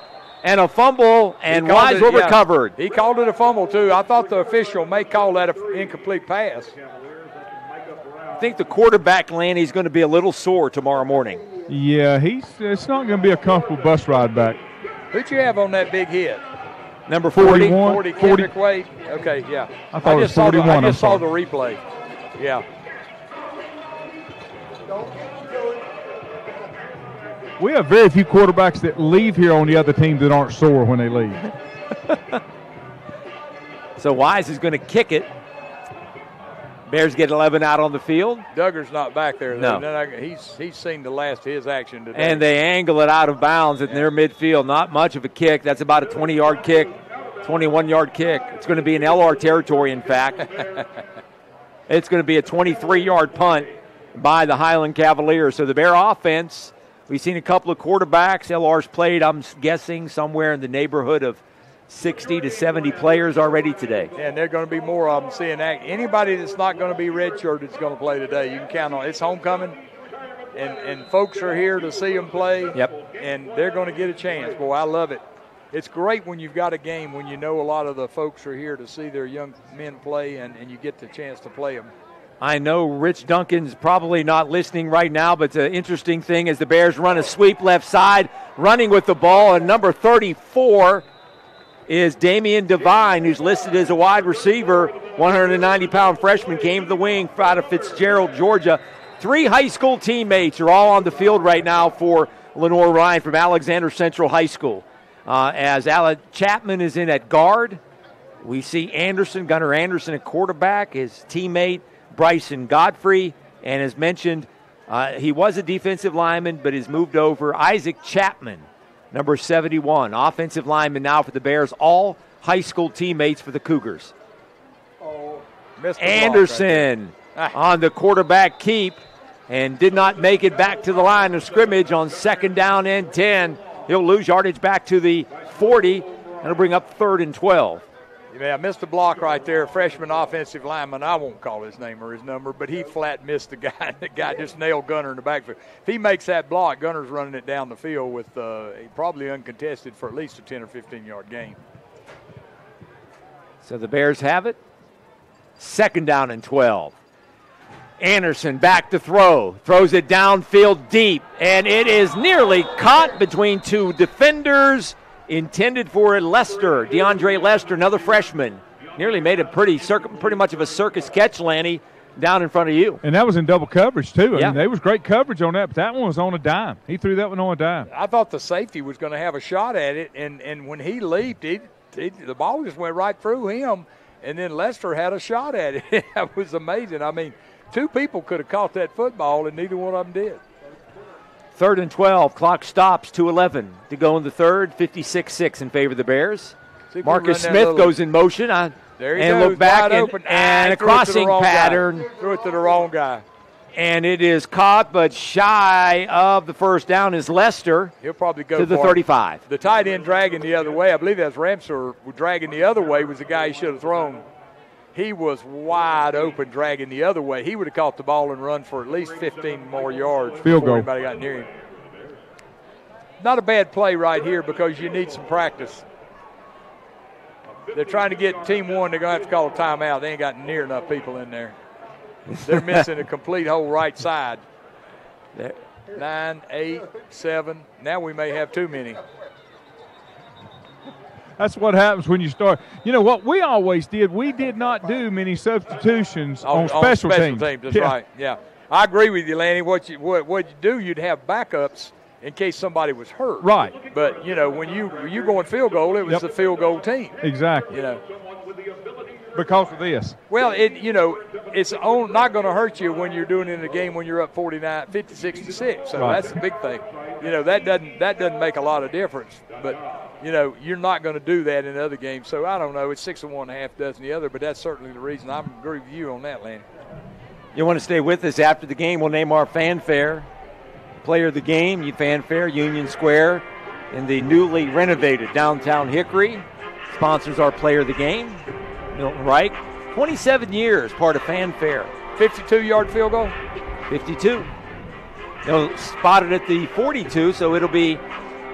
And a fumble, and Wise will recover. He called it a fumble, too. I thought the official may call that an incomplete pass. I think the quarterback, Lanny's going to be a little sore tomorrow morning. Yeah, it's not going to be a comfortable bus ride back. Who'd you have on that big hit? Number 40. 40, Kendrick Wade. Okay, yeah. I thought it was 41. I just saw the replay. Yeah. We have very few quarterbacks that leave here on the other team that aren't sore when they leave. So Wise is going to kick it. Bears get 11 out on the field. Duggar's not back there. No. He's seen the last of his action today. And they angle it out of bounds in their midfield. Not much of a kick. That's about a 20-yard kick, 21-yard kick. It's going to be in LR territory, in fact. It's going to be a 23-yard punt by the Highland Cavaliers. So the Bear offense, we've seen a couple of quarterbacks. LR's played, I'm guessing, somewhere in the neighborhood of 60 to 70 players already today. Yeah, and there are going to be more of them seeing that. Anybody that's not going to be redshirted is going to play today. You can count on it. It's homecoming, and folks are here to see them play. Yep. And they're going to get a chance. Boy, I love it. It's great when you've got a game when you know a lot of the folks are here to see their young men play, and you get the chance to play them. I know Rich Duncan's probably not listening right now, but it's an interesting thing as the Bears run a sweep left side, running with the ball, and number 34 is Damian Devine, who's listed as a wide receiver, 190-pound freshman, came to the wing out of Fitzgerald, Georgia. 3 high school teammates are all on the field right now for Lenoir-Rhyne from Alexander Central High School. As Alan Chapman is in at guard, we see Gunnar Anderson at quarterback, his teammate Bryson Godfrey, and as mentioned, he was a defensive lineman but has moved over. Isaac Chapman, number 71, offensive lineman now for the Bears, all high school teammates for the Cougars. Anderson on the quarterback keep and did not make it back to the line of scrimmage on 2nd down and 10. He'll lose yardage back to the 40. That'll bring up 3rd and 12. Yeah, I missed the block right there. Freshman offensive lineman, I won't call his name or his number, but he flat missed the guy. The guy just nailed Gunner in the backfield. If he makes that block, Gunner's running it down the field with probably uncontested for at least a 10 or 15-yard gain. So the Bears have it. 2nd down and 12. Anderson back to throw. Throws it downfield deep, and it is nearly caught between 2 defenders. Intended for Lester, DeAndre Lester, another freshman. Nearly made a pretty much of a circus catch, Lanny, down in front of you. And that was in double coverage, too. Yeah. I mean, there was great coverage on that, but that one was on a dime. He threw that one on a dime. I thought the safety was going to have a shot at it, and when he leaped, the ball just went right through him, and then Lester had a shot at it. That was amazing. I mean, 2 people could have caught that football, and neither one of them did. 3rd and 12. Clock stops. 2:11 to go in the third. 56-6 in favor of the Bears. Marcus Smith goes in motion. There he and goes, look back open. and a crossing pattern. Threw it to the wrong guy. And it is caught, but shy of the 1st down is Lester. He'll probably go to the 35. The tight end dragging the other way. I believe that's Ramsor dragging the other way was the guy he should have thrown. He was wide open, dragging the other way. He would have caught the ball and run for at least 15 more yards Field before goal. anybody got near him. Not a bad play right here because you need some practice. They're trying to get team 1. They're going to have to call a timeout. They ain't got near enough people in there. They're missing a complete whole right side. 9, 8, 7. Now we may have too many. That's what happens when you start. You know what we always did? We did not do many substitutions on special teams. That's right. Yeah, I agree with you, Lanny. What you do, you'd have backups in case somebody was hurt. Right. But when you go in field goal, it was the field goal team. Exactly. Because of this. Well, it's not going to hurt you when you're doing it in a game when you're up 56-6. So right. That's the big thing. That doesn't make a lot of difference. But you're not going to do that in other games. So I don't know. It's 6 of one, half dozen the other. But that's certainly the reason. I agree with you on that, Lanny. You want to stay with us after the game? We'll name our fanfare. Player of the game, fanfare, Union Square in the newly renovated downtown Hickory. Sponsors our player of the game, Milton Reich. 27 years, part of fanfare. 52-yard field goal? 52. They'll spot it at the 42, so it'll be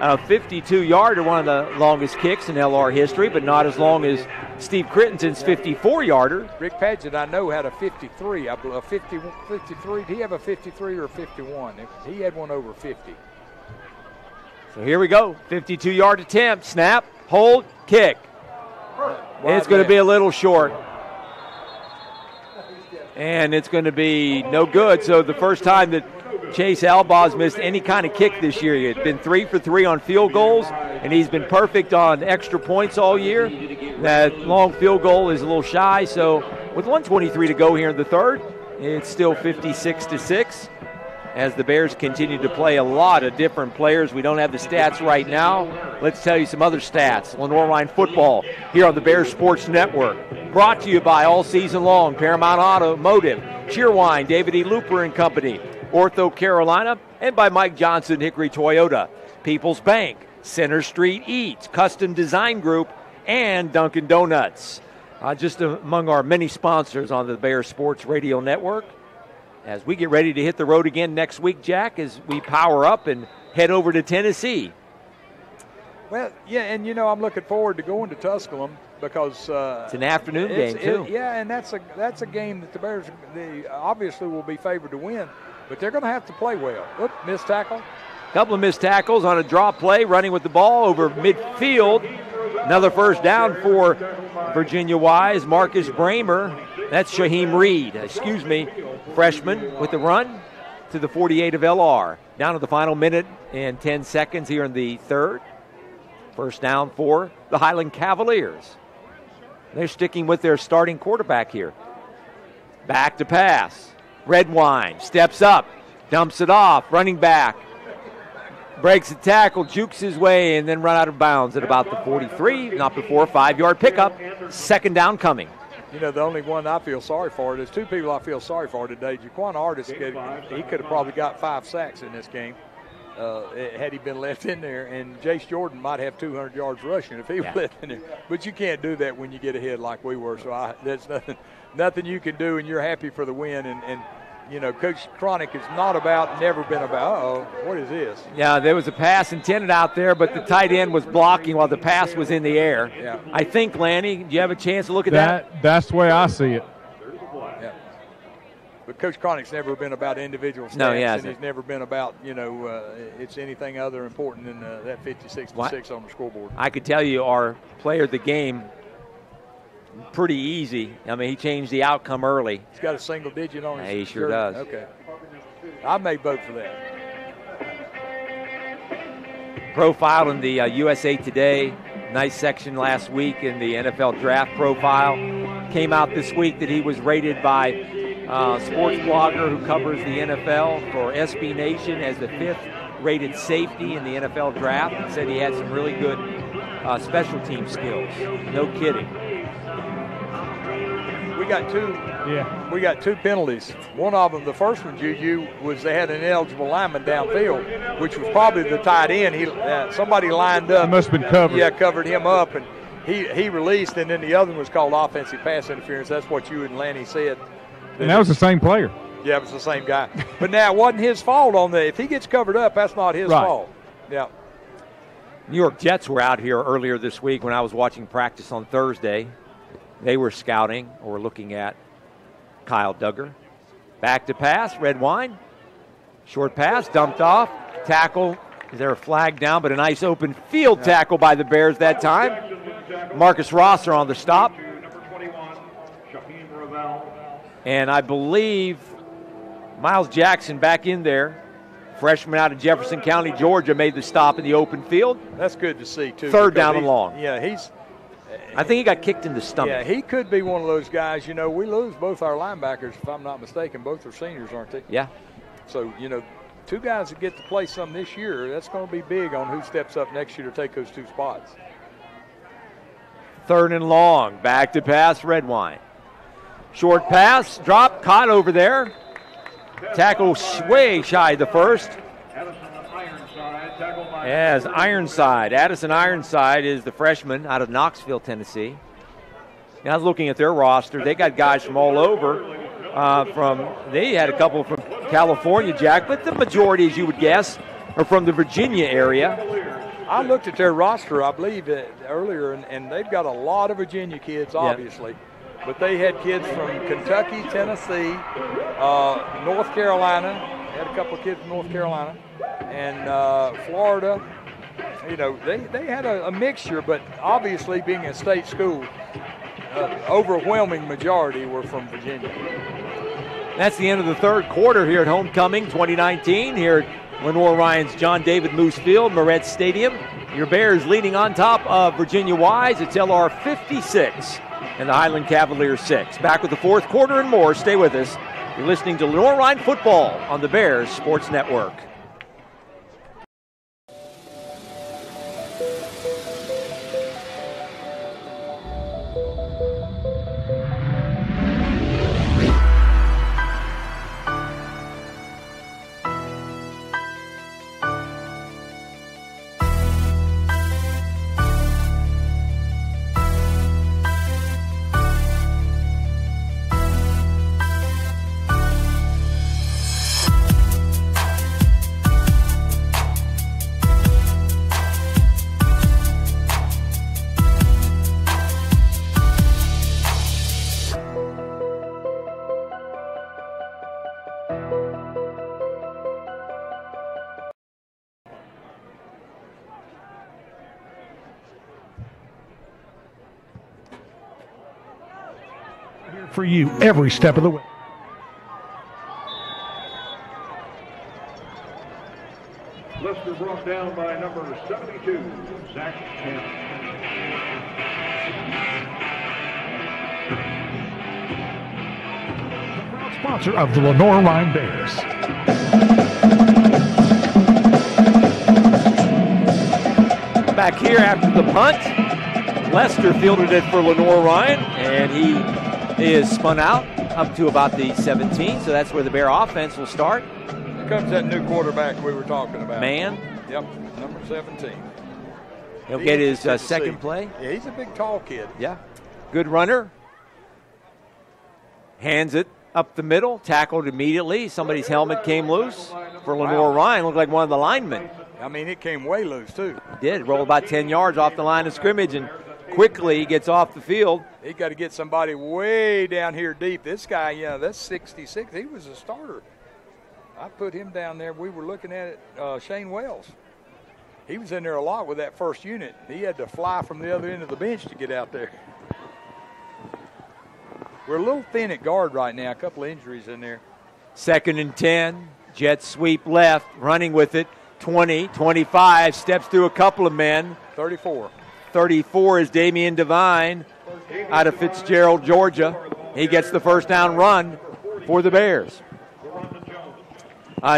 a 52-yarder, one of the longest kicks in LR history, but not as long as Steve Crittensen's 54-yarder. Rick Padgett, I know, had a 53. A 53. Did he have a 53 or a 51? He had one over 50. So here we go. 52-yard attempt. Snap, hold, kick. It's going to be a little short. And it's going to be no good. So the first time that Chase Albaugh's missed any kind of kick this year. He's been 3 for 3 on field goals, and he's been perfect on extra points all year. That long field goal is a little shy, so with 1:23 to go here in the third, it's still 56-6. as the Bears continue to play a lot of different players. We don't have the stats right now. Let's tell you some other stats. Lenoir-Rhyne football here on the Bears Sports Network. Brought to you by all season long Paramount Automotive, Cheerwine, David E. Looper and Company, Ortho Carolina, and by Mike Johnson, Hickory Toyota, People's Bank, Center Street Eats, Custom Design Group, and Dunkin' Donuts. Just among our many sponsors on the Bears Sports Radio Network. As we get ready to hit the road again next week, Jack, as we power up and head over to Tennessee. Well, yeah, and I'm looking forward to going to Tusculum because it's an afternoon game too. And that's a game that the Bears obviously will be favored to win, but they're going to have to play well. Oop, missed tackle. Couple of missed tackles on a draw play, running with the ball over midfield. Another first down for Virginia Wise. Marcus Bramer. That's Shaheem Reed, freshman with the run to the 48 of LR. Down to the final minute and 10 seconds here in the third. First down for the Highland Cavaliers. They're sticking with their starting quarterback here. Back to pass. Redwine steps up, dumps it off, running back. Breaks the tackle, jukes his way, and then run out of bounds at about the 43. Not before a 5-yard pickup. Second down coming. The only one I feel sorry for, there's two people I feel sorry for today. Jaquan Artis, he could have probably got 5 sacks in this game had he been left in there. And Jace Jordan might have 200 yards rushing if he was left in there. But you can't do that when you get ahead like we were. So there's nothing you can do, and you're happy for the win. And Coach Cronick is never been about, what is this? Yeah, there was a pass intended out there, but the tight end was blocking while the pass was in the air. Yeah. I think, Lanny, do you have a chance to look at that? That's the way I see it. Yeah. But Coach Cronick's never been about individual stats. No, he hasn't. And he's never been about, it's anything other important than that 56-6 on the scoreboard. I could tell you our player of the game, pretty easy. I mean, he changed the outcome early. He's got a single digit on his He sure shirt. does. Okay. I may vote for that. Profile in the USA Today. Nice section last week in the NFL Draft Profile. Came out this week that he was rated by a sports blogger who covers the NFL for SB Nation as the 5th rated safety in the NFL Draft. And said he had some really good special team skills. No kidding. We got two penalties. One of them, the first one, Juju, was they had an ineligible lineman downfield, which was probably the tight end. Somebody lined up. He must have been covered. Yeah, covered him up, and he released, and then the other one was called offensive pass interference. That's what you and Lanny said. And that was the same player. Yeah, it was the same guy. But now it wasn't his fault on that. If he gets covered up, that's not his fault. Yeah. New York Jets were out here earlier this week when I was watching practice on Thursday. They were scouting or looking at Kyle Duggar. Back to pass, Redwine. Short pass, dumped off. Tackle. Is there a flag down? But a nice open field tackle by the Bears that time. Marcus Rosser on the stop. And I believe Miles Jackson back in there. Freshman out of Jefferson County, Georgia, made the stop in the open field. That's good to see, too. Third down and long. Yeah, I think he got kicked in the stomach. Yeah, he could be one of those guys. We lose both our linebackers, if I'm not mistaken. Both are seniors, aren't they? Yeah. So, two guys that get to play some this year, that's going to be big on who steps up next year to take those 2 spots. Third and long. Back to pass, Redwine. Short pass, drop, caught over there. Tackle way shy of the first. As Addison Ironside is the freshman out of Knoxville, Tennessee. Now looking at their roster, they got guys from all over. They had a couple from California, Jack, but the majority, as you would guess, are from the Virginia area. I looked at their roster, I believe, earlier, and they've got a lot of Virginia kids, obviously. But they had kids from Kentucky, Tennessee, North Carolina. They had a couple of kids from North Carolina. And Florida. They had a mixture, but obviously being a state school, overwhelming majority were from Virginia. That's the end of the third quarter here at Homecoming 2019 here at Lenoir-Rhyne's John David Moose Field, Moretz Stadium. Your Bears leading on top of Virginia Wise. It's LR 56 and the Highland Cavaliers 6. Back with the fourth quarter and more. Stay with us You're listening to Lenoir-Rhyne Football on the Bears Sports Network. For you every step of the way. Lester brought down by number 72, Zach Kemp. Sponsor of the Lenoir-Rhyne Bears. Back here after the punt, Lester fielded it for Lenoir-Rhyne, and he is spun out up to about the 17, so that's where the Bear offense will start. Here comes that new quarterback we were talking about. Man. Yep, number 17. He'll get his second play. Yeah, he's a big, tall kid. Yeah. Good runner. Hands it up the middle, tackled immediately. Somebody's helmet came loose for Lenoir-Rhyne. Looked like one of the linemen. I mean, it came way loose, too. It did. Rolled about 10 yards off the line of scrimmage and quickly gets off the field. He got to get somebody way down here deep. This guy, that's 66. He was a starter. I put him down there. We were looking at it, Shane Wells. He was in there a lot with that first unit. He had to fly from the other end of the bench to get out there. We're a little thin at guard right now. A couple of injuries in there. 2nd and 10. Jet sweep left, running with it. 20, 25, steps through a couple of men. 34. 34 is Damian Devine out of Fitzgerald, Georgia. He gets the first down run for the Bears.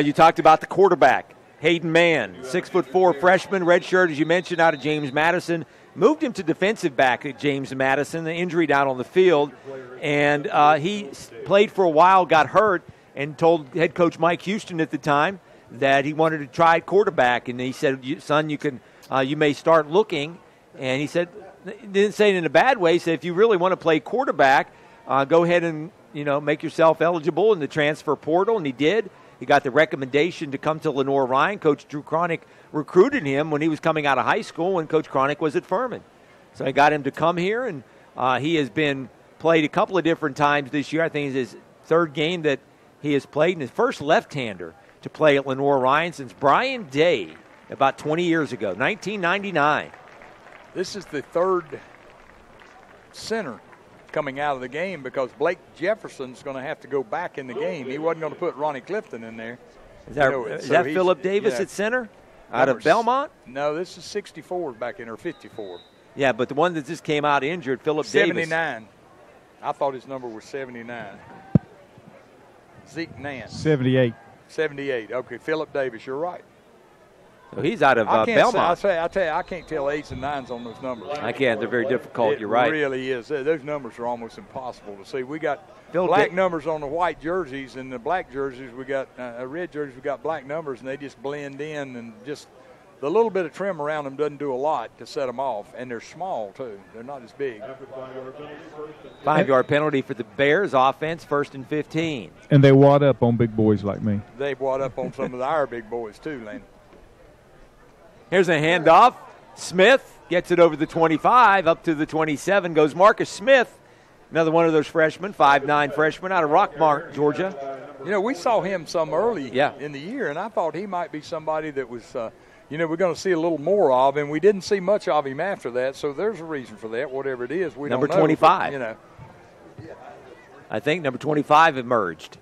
You talked about the quarterback, Hayden Mann, 6'4" freshman, redshirt, as you mentioned, out of James Madison. Moved him to defensive back at James Madison, the injury down on the field. And he played for a while, got hurt, and told head coach Mike Houston at the time that he wanted to try quarterback. And he said, son, you may start looking. And he said, didn't say it in a bad way. He said, if you really want to play quarterback, go ahead and, make yourself eligible in the transfer portal. And he did. He got the recommendation to come to Lenoir-Rhyne. Coach Drew Cronick recruited him when he was coming out of high school when Coach Cronick was at Furman. So he got him to come here, and he has been played a couple of different times this year. I think it's his third game that he has played, and his first left-hander to play at Lenoir-Rhyne since Brian Day about 20 years ago, 1999. This is the third center coming out of the game because Blake Jefferson's going to have to go back in the game. He wasn't going to put Ronnie Clifton in there. Is that Philip Davis at center out of Belmont? No, this is 64 back in, or 54. Yeah, but the one that just came out injured, Philip Davis. 79. I thought his number was 79. Zeke Nance. 78. 78. Okay, Philip Davis, you're right. So he's out of Belmont. I tell you, I can't tell 8s and 9s on those numbers. I can't. They're very difficult. You're right. It really is. Those numbers are almost impossible to see. We got black numbers on the white jerseys, and the black jerseys, we got red jerseys, we got black numbers, and they just blend in, and just the little bit of trim around them doesn't do a lot to set them off, and they're small, too. They're not as big. 5-yard penalty for the Bears offense, 1st and 15. And they wad up on big boys like me. They wad up on some of our big boys, too, Lane. Here's a handoff. Smith gets it over the 25, up to the 27 goes Marcus Smith, another one of those freshmen, 5'9" freshman out of Rockmart, Georgia. We saw him some early in the year, and I thought he might be somebody that was, we're going to see a little more of, and we didn't see much of him after that, so there's a reason for that, whatever it is. We number don't know, 25. But, I think number 25 emerged.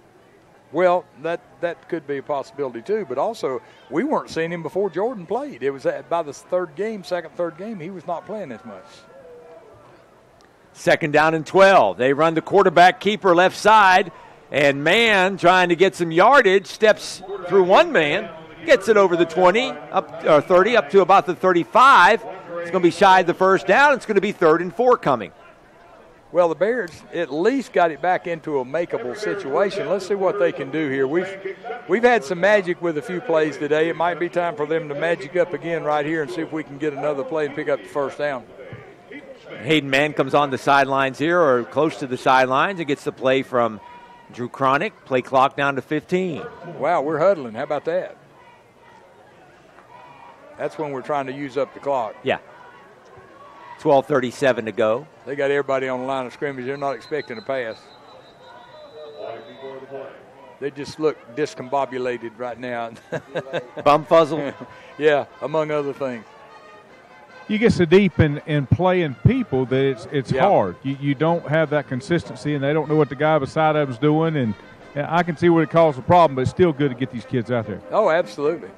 Well, that could be a possibility too, but also we weren't seeing him before Jordan played. It was by the third game, he was not playing as much. 2nd down and 12. They run the quarterback keeper left side. And Mann, trying to get some yardage, steps through one man, gets it over the 20, or 30, up to about the 35. It's going to be shy of the first down. It's going to be 3rd and 4 coming. Well, the Bears at least got it back into a makeable situation. Let's see what they can do here. We've had some magic with a few plays today. It might be time for them to magic up again right here and see if we can get another play and pick up the first down. Hayden Mann comes on the sidelines here, or close to the sidelines, and gets the play from Drew Cronick. Play clock down to 15. Wow, we're huddling. How about that? That's when we're trying to use up the clock. Yeah. 12:37 to go. They got everybody on the line of scrimmage. They're not expecting a pass. They just look discombobulated right now. Bumfuzzled? Yeah, among other things. You get so deep in playing people that it's Yeah. hard. You don't have that consistency, and they don't know what the guy beside them's doing. And I can see where it causes a problem, but it's still good to get these kids out there. Oh, absolutely.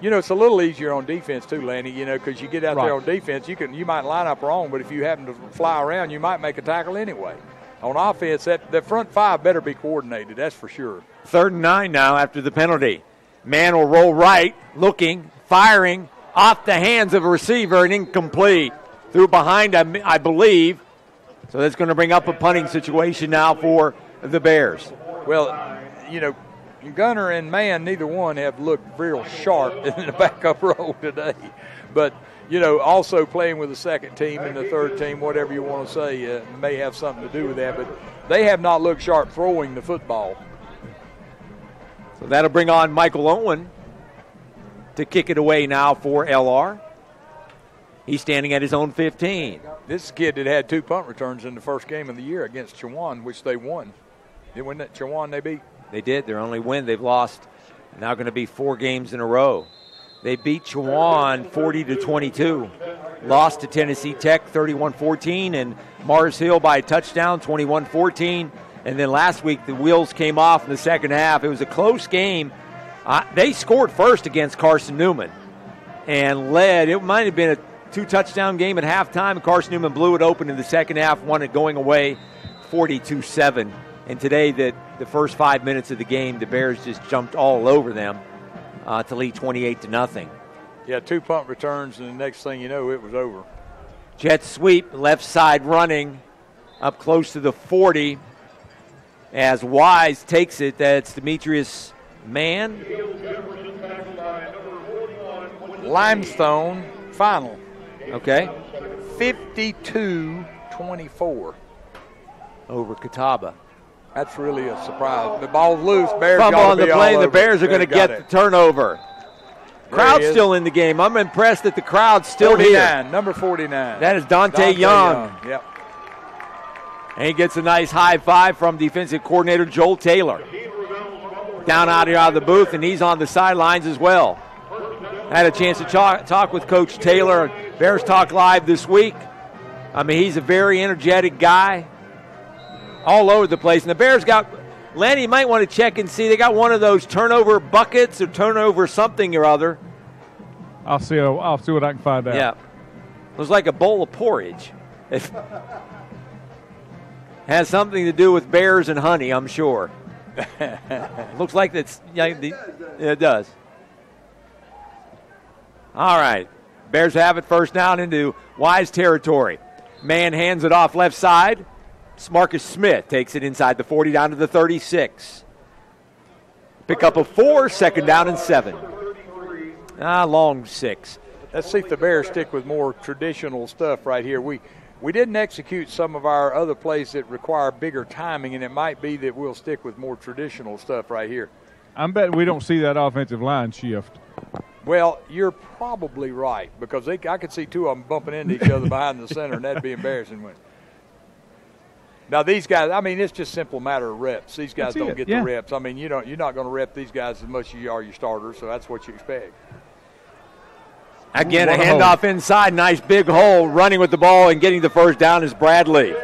You know, it's a little easier on defense too, Lanny, you know, because you get out Right. there on defense, you might line up wrong, but if you happen to fly around, you might make a tackle anyway. On offense, that front five better be coordinated, that's for sure. 3rd and 9 now after the penalty. Mann will roll right, looking, firing, off the hands of a receiver and incomplete. Through behind, I believe. So that's going to bring up a punting situation now for the Bears. Well, you know, Gunner and Mann, neither one have looked real sharp in the backup role today. But, you know, also playing with the second team and the third team, whatever you want to say, may have something to do with that. But they have not looked sharp throwing the football. So that'll bring on Michael Owen to kick it away now for LR. He's standing at his own 15. This kid that had 2 punt returns in the first game of the year against Chowan, which they won. Didn't win that Chowan they beat? They did. Their only win. They've lost now going to be 4 games in a row. They beat Chowan 40-22. Lost to Tennessee Tech 31-14 and Mars Hill by a touchdown 21-14. And then last week the wheels came off in the second half. It was a close game. They scored first against Carson Newman and led. It might have been a 2-touchdown game at halftime. Carson Newman blew it open in the second half, won it going away 42-7. And today, the first 5 minutes of the game, the Bears just jumped all over them to lead 28-0. Yeah, 2 punt returns, and the next thing you know, it was over. Jet sweep, left side running, up close to the 40. As Wise takes it, that's Demetrius Mann. Limestone final. Okay. 52-24. Over Catawba. That's really a surprise. The ball's loose. Bears Fumble gotta on the be play, all the over Bears it. are going to They got get it. the turnover. There Crowd's he is. still in the game. I'm impressed that the crowd's still 49, here. number 49. That is Dante Young. Yep. And he gets a nice high five from defensive coordinator Joel Taylor. Down out here out of the booth, and he's on the sidelines as well. I had a chance to talk with Coach Taylor. Bears Talk Live this week. I mean, he's a very energetic guy. All over the place. And the Bears got, Lanny, you might want to check and see. They got one of those turnover buckets or turnover something or other. I'll see what I can find out. Yeah. It was like a bowl of porridge. It has something to do with bears and honey, I'm sure. Looks like that's, yeah, it does. All right. Bears have it first down into Wise territory. Mann hands it off left side. Marcus Smith takes it inside the 40 down to the 36. Pick up a 4, second down and 7. Long 6. Let's see if the Bears stick with more traditional stuff right here. We didn't execute some of our other plays that require bigger timing, and it might be that we'll stick with more traditional stuff right here. I'm betting we don't see that offensive line shift. Well, you're probably right, because I could see 2 of them bumping into each other behind the center, and that'd be embarrassing. Now, these guys, I mean, it's just a simple matter of reps. These guys don't get the reps. I mean, you're not going to rep these guys as much as you are your starters, so that's what you expect. Again, a handoff inside, nice big hole. Running with the ball and getting the first down is Bradley.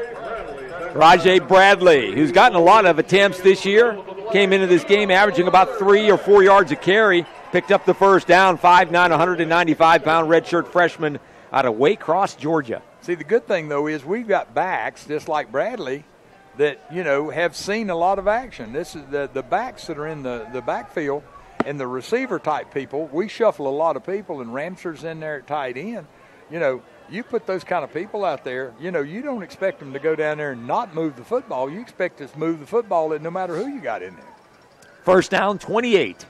Rajay Bradley, who's gotten a lot of attempts this year, came into this game averaging about 3 or 4 yards a carry, picked up the first down, 5'9", 195-pound redshirt freshman out of Waycross, Georgia. See, the good thing, though, is we've got backs, just like Bradley, that, have seen a lot of action. This is the backs that are in the backfield and the receiver-type people. We shuffle a lot of people, and Ramser's in there at tight end. You put those kind of people out there, you don't expect them to go down there and not move the football. You expect to move the football no matter who you got in there. First down, 28.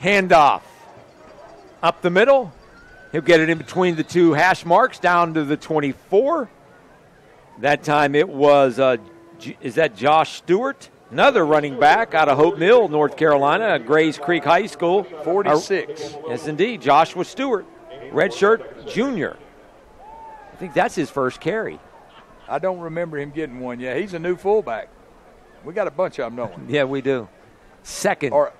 Handoff. Up the middle. He'll get it in between the two hash marks down to the 24. That time it was, is that Josh Stewart? Another running back out of Hope Mill, North Carolina, Grays Creek High School. 46. Yes, indeed. Joshua Stewart, redshirt junior. I think that's his first carry. I don't remember him getting one. Yeah, he's a new fullback. We got a bunch of them, don't we? Yeah, we do. Second. Or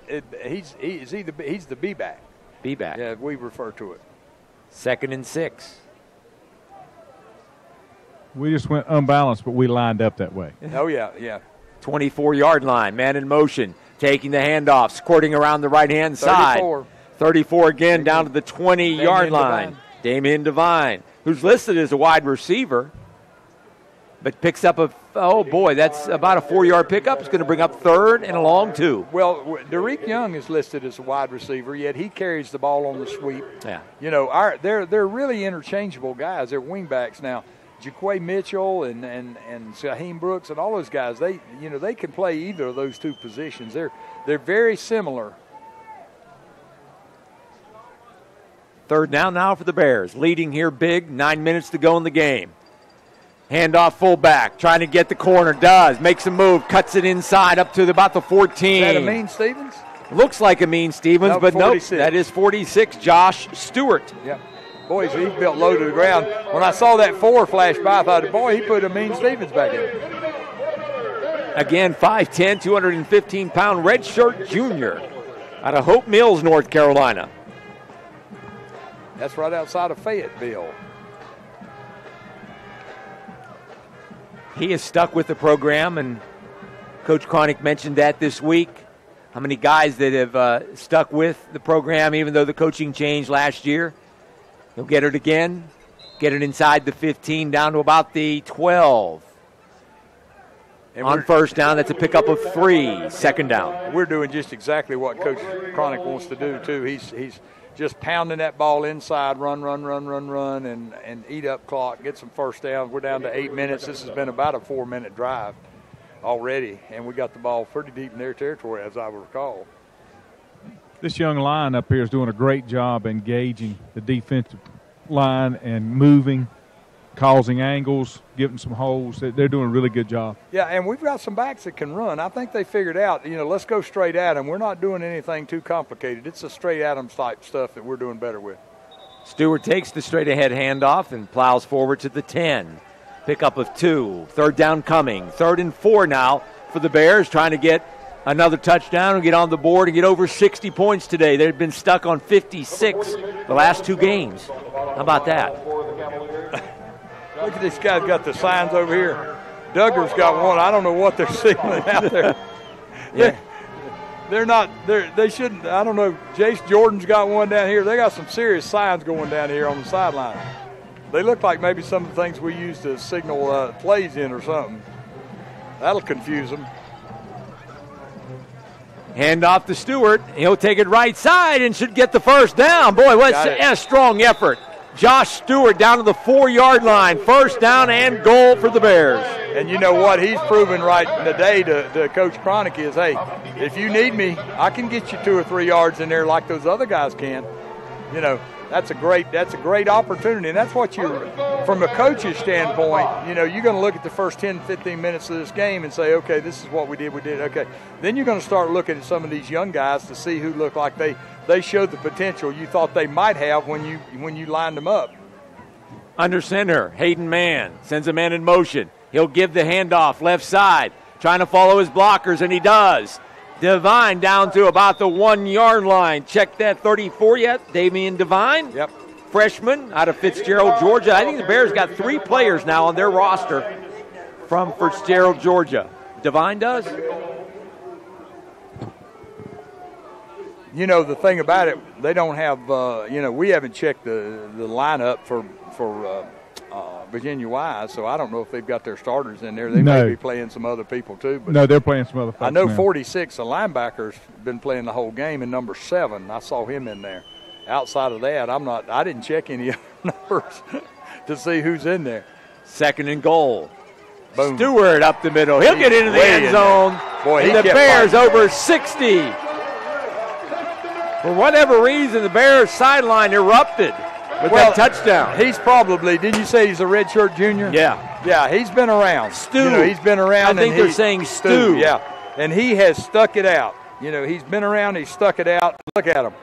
he's the B-back. B-back. Yeah, we refer to it. 2nd and 6. We just went unbalanced, but we lined up that way. Oh, yeah. 24-yard line, man in motion, taking the handoff, squirting around the right-hand side. 34 again, down to the 20-yard line. Damian Devine, who's listed as a wide receiver, but picks up that's about a 4-yard pickup. It's going to bring up 3rd and a long 2. Well, Derek Young is listed as a wide receiver, yet he carries the ball on the sweep. Yeah. They're really interchangeable guys. They're wingbacks now. Jaquay Mitchell and Shaheem Brooks and all those guys, they can play either of those two positions. They're very similar. 3rd down now for the Bears. Leading here big, 9 minutes to go in the game. Handoff fullback, trying to get the corner, makes a move, cuts it inside up to about the 14. Is that Amin Stevens? Looks like Amin Stevens, no, but 46. Nope, that is 46, Josh Stewart. Yep. Boy, he's built low to the ground. When I saw that 4 flash by, I thought, boy, he put Amin Stevens back in. Again, 5'10", 215-pound redshirt junior out of Hope Mills, North Carolina. That's right outside of Fayetteville. He is stuck with the program, and Coach Cronick mentioned that this week. How many guys that have stuck with the program, even though the coaching changed last year. He'll get it again, get it inside the 15, down to about the 12. And on first down, that's a pickup of 3, 2nd down. We're doing just exactly what Coach Cronick wants to do, too. He's just pounding that ball inside, run, and eat up clock, get some first down. We're down to 8 minutes. This has been about a 4-minute drive already, and we got the ball pretty deep in their territory, as I recall. This young line up here is doing a great job engaging the defensive line and moving, causing angles, giving some holes. They're doing a really good job. Yeah, and we've got some backs that can run. I think they figured out, let's go straight at them. We're not doing anything too complicated. It's a straight at them type stuff that we're doing better with. Stewart takes the straight-ahead handoff and plows forward to the 10. Pickup of 2. 3rd down coming. 3rd and 4 now for the Bears, trying to get another touchdown and get on the board and get over 60 points today. They've been stuck on 56 the last 2 games. How about that? Look at this guy's got the signs over here. Duggar's got one. I don't know what they're signaling out there. Yeah. They shouldn't. I don't know. Jace Jordan's got one down here. They got some serious signs going down here on the sideline. They look like maybe some of the things we use to signal plays in or something. That'll confuse them. Hand off to Stewart. He'll take it right side and should get the first down. Boy, what a strong effort. Josh Stewart down to the 4-yard line. First down and goal for the Bears. And you know what he's proven right today to Coach Cronick is, hey, if you need me, I can get you 2 or 3 yards in there like those other guys can. That's a great opportunity, and that's what from a coach's standpoint, you're going to look at the first 10, 15 minutes of this game and say, okay, this is what we did, okay. Then you're going to start looking at some of these young guys to see who look like they showed the potential you thought they might have when you lined them up. Under center, Hayden Mann sends a man in motion. He'll give the handoff left side, trying to follow his blockers, and he does. Devine down to about the 1-yard line. Check that 34 yet, Damian Devine. Yep. Freshman out of Fitzgerald, Georgia. I think the Bears got 3 players now on their roster from Fitzgerald, Georgia. Devine does. The thing about it, they don't have, we haven't checked the lineup for Virginia Wise, so I don't know if they've got their starters in there. They may be playing some other people too. But no, they're playing some other folks. I know now. 46, a linebacker's been playing the whole game, and number 7, I saw him in there. Outside of that, I didn't check any other numbers to see who's in there. 2nd and goal. Boom. Stewart up the middle. He'll get into the end zone. Boy, and the Bears over 60. For whatever reason, the Bears sideline erupted with that touchdown. He's probably, did you say he's a redshirt junior? Yeah. Yeah, he's been around. Stu. He's been around. I think they're saying Stu. Yeah, and he has stuck it out. He's been around, he's stuck it out. Look at him.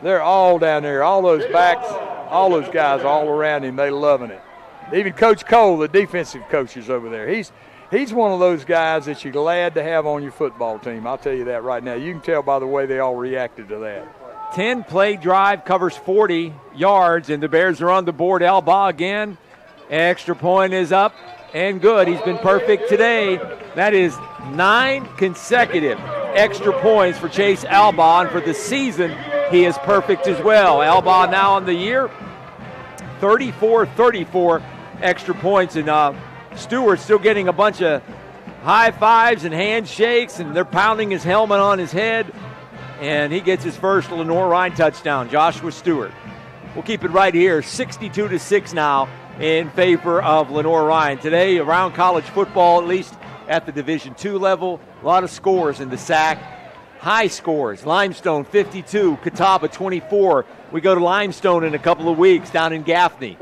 They're all down there, all those backs, all those guys all around him. They loving it. Even Coach Cole, the defensive coach, is over there. He's one of those guys that you're glad to have on your football team. I'll tell you that right now. You can tell by the way they all reacted to that. 10-play drive covers 40 yards, and the Bears are on the board. Alba again. Extra point is up and good. He's been perfect today. That is 9 consecutive extra points for Chase Alba, and for the season, he is perfect as well. Alba now on the year, 34 extra points, and Stewart's still getting a bunch of high fives and handshakes, and they're pounding his helmet on his head, and he gets his first Lenoir-Rhyne touchdown. Joshua Stewart. We'll keep it right here, 62-6 now in favor of Lenoir-Rhyne. Today, around college football, at least at the Division II level, a lot of scores in the SAC. High scores, Limestone 52, Catawba 24. We go to Limestone in a couple of weeks down in Gaffney.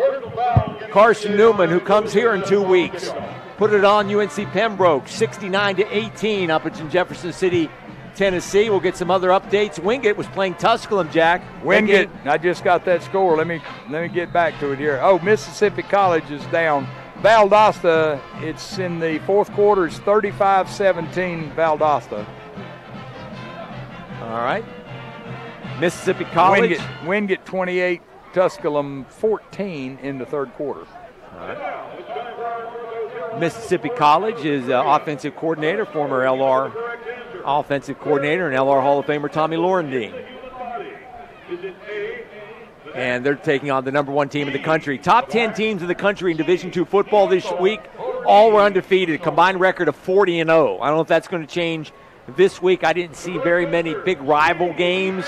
Carson Newman, who comes here in 2 weeks, put it on UNC Pembroke, 69-18 up in Jefferson City, Tennessee. We'll get some other updates. Wingate was playing Tusculum, Jack. Wingate, I just got that score. Let me get back to it here. Oh, Mississippi College is down. Valdosta, it's in the fourth quarter. It's 35-17 Valdosta. All right. Mississippi College. Wingate 28, Tusculum 14 in the third quarter. All right. Mississippi College is offensive coordinator, former LR offensive coordinator, and LR Hall of Famer Tommy Lorendine. And they're taking on the number 1 team in the country. Top 10 teams in the country in Division II football this week, all were undefeated, a combined record of 40-0. I don't know if that's going to change this week. I didn't see very many big rival games.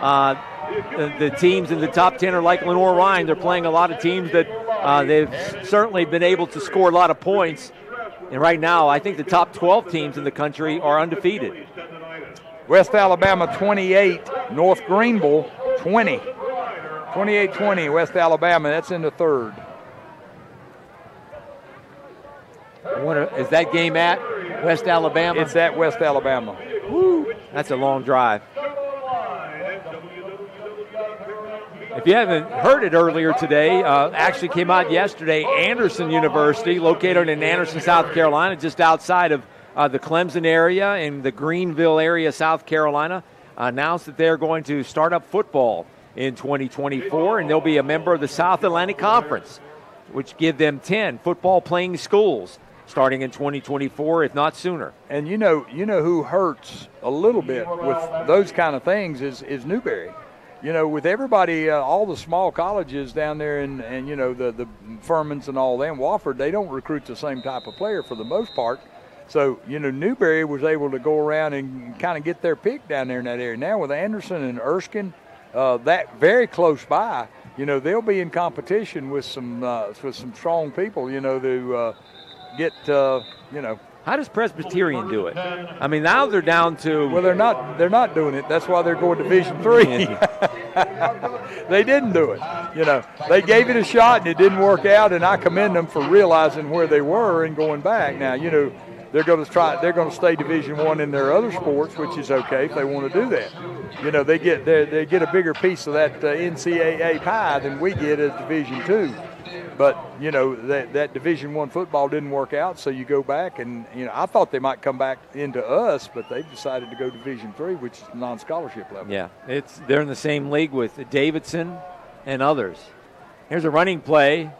The teams in the top 10 are like Lenoir-Rhyne. They're playing a lot of teams that they've certainly been able to score a lot of points. And right now, I think the top 12 teams in the country are undefeated. West Alabama 28, North Greenville 20. 28-20, West Alabama. That's in the third. Is that game at West Alabama? It's at West Alabama. Woo, that's a long drive. If you haven't heard it earlier today, actually came out yesterday, Anderson University, located in Anderson, South Carolina, just outside of the Clemson area and the Greenville area, South Carolina, announced that they're going to start up football in 2024, and they'll be a member of the South Atlantic Conference, which give them 10 football-playing schools starting in 2024, if not sooner. And you know who hurts a little bit with those kind of things is Newberry. With everybody, all the small colleges down there and the Furmans and all them, Wofford, they don't recruit the same type of player for the most part. So, Newberry was able to go around and kind of get their pick down there in that area. Now with Anderson and Erskine, that very close by, they'll be in competition with some strong people, to get, How does Presbyterian do it? I mean, now they're down to. Well, they're not doing it. That's why they're going Division III. They didn't do it. They gave it a shot and it didn't work out, and I commend them for realizing where they were and going back. Now, they're going to try. They're going to stay Division I in their other sports, which is okay if they want to do that. They get a bigger piece of that NCAA pie than we get as Division II. But, that Division I football didn't work out, so you go back and, I thought they might come back into us, but they've decided to go Division III, which is non-scholarship level. Yeah, they're in the same league with Davidson and others. Here's a running play.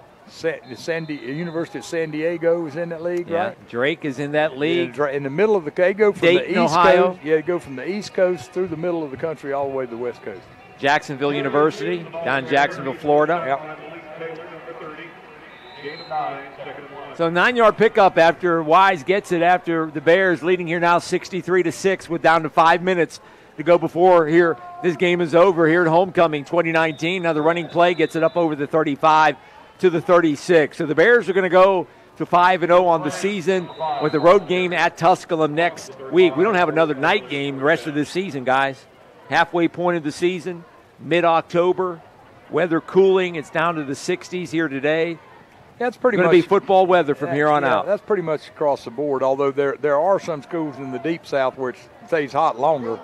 University of San Diego is in that league, right? Drake is in that league. Yeah, in the middle of they go from Dayton, the East Ohio. Coast. Yeah, go from the East Coast through the middle of the country all the way to the West Coast. Jacksonville University, down in Jacksonville, Florida. Yep. So 9-yard pickup after Wise gets it after the Bears leading here now 63-6 with down to 5 minutes to go before here this game is over here at Homecoming 2019. Now the running play gets it up over the 35 to the 36. So the Bears are going to go to 5-0 on the season with the road game at Tusculum next week. We don't have another night game the rest of this season, guys. Halfway point of the season, mid-October, weather cooling. It's down to the 60s here today. That's pretty much going to be football weather from here on out. That's pretty much across the board, although there are some schools in the deep south where it stays hot longer.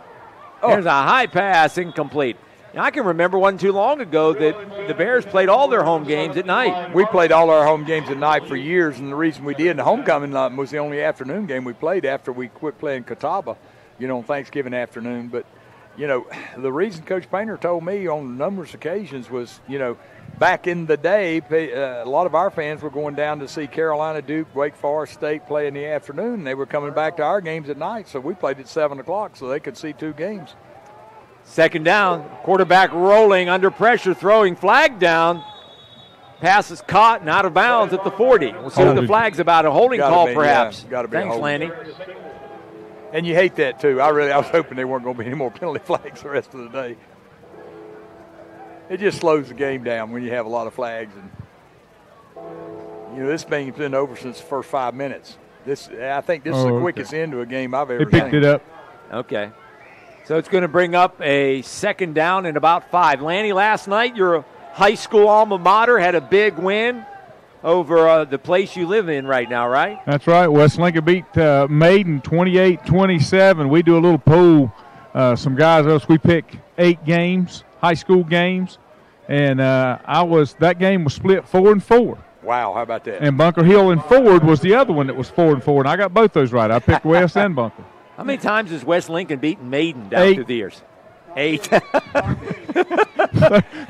There's a high pass, incomplete. Now, I can remember one too long ago that the Bears played all their home games at night. We played all our home games at night for years, and the reason we did, the homecoming was the only afternoon game we played after we quit playing Catawba, on Thanksgiving afternoon. But, the reason Coach Painter told me on numerous occasions was, back in the day, a lot of our fans were going down to see Carolina, Duke, Wake Forest State play in the afternoon. They were coming back to our games at night, so we played at 7 o'clock so they could see 2 games. Second down, quarterback rolling under pressure, throwing, flag down. Pass is caught and out of bounds at the 40. We'll see what the flag's about. A holding call, perhaps. Thanks, Lanny. And you hate that, too. I was hoping there weren't going to be any more penalty flags the rest of the day. It just slows the game down when you have a lot of flags. And this game's been over since the first 5 minutes. I think this is the quickest end to a game I've ever seen. They picked it up. Okay. So it's going to bring up a second down and about 5. Lanny, last night your high school alma mater had a big win over the place you live in right now, right? That's right. West Lincoln beat Maiden 28-27. We do a little pool. Some guys, we pick 8 games, high school games, and that game was split 4-4. Wow, how about that? And Bunker Hill and Ford was the other one that was 4-4, and I got both those right. I picked West and Bunker. How many times has West Lincoln beaten Maiden down through the years? 8.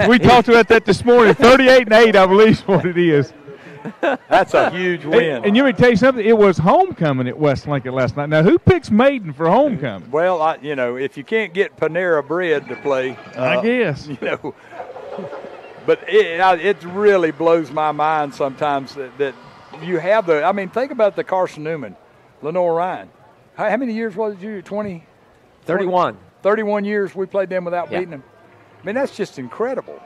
We talked about that this morning. 38-8, I believe, is what it is. That's a huge win. And you want me to tell you something? It was homecoming at West Lincoln last night. Now, who picks Maiden for homecoming? Well, if you can't get Panera Bread to play, I guess. But it really blows my mind sometimes that you have think about the Carson Newman, Lenoir-Rhyne. How many years was it you? 20? 31. 31 years we played them without beating them. I mean, that's just incredible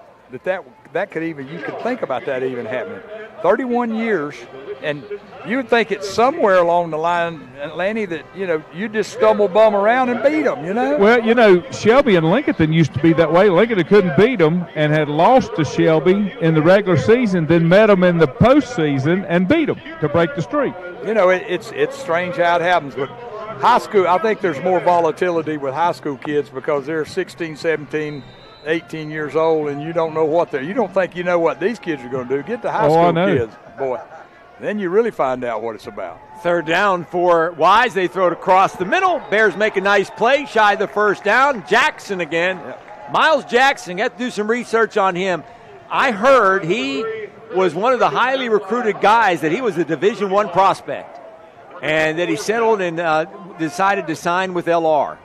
that could even, you could think about that even happening. 31 years, and you would think it's somewhere along the line, Lanny, that, you just stumble bum around and beat them, Well, Shelby and Lincoln used to be that way. Lincoln couldn't beat them and had lost to Shelby in the regular season, then met them in the postseason and beat them to break the streak. It's strange how it happens, but high school, I think there's more volatility with high school kids because they're 16, 17, 18 years old, and you don't know you don't think you know what these kids are going to do. Get the high school kids, boy. Then you really find out what it's about. Third down for Wise. They throw it across the middle. Bears make a nice play, shy of the first down. Jackson again. Yep. Miles Jackson, got to do some research on him. I heard he was one of the highly recruited guys, that he was a Division I prospect, and that he settled and decided to sign with LR.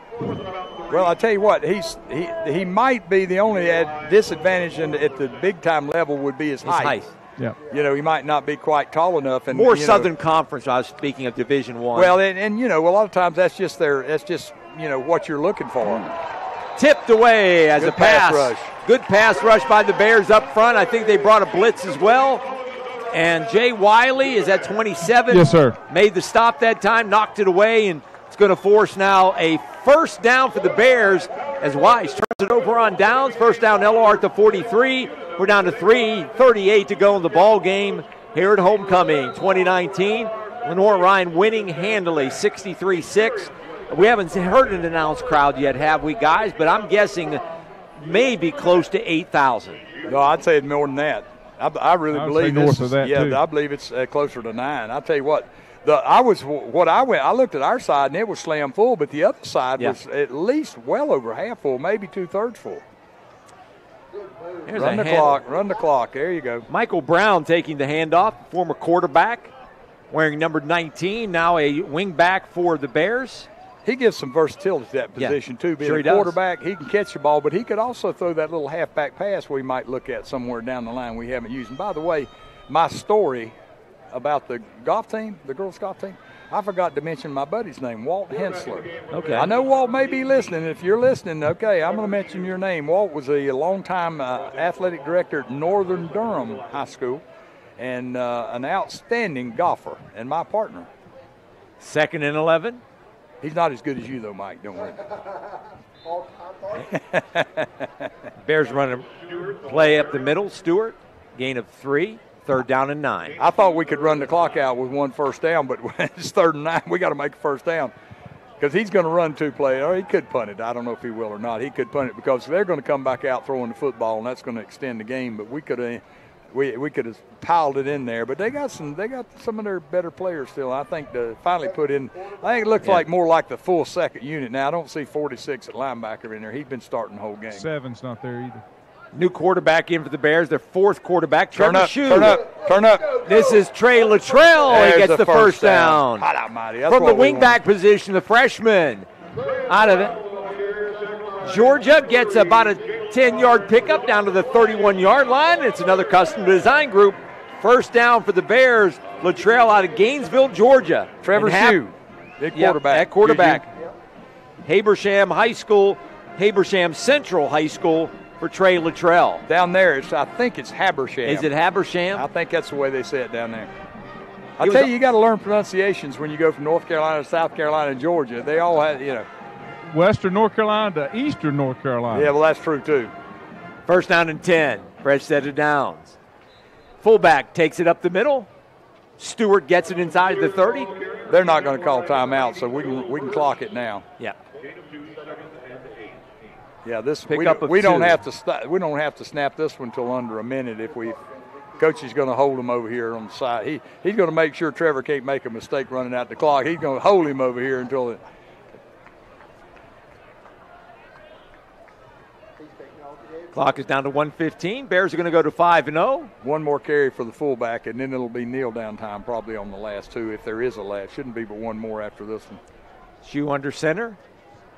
Well, I tell you what, he might be the only disadvantage at the big-time level would be his height. Yeah. He might not be quite tall enough. And more Southern Conference, I was speaking of Division I. Well, and a lot of times that's just what you're looking for. Tipped away as Good a pass. Rush. Good pass rush by the Bears up front. I think they brought a blitz as well. And Jay Wiley is at 27. Yes, sir. Made the stop that time, knocked it away, and it's going to force now a first down for the Bears as Wise turns it over on downs. First down, LR at the 43. We're down to 3:38 to go in the ball game here at Homecoming 2019. Lenoir-Rhyne winning handily, 63-6. We haven't heard an announced crowd yet, have we, guys? But I'm guessing maybe close to 8,000. No, I'd say it's more than that. I really believe north of that, too. I believe it's closer to 9. I'll tell you what. I looked at our side and it was slam full, but the other side was at least well over half full, maybe 2/3 full. Run the clock. There you go. Michael Brown taking the handoff, former quarterback, wearing number 19, now a wing back for the Bears. He gives some versatility to that position, too. Being a quarterback, he can catch the ball, but he could also throw that little halfback pass we might look at somewhere down the line we haven't used. And by the way, my story about the golf team, the girls' golf team, I forgot to mention my buddy's name, Walt Hensler. Okay. I know Walt may be listening. If you're listening, okay, I'm going to mention your name. Walt was a longtime athletic director at Northern Durham High School and an outstanding golfer and my partner. 2nd and 11. He's not as good as you, though, Mike. Don't worry. Bears run a play up the middle. Stewart, gain of 3, 3rd down and 9. I thought we could run the clock out with 1 first down, but it's 3rd and 9. We got to make a first down because he's going to run 2 plays. Or he could punt it. I don't know if he will or not. He could punt it because they're going to come back out throwing the football, and that's going to extend the game. But we could have. We could have piled it in there, but they got some of their better players still. I think to finally put in, I think it looks like more like the full second unit now. I don't see 46 at linebacker in there. He's been starting the whole game. 7's not there either. New quarterback in for the Bears, their 4th quarterback. Turn up. This is Trey Luttrell. He gets the first down. Hot almighty. From the wingback position, the freshman out of it. Georgia gets about a 10-yard pickup down to the 31-yard line. It's another custom design group. First down for the Bears. Luttrell out of Gainesville, Georgia. Trevor Shue, big quarterback. At quarterback. Habersham High School, Habersham Central High School for Trey Luttrell. Down there, I think it's Habersham. Is it Habersham? I think that's the way they say it down there. I tell you got to learn pronunciations when you go from North Carolina to South Carolina and Georgia. They all have, Western North Carolina to Eastern North Carolina. Yeah, well, that's true, too. First down and 10. Fresh set of downs. Fullback takes it up the middle. Stewart gets it inside the 30. They're not going to call timeout, so we can clock it now. Yeah. Yeah, we don't have to snap this one till under a minute if Coach is going to hold him over here on the side. He's going to make sure Trevor can't make a mistake running out the clock. He's going to hold him over here until it. Clock is down to 1:15. Bears are going to go to 5-0. One more carry for the fullback, and then it'll be kneel down time probably on the last 2 if there is a last. Shouldn't be but one more after this one. Shue under center.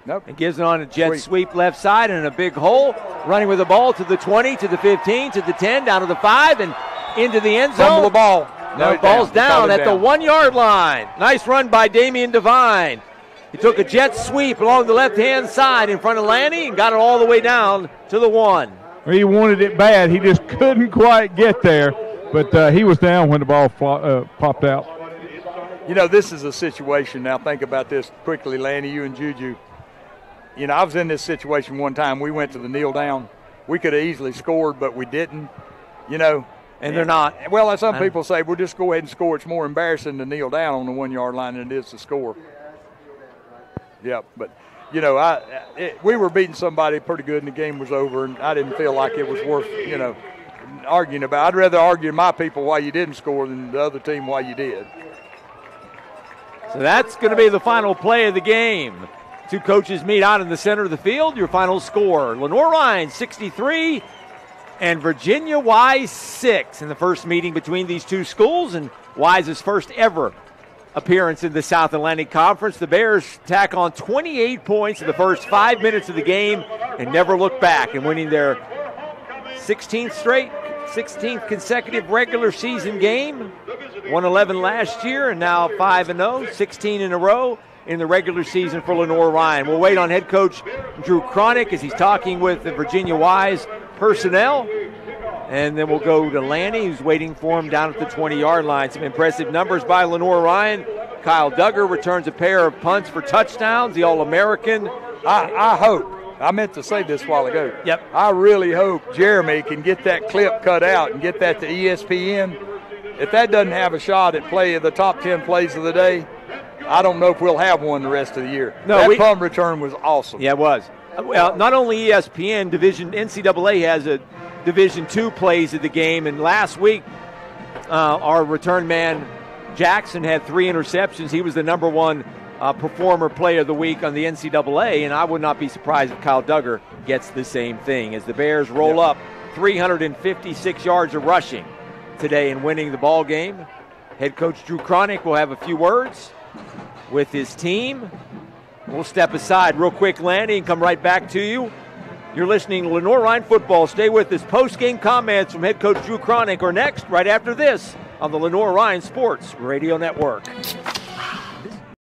Nope. And gives it on a jet sweep left side and a big hole. Running with the ball to the 20, to the 15, to the 10, down to the 5, and into the end zone. Fumble the ball. No, ball's down at the 1-yard line. Nice run by Damian Devine. He took a jet sweep along the left-hand side in front of Lanny and got it all the way down to the 1. He wanted it bad. He just couldn't quite get there, but he was down when the ball popped out. This is a situation. Now think about this quickly, Lanny, you and Juju. I was in this situation one time. We went to the kneel down. We could have easily scored, but we didn't, And they're not. Well, as some people say, we'll just go ahead and score. It's more embarrassing to kneel down on the 1-yard line than it is to score. Yeah, but, we were beating somebody pretty good and the game was over, and I didn't feel like it was worth, arguing about. I'd rather argue my people why you didn't score than the other team why you did. So that's going to be the final play of the game. Two coaches meet out in the center of the field. Your final score, Lenoir-Rhyne 63 and Virginia Wise 6 in the first meeting between these two schools, and Wise's first ever appearance in the South Atlantic Conference. The Bears tack on 28 points in the first 5 minutes of the game and never look back, and winning their 16th consecutive regular season game. 1-11 last year and now 5-0, 16 in a row in the regular season for Lenoir-Rhyne. We'll wait on head coach Drew Cronick as he's talking with the Virginia Wise personnel. And then we'll go to Lanny, who's waiting for him down at the 20-yard line. Some impressive numbers by Lenoir-Rhyne. Kyle Duggar returns a pair of punts for touchdowns, the All-American. I hope. I meant to say this a while ago. Yep. I really hope Jeremy can get that clip cut out and get that to ESPN. If that doesn't have a shot at play of the top 10 plays of the day, I don't know if we'll have one the rest of the year. That punt return was awesome. Yeah, it was. Well, not only ESPN, NCAA has a Division II plays of the game, and last week our return man Jackson had 3 interceptions. He was the number 1 performer player of the week on the NCAA, and I would not be surprised if Kyle Duggar gets the same thing as the Bears roll up 356 yards of rushing today in winning the ball game. Head coach Drew Cronick will have a few words with his team. We'll step aside real quick, Lanny, and come right back to you. You're listening to Lenoir-Rhyne Football. Stay with us. Post-game comments from head coach Drew Cronick are next, right after this on the Lenoir-Rhyne Sports Radio Network.